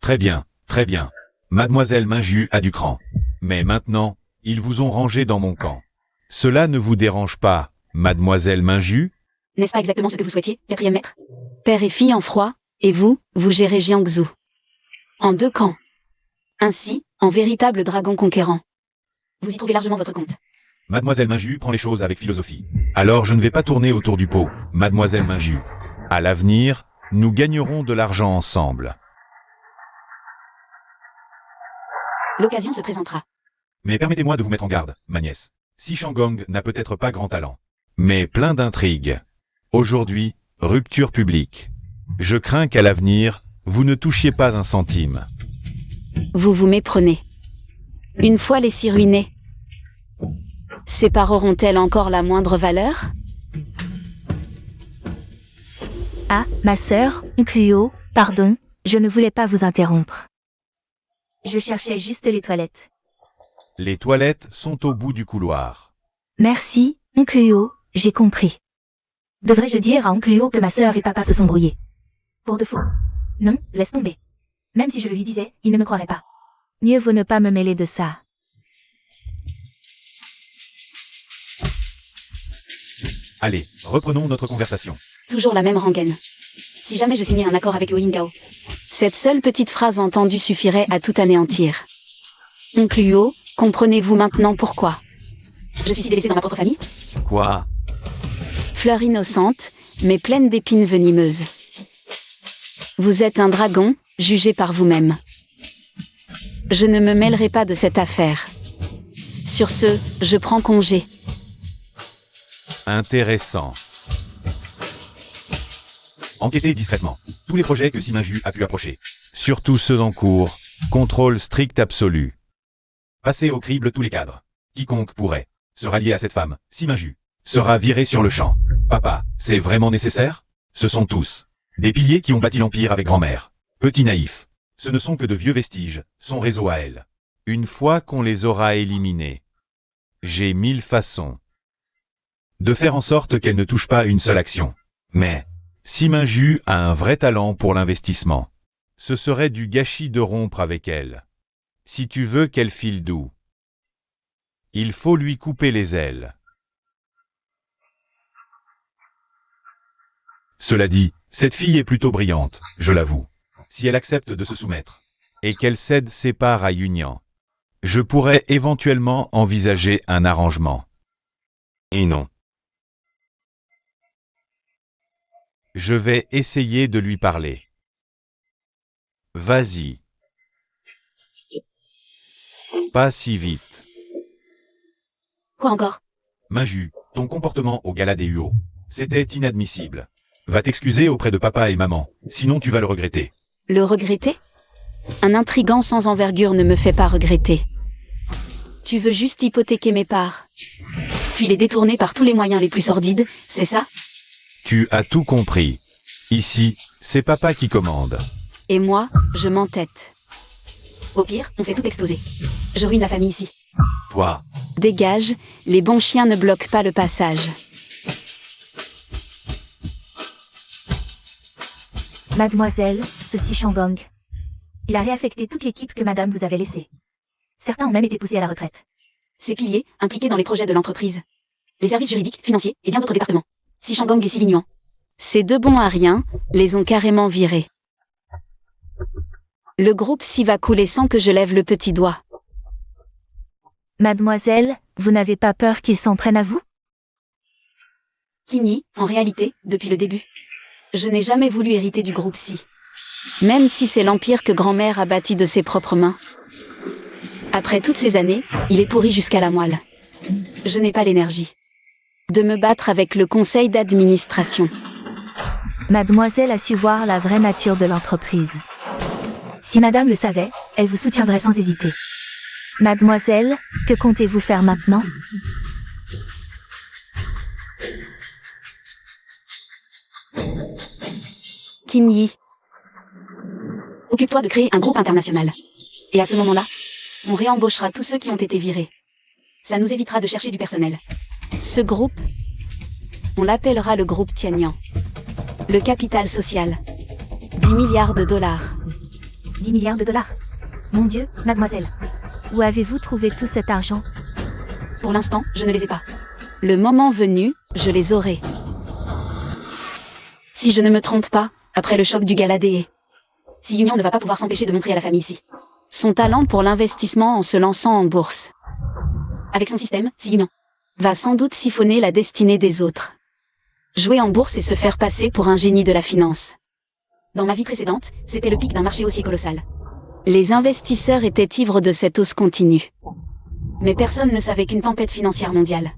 Très bien, très bien. Mademoiselle Minju a du cran. Mais maintenant, ils vous ont rangé dans mon camp. Cela ne vous dérange pas, Mademoiselle Minju? N'est-ce pas exactement ce que vous souhaitiez, quatrième maître? Père et fille en froid, et vous, vous gérez Jiangsu. en 2 camps. Ainsi, en véritable dragon conquérant. Vous y trouvez largement votre compte. Mademoiselle Minju prend les choses avec philosophie. Alors je ne vais pas tourner autour du pot, Mademoiselle Minju. À l'avenir, nous gagnerons de l'argent ensemble. L'occasion se présentera. Mais permettez-moi de vous mettre en garde, ma nièce. Si Shanggong n'a peut-être pas grand talent, mais plein d'intrigues. Aujourd'hui, rupture publique. Je crains qu'à l'avenir, vous ne touchiez pas un centime. Vous vous méprenez. Une fois les scies ruinées, ces parts auront-elles encore la moindre valeur? Ah, ma sœur, Nkuyo, pardon, je ne voulais pas vous interrompre. Je cherchais juste les toilettes. Les toilettes sont au bout du couloir. Merci, Nkuyo, j'ai compris. Devrais-je dire à Nkuyo que ma sœur et papa se sont brouillés? Pour de faux. Non, laisse tomber. Même si je le lui disais, il ne me croirait pas. Mieux vaut ne pas me mêler de ça. Allez, reprenons notre conversation. Toujours la même rengaine. Si jamais je signais un accord avec le Yingao, cette seule petite phrase entendue suffirait à tout anéantir. Oncluo, comprenez-vous maintenant pourquoi je suis si délaissée dans ma propre famille? Quoi? Fleur innocente, mais pleine d'épines venimeuses. Vous êtes un dragon, jugé par vous-même. Je ne me mêlerai pas de cette affaire. Sur ce, je prends congé. Intéressant. Enquêtez discrètement. Tous les projets que Siminju a pu approcher. Surtout ceux en cours. Contrôle strict absolu. Passez au crible tous les cadres. Quiconque pourrait se rallier à cette femme, Siminju, sera viré sur le champ. Papa, c'est vraiment nécessaire? Ce sont tous des piliers qui ont bâti l'Empire avec grand-mère. Petit naïf. Ce ne sont que de vieux vestiges, son réseau à elle. Une fois qu'on les aura éliminés, j'ai 1000 façons de faire en sorte qu'elle ne touche pas une seule action. Mais Siminju a un vrai talent pour l'investissement. Ce serait du gâchis de rompre avec elle. Si tu veux qu'elle file doux, il faut lui couper les ailes. Cela dit, cette fille est plutôt brillante, je l'avoue. Si elle accepte de se soumettre, et qu'elle cède ses parts à Yunian, je pourrais éventuellement envisager un arrangement. Et non. Je vais essayer de lui parler. Vas-y. Pas si vite. Quoi encore? Minju, ton comportement au gala des Huo, c'était inadmissible. Va t'excuser auprès de papa et maman, sinon tu vas le regretter. Le regretter? Un intrigant sans envergure ne me fait pas regretter. Tu veux juste hypothéquer mes parts, puis les détourner par tous les moyens les plus sordides, c'est ça? Tu as tout compris. Ici, c'est papa qui commande. Et moi, je m'entête. Au pire, on fait tout exploser. Je ruine la famille ici. Toi, Dégage, les bons chiens ne bloquent pas le passage. Mademoiselle, ceci Shanggong. Il a réaffecté toute l'équipe que madame vous avait laissée. Certains ont même été poussés à la retraite. Ces piliers, impliqués dans les projets de l'entreprise. Les services juridiques, financiers et bien d'autres départements. Si Shanggong et Si Lingnuan. Ces deux bons à rien, les ont carrément virés. Le groupe Si va couler sans que je lève le petit doigt. Mademoiselle, vous n'avez pas peur qu'ils s'en prennent à vous? Kinyi, en réalité, depuis le début. Je n'ai jamais voulu hériter du groupe Si. Même si c'est l'empire que grand-mère a bâti de ses propres mains. Après toutes ces années, il est pourri jusqu'à la moelle. Je n'ai pas l'énergie de me battre avec le conseil d'administration. Mademoiselle a su voir la vraie nature de l'entreprise. Si madame le savait, elle vous soutiendrait sans hésiter. Mademoiselle, que comptez-vous faire maintenant? Kinyi, occupe-toi de créer un groupe international. Et à ce moment-là, on réembauchera tous ceux qui ont été virés. Ça nous évitera de chercher du personnel. Ce groupe, on l'appellera le groupe Tianyan. Le capital social. 10 milliards de dollars. 10 milliards de dollars. Mon Dieu, mademoiselle. Où avez-vous trouvé tout cet argent? Pour l'instant, je ne les ai pas. Le moment venu, je les aurai. Si je ne me trompe pas, après le choc du Galadée, Si Union ne va pas pouvoir s'empêcher de montrer à la famille ici son talent pour l'investissement en se lançant en bourse. Avec son système, Si Union va sans doute siphonner la destinée des autres. Jouer en bourse et se faire passer pour un génie de la finance. Dans ma vie précédente, c'était le pic d'un marché haussier colossal. Les investisseurs étaient ivres de cette hausse continue. Mais personne ne savait qu'une tempête financière mondiale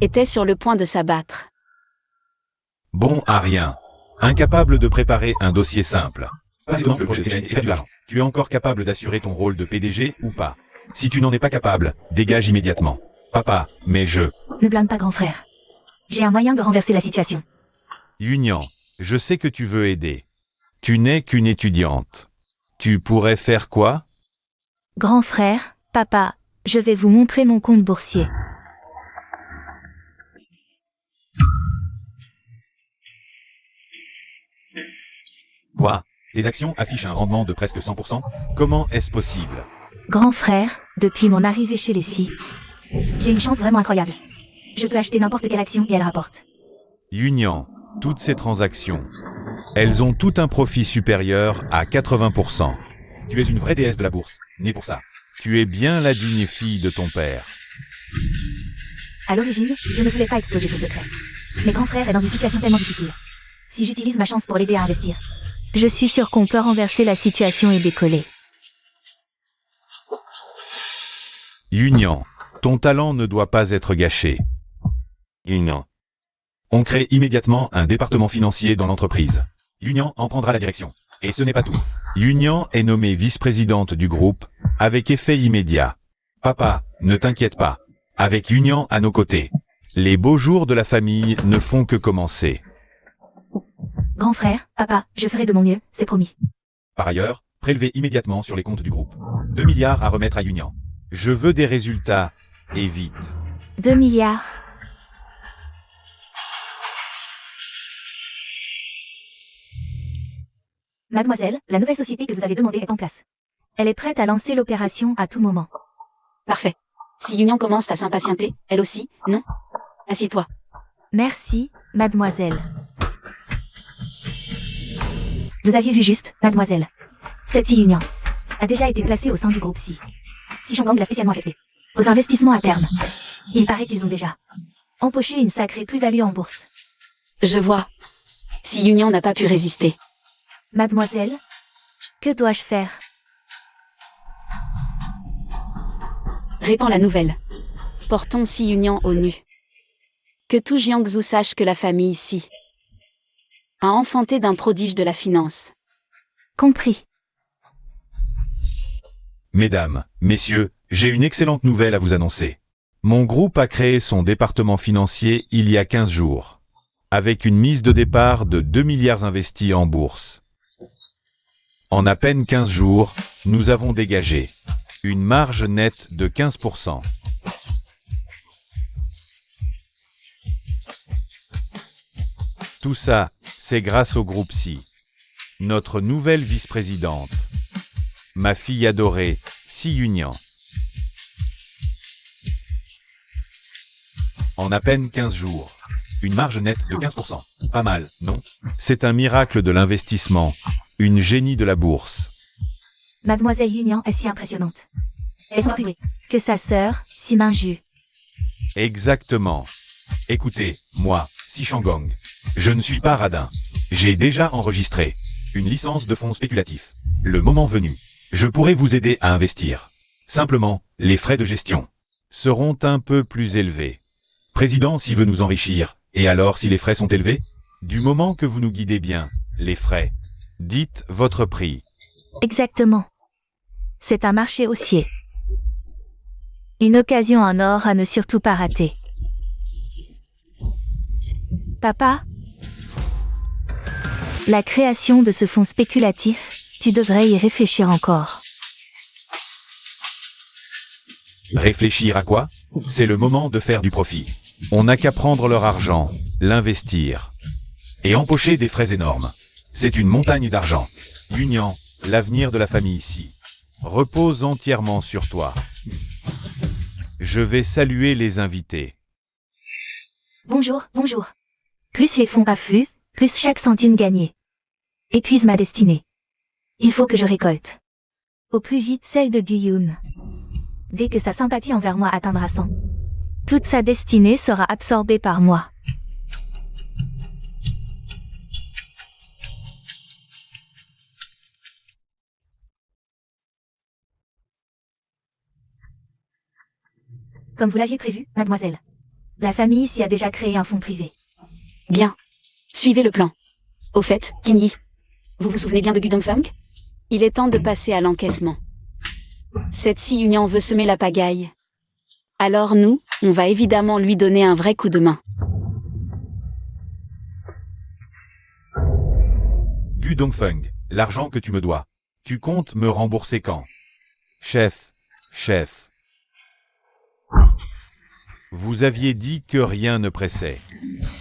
était sur le point de s'abattre. Bon à rien. Incapable de préparer un dossier simple. Pas étonnant que le projet t'ait perdu de l'argent. Tu es encore capable d'assurer ton rôle de PDG ou pas? Si tu n'en es pas capable, dégage immédiatement. Papa, mais Ne blâme pas grand frère. J'ai un moyen de renverser la situation. Union, je sais que tu veux aider. Tu n'es qu'une étudiante. Tu pourrais faire quoi? Grand frère, papa, je vais vous montrer mon compte boursier. Quoi? Tes actions affichent un rendement de presque 100%? Comment est-ce possible? Grand frère, depuis mon arrivée chez les Si, j'ai une chance vraiment incroyable. Je peux acheter n'importe quelle action et elle rapporte. Union, toutes ces transactions, elles ont tout un profit supérieur à 80%. Tu es une vraie déesse de la bourse, née pour ça. Tu es bien la digne fille de ton père. À l'origine, je ne voulais pas exposer ce secret. Mais grand frère est dans une situation tellement difficile. Si j'utilise ma chance pour l'aider à investir, je suis sûr qu'on peut renverser la situation et décoller. Union, ton talent ne doit pas être gâché. Union. On crée immédiatement un département financier dans l'entreprise. Union en prendra la direction. Et ce n'est pas tout. Union est nommée vice-présidente du groupe, avec effet immédiat. Papa, ne t'inquiète pas. Avec Union à nos côtés, les beaux jours de la famille ne font que commencer. Grand frère, papa, je ferai de mon mieux, c'est promis. Par ailleurs, prélevez immédiatement sur les comptes du groupe. 2 milliards à remettre à Union. Je veux des résultats, et vite. 2 milliards. Mademoiselle, la nouvelle société que vous avez demandée est en place. Elle est prête à lancer l'opération à tout moment. Parfait. Si Union commence à s'impatienter, elle aussi, non? Assieds-toi. Merci, mademoiselle. Vous aviez vu juste, mademoiselle. Cette Si Union a déjà été placée au sein du groupe Si. Si Shangang l'a spécialement affectée. Aux investissements à terme. Il paraît qu'ils ont déjà empoché une sacrée plus-value en bourse. Je vois. Si Union n'a pas pu résister. Mademoiselle, que dois-je faire? Répands la nouvelle. Portons Si Union au nu. Que tout Jiangsu sache que la famille Si a enfanté d'un prodige de la finance. Compris. Mesdames, messieurs, j'ai une excellente nouvelle à vous annoncer. Mon groupe a créé son département financier il y a 15 jours, avec une mise de départ de 2 milliards investis en bourse. En à peine 15 jours, nous avons dégagé une marge nette de 15%. Tout ça, c'est grâce au groupe Si. Notre nouvelle vice-présidente, ma fille adorée, Si Union. En à peine 15 jours, une marge nette de 15%. Pas mal, non? C'est un miracle de l'investissement, une génie de la bourse. Mademoiselle Union est si impressionnante. Elle est plus que sa sœur, Si Minju. Exactement. Écoutez, moi, Si Shangang, je ne suis pas radin. J'ai déjà enregistré une licence de fonds spéculatifs. Le moment venu, je pourrai vous aider à investir. Simplement, les frais de gestion seront un peu plus élevés. Président Si veut nous enrichir, et alors si les frais sont élevés? Du moment que vous nous guidez bien, les frais. Dites votre prix. Exactement. C'est un marché haussier. Une occasion en or à ne surtout pas rater. Papa? La création de ce fonds spéculatif, tu devrais y réfléchir encore. Réfléchir à quoi? C'est le moment de faire du profit. On n'a qu'à prendre leur argent, l'investir, et empocher des frais énormes. C'est une montagne d'argent. Union, l'avenir de la famille ici, repose entièrement sur toi. Je vais saluer les invités. Bonjour, bonjour. Plus les fonds affluent, plus chaque centime gagné épuise ma destinée. Il faut que je récolte. Au plus vite celle de Guyun. Dès que sa sympathie envers moi atteindra 100, toute sa destinée sera absorbée par moi. Comme vous l'aviez prévu, mademoiselle. La famille s'y a déjà créé un fonds privé. Bien. Suivez le plan. Au fait, Kinyi, vous vous souvenez bien de Gudongfeng? Il est temps de passer à l'encaissement. Cette Si Union veut semer la pagaille. Alors nous, on va évidemment lui donner un vrai coup de main. Gu Dongfeng, l'argent que tu me dois. Tu comptes me rembourser quand? Chef. Vous aviez dit que rien ne pressait.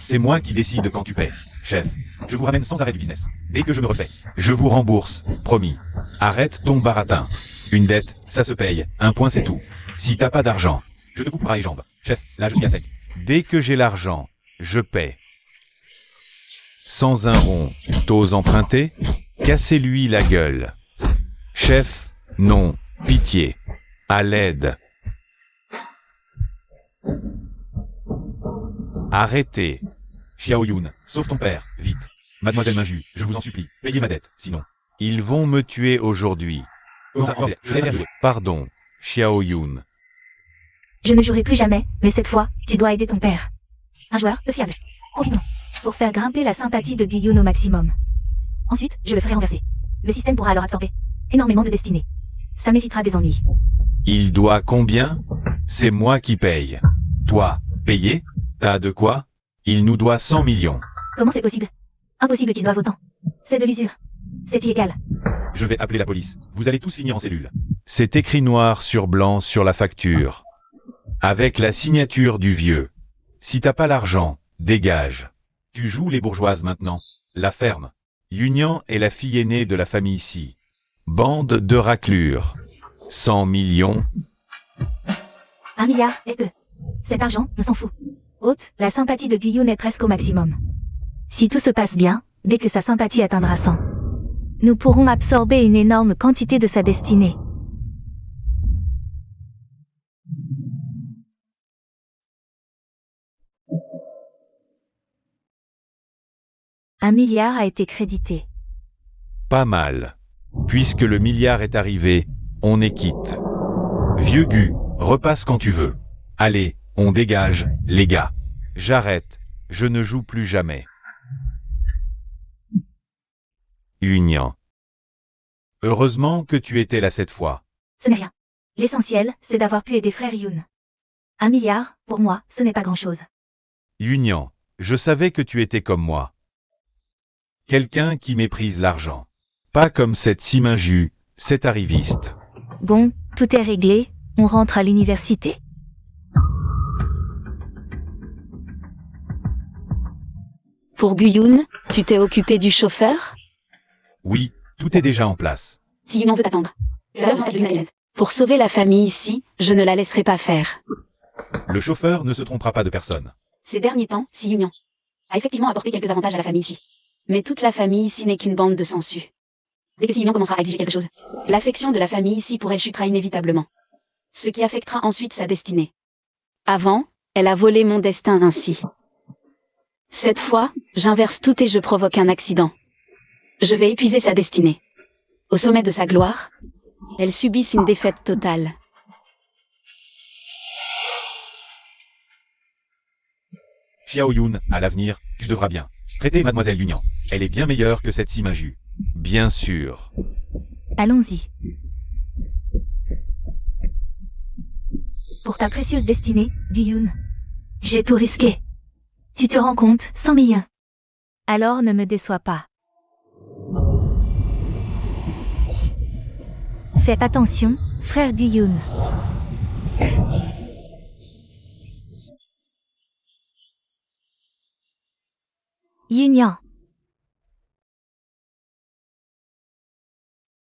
C'est moi qui décide quand tu paies. Chef, je vous ramène sans arrêt du business. Dès que je me refais, je vous rembourse, promis. Arrête ton baratin. Une dette, ça se paye, un point c'est tout. Si t'as pas d'argent, je te coupe bras et jambes. Chef, là je suis à sec. Dès que j'ai l'argent, je paie. Sans un rond, t'oses emprunter? Cassez-lui la gueule. Chef, non, pitié. À l'aide. Arrêtez. Xiaoyun, sauve ton père, vite. Mademoiselle Minju, je vous en supplie, payez ma dette, sinon. Ils vont me tuer aujourd'hui. Pardon, Xiaoyun. Je ne jouerai plus jamais, mais cette fois, tu dois aider ton père. Un joueur peu fiable. Profitons. Pour faire grimper la sympathie de Guyun au maximum. Ensuite, je le ferai renverser. Le système pourra alors absorber énormément de destinées. Ça m'évitera des ennuis. Il doit combien? C'est moi qui paye. Toi, payer? T'as de quoi? Il nous doit 100 millions. Comment c'est possible? Impossible qu'il doive autant. C'est de l'usure. C'est illégal. Je vais appeler la police. Vous allez tous finir en cellule. C'est écrit noir sur blanc sur la facture. Avec la signature du vieux. Si t'as pas l'argent, dégage. Tu joues les bourgeoises maintenant. La ferme. Yunian est la fille aînée de la famille ici. Bande de raclures. 100 millions. 1 milliard et peu. Cet argent, on s'en fout. Haute, la sympathie de Guyun est presque au maximum. Si tout se passe bien, dès que sa sympathie atteindra 100, nous pourrons absorber une énorme quantité de sa destinée. Un milliard a été crédité. Pas mal. Puisque le milliard est arrivé, on est quitte. Vieux Gu, repasse quand tu veux. Allez, on dégage, les gars. J'arrête, je ne joue plus jamais. Union. Heureusement que tu étais là cette fois. Ce n'est rien. L'essentiel, c'est d'avoir pu aider frère Yun. 1 milliard, pour moi, ce n'est pas grand-chose. Union, je savais que tu étais comme moi. Quelqu'un qui méprise l'argent. Pas comme cette Siminju, cette arriviste. Bon, tout est réglé, on rentre à l'université. Pour Guyun, tu t'es occupé du chauffeur? Oui, tout est déjà en place. Si Union veut attendre. Pour sauver la famille ici, je ne la laisserai pas faire. Le chauffeur ne se trompera pas de personne. Ces derniers temps, Si Union a effectivement apporté quelques avantages à la famille ici. Mais toute la famille ici n'est qu'une bande de sangsues. Dès que Si Union commencera à exiger quelque chose, l'affection de la famille ici pour elle chutera inévitablement. Ce qui affectera ensuite sa destinée. Avant, elle a volé mon destin ainsi. Cette fois, j'inverse tout et je provoque un accident. Je vais épuiser sa destinée. Au sommet de sa gloire, elle subisse une défaite totale. Xiaoyun, à l'avenir, tu devras bien traiter Mademoiselle Union. Elle est bien meilleure que cette Siminju. Bien sûr. Allons-y. Pour ta précieuse destinée, Guyun, j'ai tout risqué. Tu te rends compte, 100 millions. Alors ne me déçois pas. Fais attention, frère Guyun. Yunian.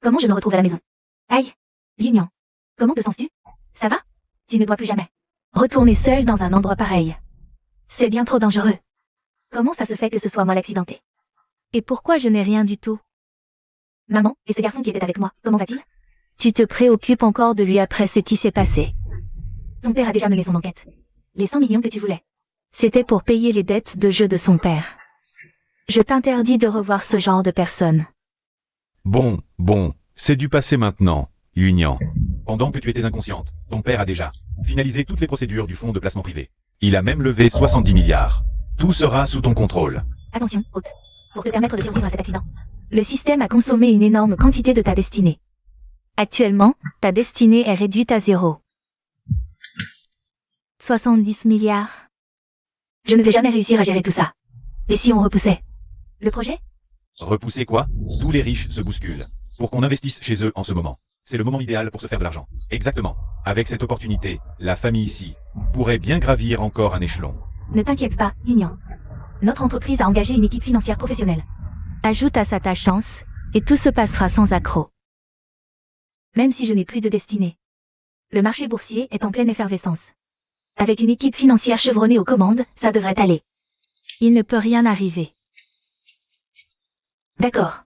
Comment je me retrouve à la maison? Aïe. Yunian. Comment te sens-tu? Ça va? Tu ne dois plus jamais retourner seul dans un endroit pareil. C'est bien trop dangereux. Comment ça se fait que ce soit moi l'accidenté? Et pourquoi je n'ai rien du tout? Maman, et ce garçon qui était avec moi, comment va-t-il? Tu te préoccupes encore de lui après ce qui s'est passé. Ton père a déjà mené son enquête. Les 100 millions que tu voulais. C'était pour payer les dettes de jeu de son père. Je t'interdis de revoir ce genre de personne. Bon, c'est du passé maintenant, Union. Pendant que tu étais inconsciente, ton père a déjà finalisé toutes les procédures du fonds de placement privé. Il a même levé 70 milliards. Tout sera sous ton contrôle. Attention, hôte. Pour te permettre de survivre à cet accident. Le système a consommé une énorme quantité de ta destinée. Actuellement, ta destinée est réduite à 0. 70 milliards. Je ne vais jamais réussir à gérer tout ça. Et si on repoussait le projet? Repousser quoi? Tous les riches se bousculent. Pour qu'on investisse chez eux en ce moment. C'est le moment idéal pour se faire de l'argent. Exactement. Avec cette opportunité, la famille ici pourrait bien gravir encore un échelon. Ne t'inquiète pas, Union. Notre entreprise a engagé une équipe financière professionnelle. Ajoute à ça ta chance, et tout se passera sans accroc. Même si je n'ai plus de destinée. Le marché boursier est en pleine effervescence. Avec une équipe financière chevronnée aux commandes, ça devrait aller. Il ne peut rien arriver. D'accord.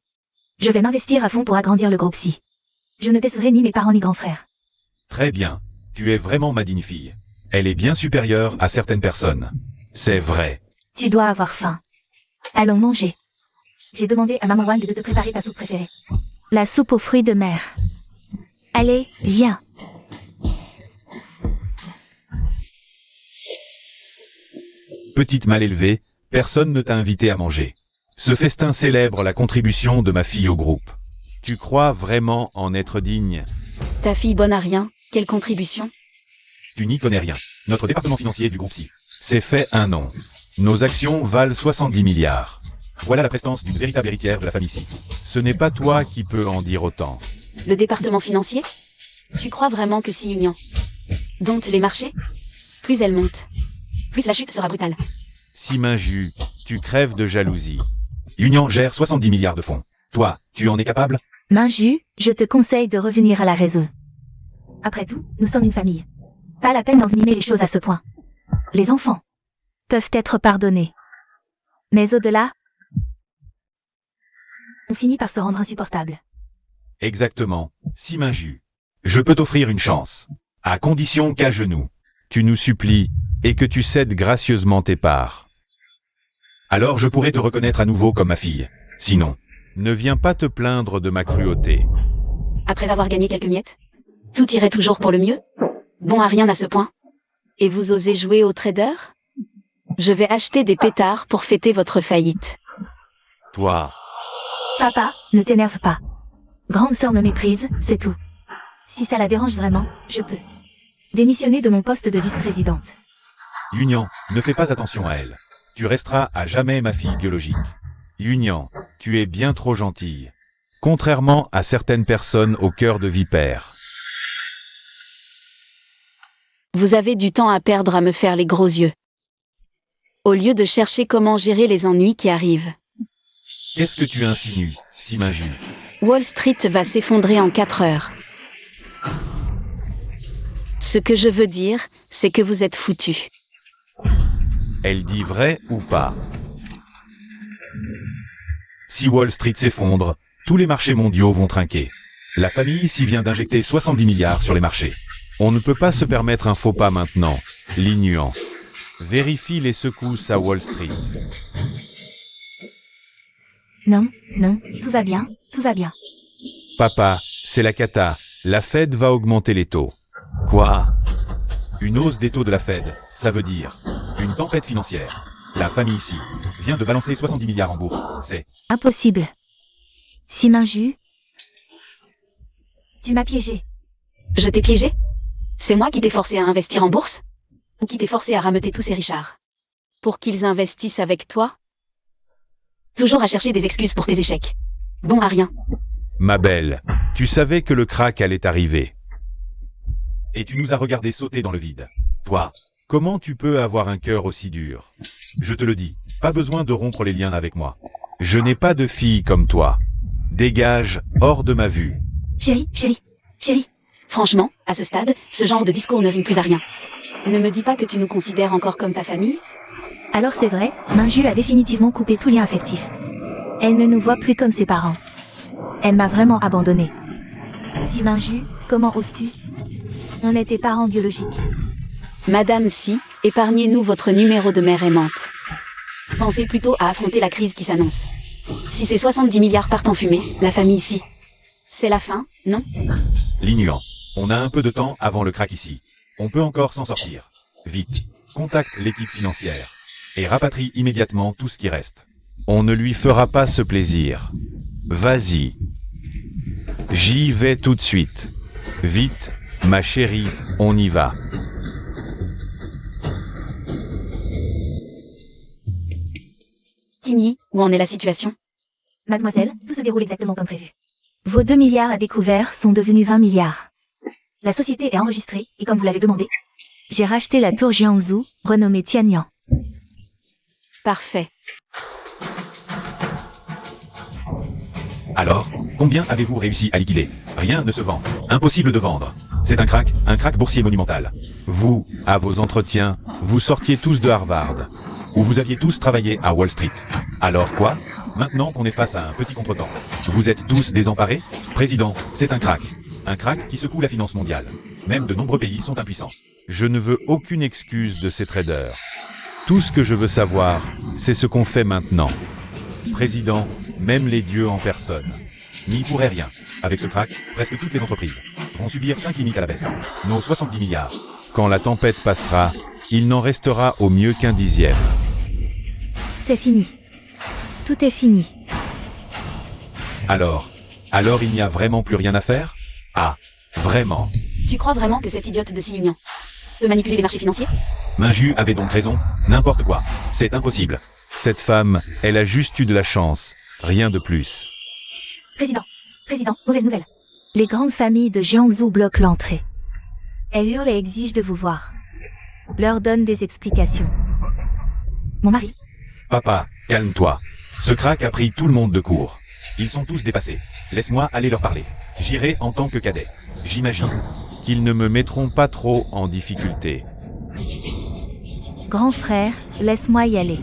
Je vais m'investir à fond pour agrandir le groupe Si. Je ne décevrai ni mes parents ni grands frères. Très bien. Tu es vraiment ma digne fille. Elle est bien supérieure à certaines personnes. C'est vrai. Tu dois avoir faim. Allons manger. J'ai demandé à Maman Wang de te préparer ta soupe préférée. La soupe aux fruits de mer. Allez, viens. Petite mal élevée, personne ne t'a invité à manger. Ce festin célèbre la contribution de ma fille au groupe. Tu crois vraiment en être digne? Ta fille bonne à rien, quelle contribution? Tu n'y connais rien. Notre département financier du groupe Si s'est fait un nom. Nos actions valent 70 milliards. Voilà la prestance d'une véritable héritière de la famille Si. Ce n'est pas toi qui peux en dire autant. Le département financier? Tu crois vraiment que si Union dompte les marchés, plus elle monte, plus la chute sera brutale. Si Minju, tu crèves de jalousie. Union gère 70 milliards de fonds. Toi, tu en es capable? Minju, je te conseille de revenir à la raison. Après tout, nous sommes une famille. Pas la peine d'envenimer les choses à ce point. Les enfants peuvent être pardonnés. Mais au-delà, on finit par se rendre insupportable. Exactement, si Minju. Je peux t'offrir une chance. À condition qu'à genoux, tu nous supplies, et que tu cèdes gracieusement tes parts. Alors je pourrai te reconnaître à nouveau comme ma fille. Sinon, ne viens pas te plaindre de ma cruauté. Après avoir gagné quelques miettes, tout irait toujours pour le mieux? Bon à rien à ce point. Et vous osez jouer au trader? Je vais acheter des pétards pour fêter votre faillite. Toi, Papa, ne t'énerve pas. Grande sœur me méprise, c'est tout. Si ça la dérange vraiment, je peux démissionner de mon poste de vice-présidente. Union, ne fais pas attention à elle. Tu resteras à jamais ma fille biologique. Union, tu es bien trop gentille. Contrairement à certaines personnes au cœur de vipère. Vous avez du temps à perdre à me faire les gros yeux. Au lieu de chercher comment gérer les ennuis qui arrivent. Qu'est-ce que tu insinues, si Minju? Wall Street va s'effondrer en 4 heures. Ce que je veux dire, c'est que vous êtes foutus. Elle dit vrai ou pas? Si Wall Street s'effondre, tous les marchés mondiaux vont trinquer. La famille ici vient d'injecter 70 milliards sur les marchés. On ne peut pas se permettre un faux pas maintenant. L'ignorant. Vérifie les secousses à Wall Street. Non, tout va bien, tout va bien. Papa, c'est la cata. La Fed va augmenter les taux. Quoi? Une hausse des taux de la Fed, ça veut dire une tempête financière. La famille ici vient de balancer 70 milliards en bourse. C'est Impossible. Si Minju, tu m'as piégé. Je t'ai piégé? C'est moi qui t'ai forcé à investir en bourse? Ou qui t'ai forcé à rameuter tous ces richards? Pour qu'ils investissent avec toi? Toujours à chercher des excuses pour tes échecs. Bon à rien. ma belle. Tu savais que le crack allait arriver. Et tu nous as regardé sauter dans le vide. Toi, comment tu peux avoir un cœur aussi dur? Je te le dis, pas besoin de rompre les liens avec moi. Je n'ai pas de fille comme toi. Dégage, hors de ma vue. Chérie. Franchement, à ce stade, ce genre de discours ne rime plus à rien. Ne me dis pas que tu nous considères encore comme ta famille. Alors c'est vrai, Minju a définitivement coupé tout lien affectif. Elle ne nous voit plus comme ses parents. Elle m'a vraiment abandonnée. Si Minju, comment oses-tu? On est tes parents biologiques. Madame Si, épargnez-nous votre numéro de mère aimante. Pensez plutôt à affronter la crise qui s'annonce. Si ces 70 milliards partent en fumée, la famille Si, c'est la fin, non? Lignuan, on a un peu de temps avant le crack ici. On peut encore s'en sortir. Vite, contacte l'équipe financière et rapatrie immédiatement tout ce qui reste. On ne lui fera pas ce plaisir. Vas-y. J'y vais tout de suite. Vite, ma chérie, on y va. Kinyi, où en est la situation? Mademoiselle, tout se déroule exactement comme prévu. Vos 2 milliards à découvert sont devenus 20 milliards. La société est enregistrée, et comme vous l'avez demandé, j'ai racheté la tour Jiangsu, renommée Tianyang. Parfait. Alors, combien avez-vous réussi à liquider? Rien ne se vend. Impossible de vendre. C'est un crack boursier monumental. Vous, à vos entretiens, vous sortiez tous de Harvard. Ou vous aviez tous travaillé à Wall Street. Alors quoi? Maintenant qu'on est face à un petit contretemps, vous êtes tous désemparés? Président, c'est un crack. Un crack qui secoue la finance mondiale. Même de nombreux pays sont impuissants. Je ne veux aucune excuse de ces traders. Tout ce que je veux savoir, c'est ce qu'on fait maintenant. Président, même les dieux en personne n'y pourraient rien. Avec ce crack, presque toutes les entreprises vont subir 5 limites à la baisse. Nos 70 milliards. Quand la tempête passera, il n'en restera au mieux qu'un dixième. C'est fini. Tout est fini. Alors il n'y a vraiment plus rien à faire? Ah, vraiment? Tu crois vraiment que cette idiote de Si Union peut manipuler les marchés financiers? Minju avait donc raison, n'importe quoi. C'est impossible. Cette femme, elle a juste eu de la chance, rien de plus. Président, mauvaise nouvelle. Les grandes familles de Jiangsu bloquent l'entrée. Elles hurlent et exigent de vous voir. Leur donne des explications. Mon mari. Papa, calme-toi. Ce crack a pris tout le monde de court. Ils sont tous dépassés. Laisse-moi aller leur parler. J'irai en tant que cadet. J'imagine qu'ils ne me mettront pas trop en difficulté. Grand frère, laisse-moi y aller.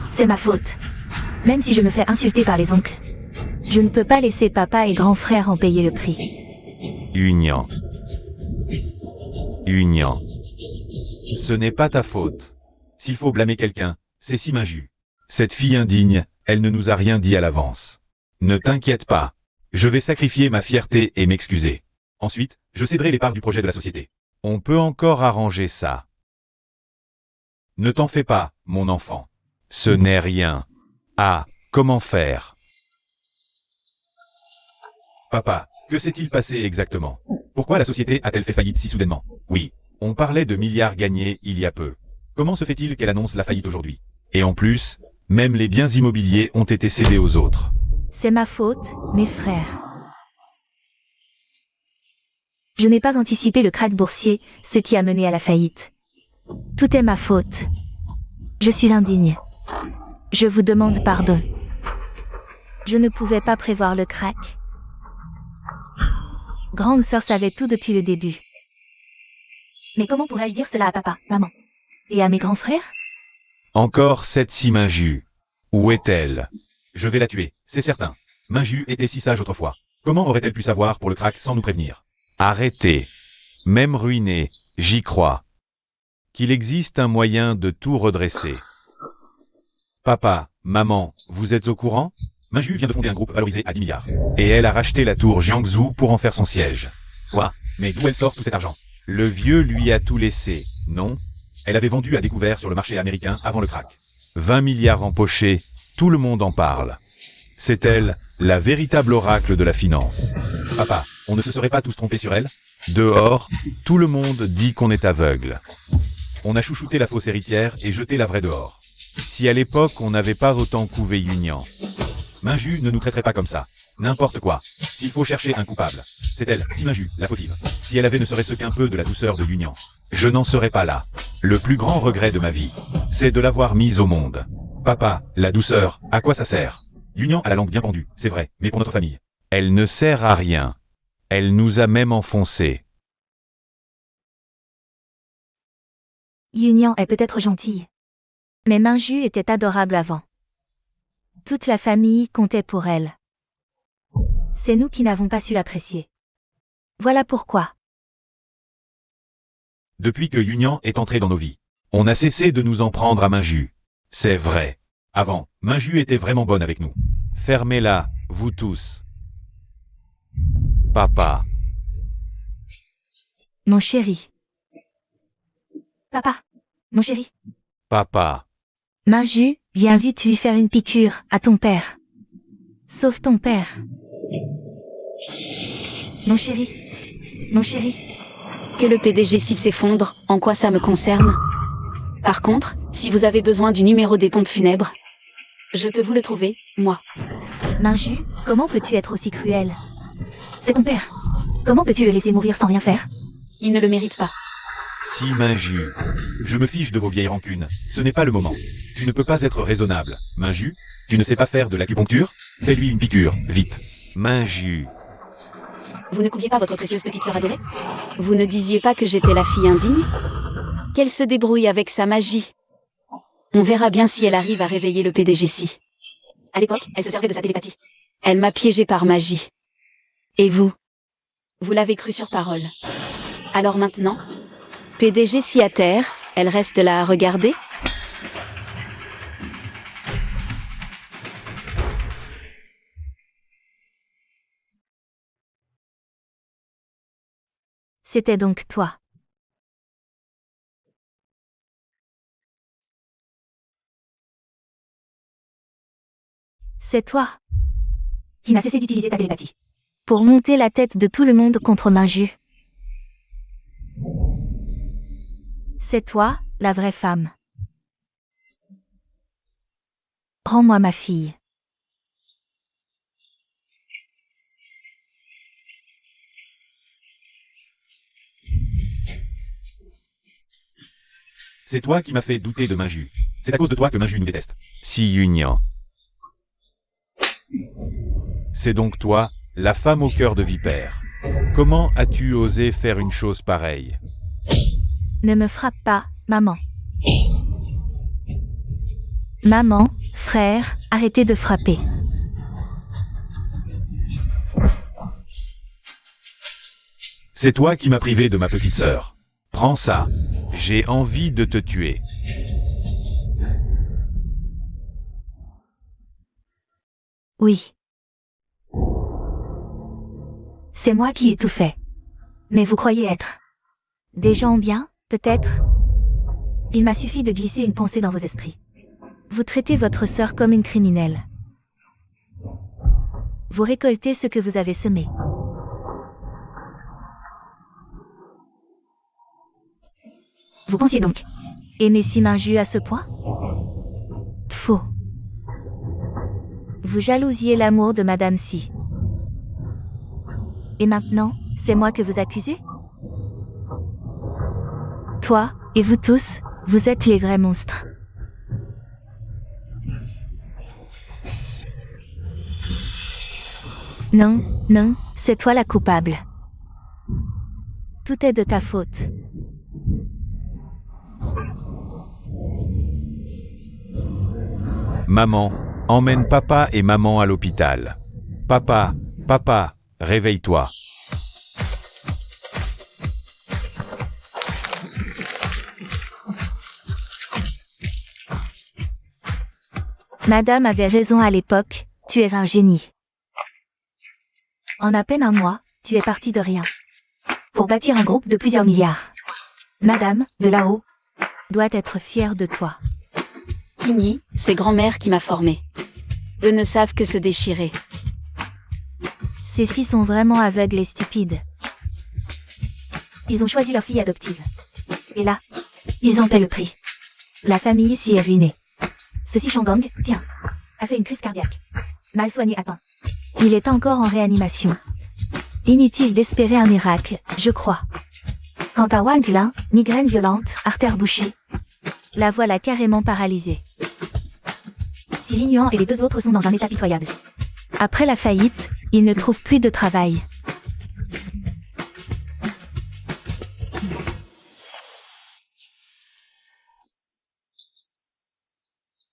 C'est ma faute. Même si je me fais insulter par les oncles, je ne peux pas laisser papa et grand frère en payer le prix. Union. Ce n'est pas ta faute. S'il faut blâmer quelqu'un, c'est Si Minju. Cette fille indigne, elle ne nous a rien dit à l'avance. Ne t'inquiète pas. Je vais sacrifier ma fierté et m'excuser. Ensuite, je céderai les parts du projet de la société. On peut encore arranger ça. Ne t'en fais pas, mon enfant. Ce n'est rien. Ah, comment faire? Papa, que s'est-il passé exactement? Pourquoi la société a-t-elle fait faillite si soudainement? Oui, on parlait de milliards gagnés il y a peu. Comment se fait-il qu'elle annonce la faillite aujourd'hui? Et en plus, même les biens immobiliers ont été cédés aux autres. C'est ma faute, mes frères. Je n'ai pas anticipé le krach boursier, ce qui a mené à la faillite. Tout est ma faute. Je suis indigne. Je vous demande pardon. Je ne pouvais pas prévoir le krach. Grande sœur savait tout depuis le début. Mais comment pourrais-je dire cela à papa, maman? Et à mes grands frères? Encore cette Si Minju. Où est-elle? Je vais la tuer, c'est certain. Minju était si sage autrefois. Comment aurait-elle pu savoir pour le crack sans nous prévenir? Arrêtez. Même ruiné, j'y crois. Qu'il existe un moyen de tout redresser. Papa, maman, vous êtes au courant? Minju vient de fonder un groupe valorisé à 10 milliards. Et elle a racheté la tour Jiangsu pour en faire son siège. Quoi? Mais d'où elle sort tout cet argent? Le vieux lui a tout laissé, non? Elle avait vendu à découvert sur le marché américain avant le crack. 20 milliards empochés, tout le monde en parle. C'est elle, la véritable oracle de la finance. Papa, on ne se serait pas tous trompés sur elle? Dehors, tout le monde dit qu'on est aveugle. On a chouchouté la fausse héritière et jeté la vraie dehors. Si à l'époque on n'avait pas autant couvé Union. Minju ne nous traiterait pas comme ça. N'importe quoi. S'il faut chercher un coupable, c'est elle, Si Minju, la fautive. Si elle avait ne serait-ce qu'un peu de la douceur de Union, je n'en serais pas là. Le plus grand regret de ma vie, c'est de l'avoir mise au monde. Papa, la douceur, à quoi ça sert? Union a la langue bien pendue, c'est vrai, mais pour notre famille. Elle ne sert à rien. Elle nous a même enfoncés. Union est peut-être gentille. Mais Minju était adorable avant. Toute la famille comptait pour elle. C'est nous qui n'avons pas su l'apprécier. Voilà pourquoi. Depuis que Yunian est entré dans nos vies, on a cessé de nous en prendre à Minju. C'est vrai. Avant, Minju était vraiment bonne avec nous. Fermez-la, vous tous. Papa. Mon chéri. Papa. Mon chéri. Papa. Minju, viens vite lui faire une piqûre à ton père. Sauve ton père. Mon chéri. Mon chéri. Que le PDG6 s'effondre, en quoi ça me concerne? Par contre, si vous avez besoin du numéro des pompes funèbres, je peux vous le trouver, moi. Minju, comment peux-tu être aussi cruel? C'est ton père. Comment peux-tu le laisser mourir sans rien faire? Il ne le mérite pas. Si Minju. Je me fiche de vos vieilles rancunes. Ce n'est pas le moment. Tu ne peux pas être raisonnable. Minju, tu ne sais pas faire de l'acupuncture? Fais-lui une piqûre, vite. Minju. Vous ne couviez pas votre précieuse petite sœur adorée? Vous ne disiez pas que j'étais la fille indigne? Qu'elle se débrouille avec sa magie. On verra bien si elle arrive à réveiller le PDG6. À l'époque, elle se servait de sa télépathie. Elle m'a piégé par magie. Et vous? Vous l'avez cru sur parole. Alors maintenant? PDG6 à terre, elle reste là à regarder? C'était donc toi. C'est toi qui n'as cessé d'utiliser ta télépathie pour monter la tête de tout le monde contre Minju. C'est toi, la vraie femme. Rends-moi ma fille. C'est toi qui m'as fait douter de Minju. C'est à cause de toi que Minju nous déteste. Si Yunian. C'est donc toi, la femme au cœur de vipère. Comment as-tu osé faire une chose pareille? Ne me frappe pas, maman. Maman, frère, arrêtez de frapper. C'est toi qui m'as privé de ma petite sœur. Prends ça. J'ai envie de te tuer. Oui. C'est moi qui ai tout fait. Mais vous croyez être des gens bien, peut-être? Il m'a suffi de glisser une pensée dans vos esprits. Vous traitez votre sœur comme une criminelle. Vous récoltez ce que vous avez semé. Vous pensiez donc aimer si Minju à ce point? Faux. Vous jalousiez l'amour de Madame Si. Et maintenant, c'est moi que vous accusez? Toi, et vous tous, vous êtes les vrais monstres. Non, non, c'est toi la coupable. Tout est de ta faute. Maman, emmène papa et maman à l'hôpital. Papa, papa, réveille-toi. Madame avait raison à l'époque, tu es un génie. En à peine un mois, tu es parti de rien. Pour bâtir un groupe de plusieurs milliards. Madame, de là-haut, doit être fière de toi. Kimi, c'est grand-mère qui m'a formée. Eux ne savent que se déchirer. Ces-ci sont vraiment aveugles et stupides. Ils ont choisi leur fille adoptive. Et là, ils en paient le prix. La famille s'y est ruinée. Ceci Shangang, tiens, a fait une crise cardiaque. Mal soigné à temps. Il est encore en réanimation. Inutile d'espérer un miracle, je crois. Quant à Wang Lin, migraine violente, artère bouchée. La voilà carrément paralysée. Si Lin Yuan et les deux autres sont dans un état pitoyable. Après la faillite, ils ne trouvent plus de travail.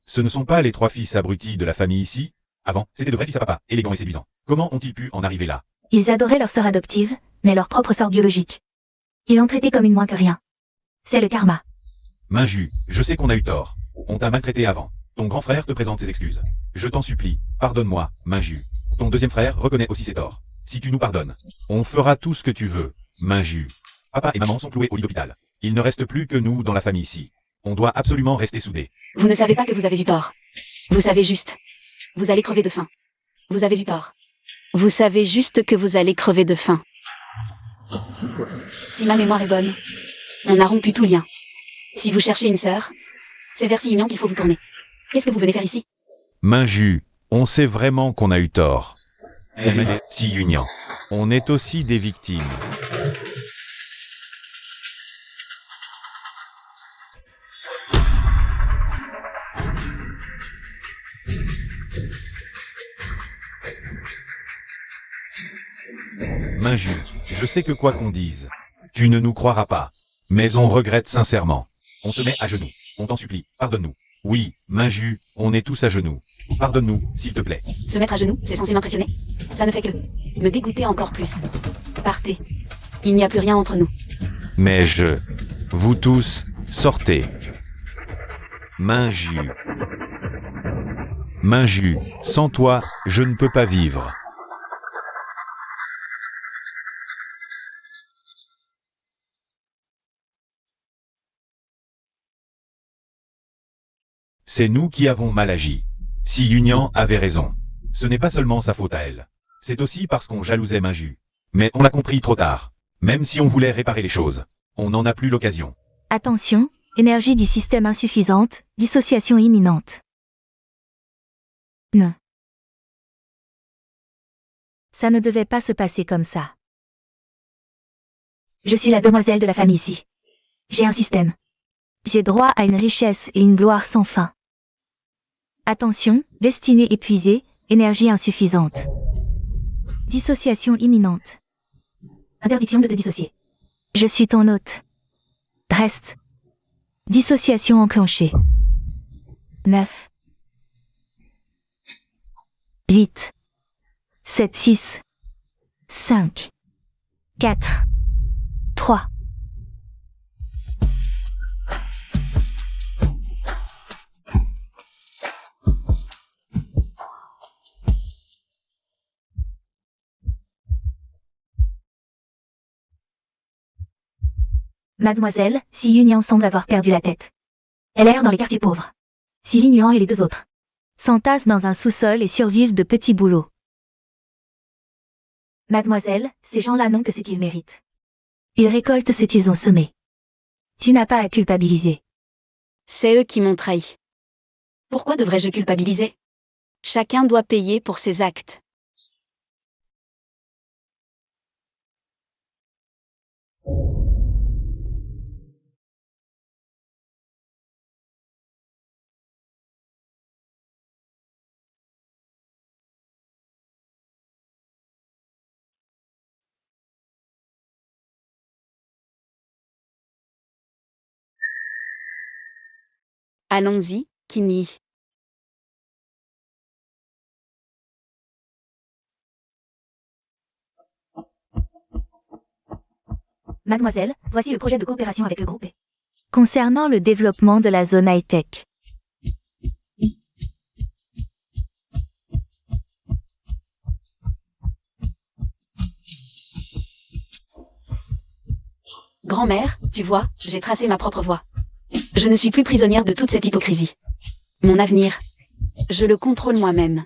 Ce ne sont pas les trois fils abrutis de la famille ici? Avant, c'était de vrais fils à papa, élégants et séduisants. Comment ont-ils pu en arriver là? Ils adoraient leur sœur adoptive, mais leur propre sœur biologique. Ils l'ont traitée comme une moins que rien. C'est le karma. Minju, je sais qu'on a eu tort. On t'a maltraité avant. Ton grand frère te présente ses excuses. Je t'en supplie, pardonne-moi, Minju. Ton deuxième frère reconnaît aussi ses torts. Si tu nous pardonnes, on fera tout ce que tu veux, Minju. Papa et maman sont cloués au lit d'hôpital. Il ne reste plus que nous dans la famille ici. On doit absolument rester soudés. Vous ne savez pas que vous avez eu tort. Vous savez juste. Vous allez crever de faim. Vous avez eu tort. Vous savez juste que vous allez crever de faim. Si ma mémoire est bonne, on a rompu tout lien. Si vous cherchez une sœur, c'est vers Union qu'il faut vous tourner. Qu'est-ce que vous venez faire ici? Minju, on sait vraiment qu'on a eu tort. Si Union, on est aussi des victimes. Minju, je sais que quoi qu'on dise, tu ne nous croiras pas. Mais on regrette sincèrement. On se met à genoux. On t'en supplie, pardonne-nous. Oui, Minju, on est tous à genoux. Pardonne-nous, s'il te plaît. Se mettre à genoux, c'est censé m'impressionner. Ça ne fait que me dégoûter encore plus. Partez. Il n'y a plus rien entre nous. Mais vous tous, sortez. Minju. Minju, sans toi, je ne peux pas vivre. C'est nous qui avons mal agi. Si Union avait raison. Ce n'est pas seulement sa faute à elle. C'est aussi parce qu'on jalousait Minju. Mais on l'a compris trop tard. Même si on voulait réparer les choses, on n'en a plus l'occasion. Attention, énergie du système insuffisante, dissociation imminente. Non. Ça ne devait pas se passer comme ça. Je suis la demoiselle de la famille ici. J'ai un système. J'ai droit à une richesse et une gloire sans fin. Attention, destinée épuisée, énergie insuffisante. Dissociation imminente. Interdiction de te dissocier. Je suis ton hôte. Reste. Dissociation enclenchée. 9. 8. 7, 6. 5. 4. 3. Mademoiselle, Si Union semble avoir perdu la tête. Elle erre dans les quartiers pauvres. Si Union et les deux autres s'entassent dans un sous-sol et survivent de petits boulots. Mademoiselle, ces gens-là n'ont que ce qu'ils méritent. Ils récoltent ce qu'ils ont semé. Tu n'as pas à culpabiliser. C'est eux qui m'ont trahi. Pourquoi devrais-je culpabiliser? Chacun doit payer pour ses actes. Allons-y, Kini. Mademoiselle, voici le projet de coopération avec le groupe B. Concernant le développement de la zone high-tech. Grand-mère, tu vois, j'ai tracé ma propre voie. Je ne suis plus prisonnière de toute cette hypocrisie. Mon avenir, je le contrôle moi-même.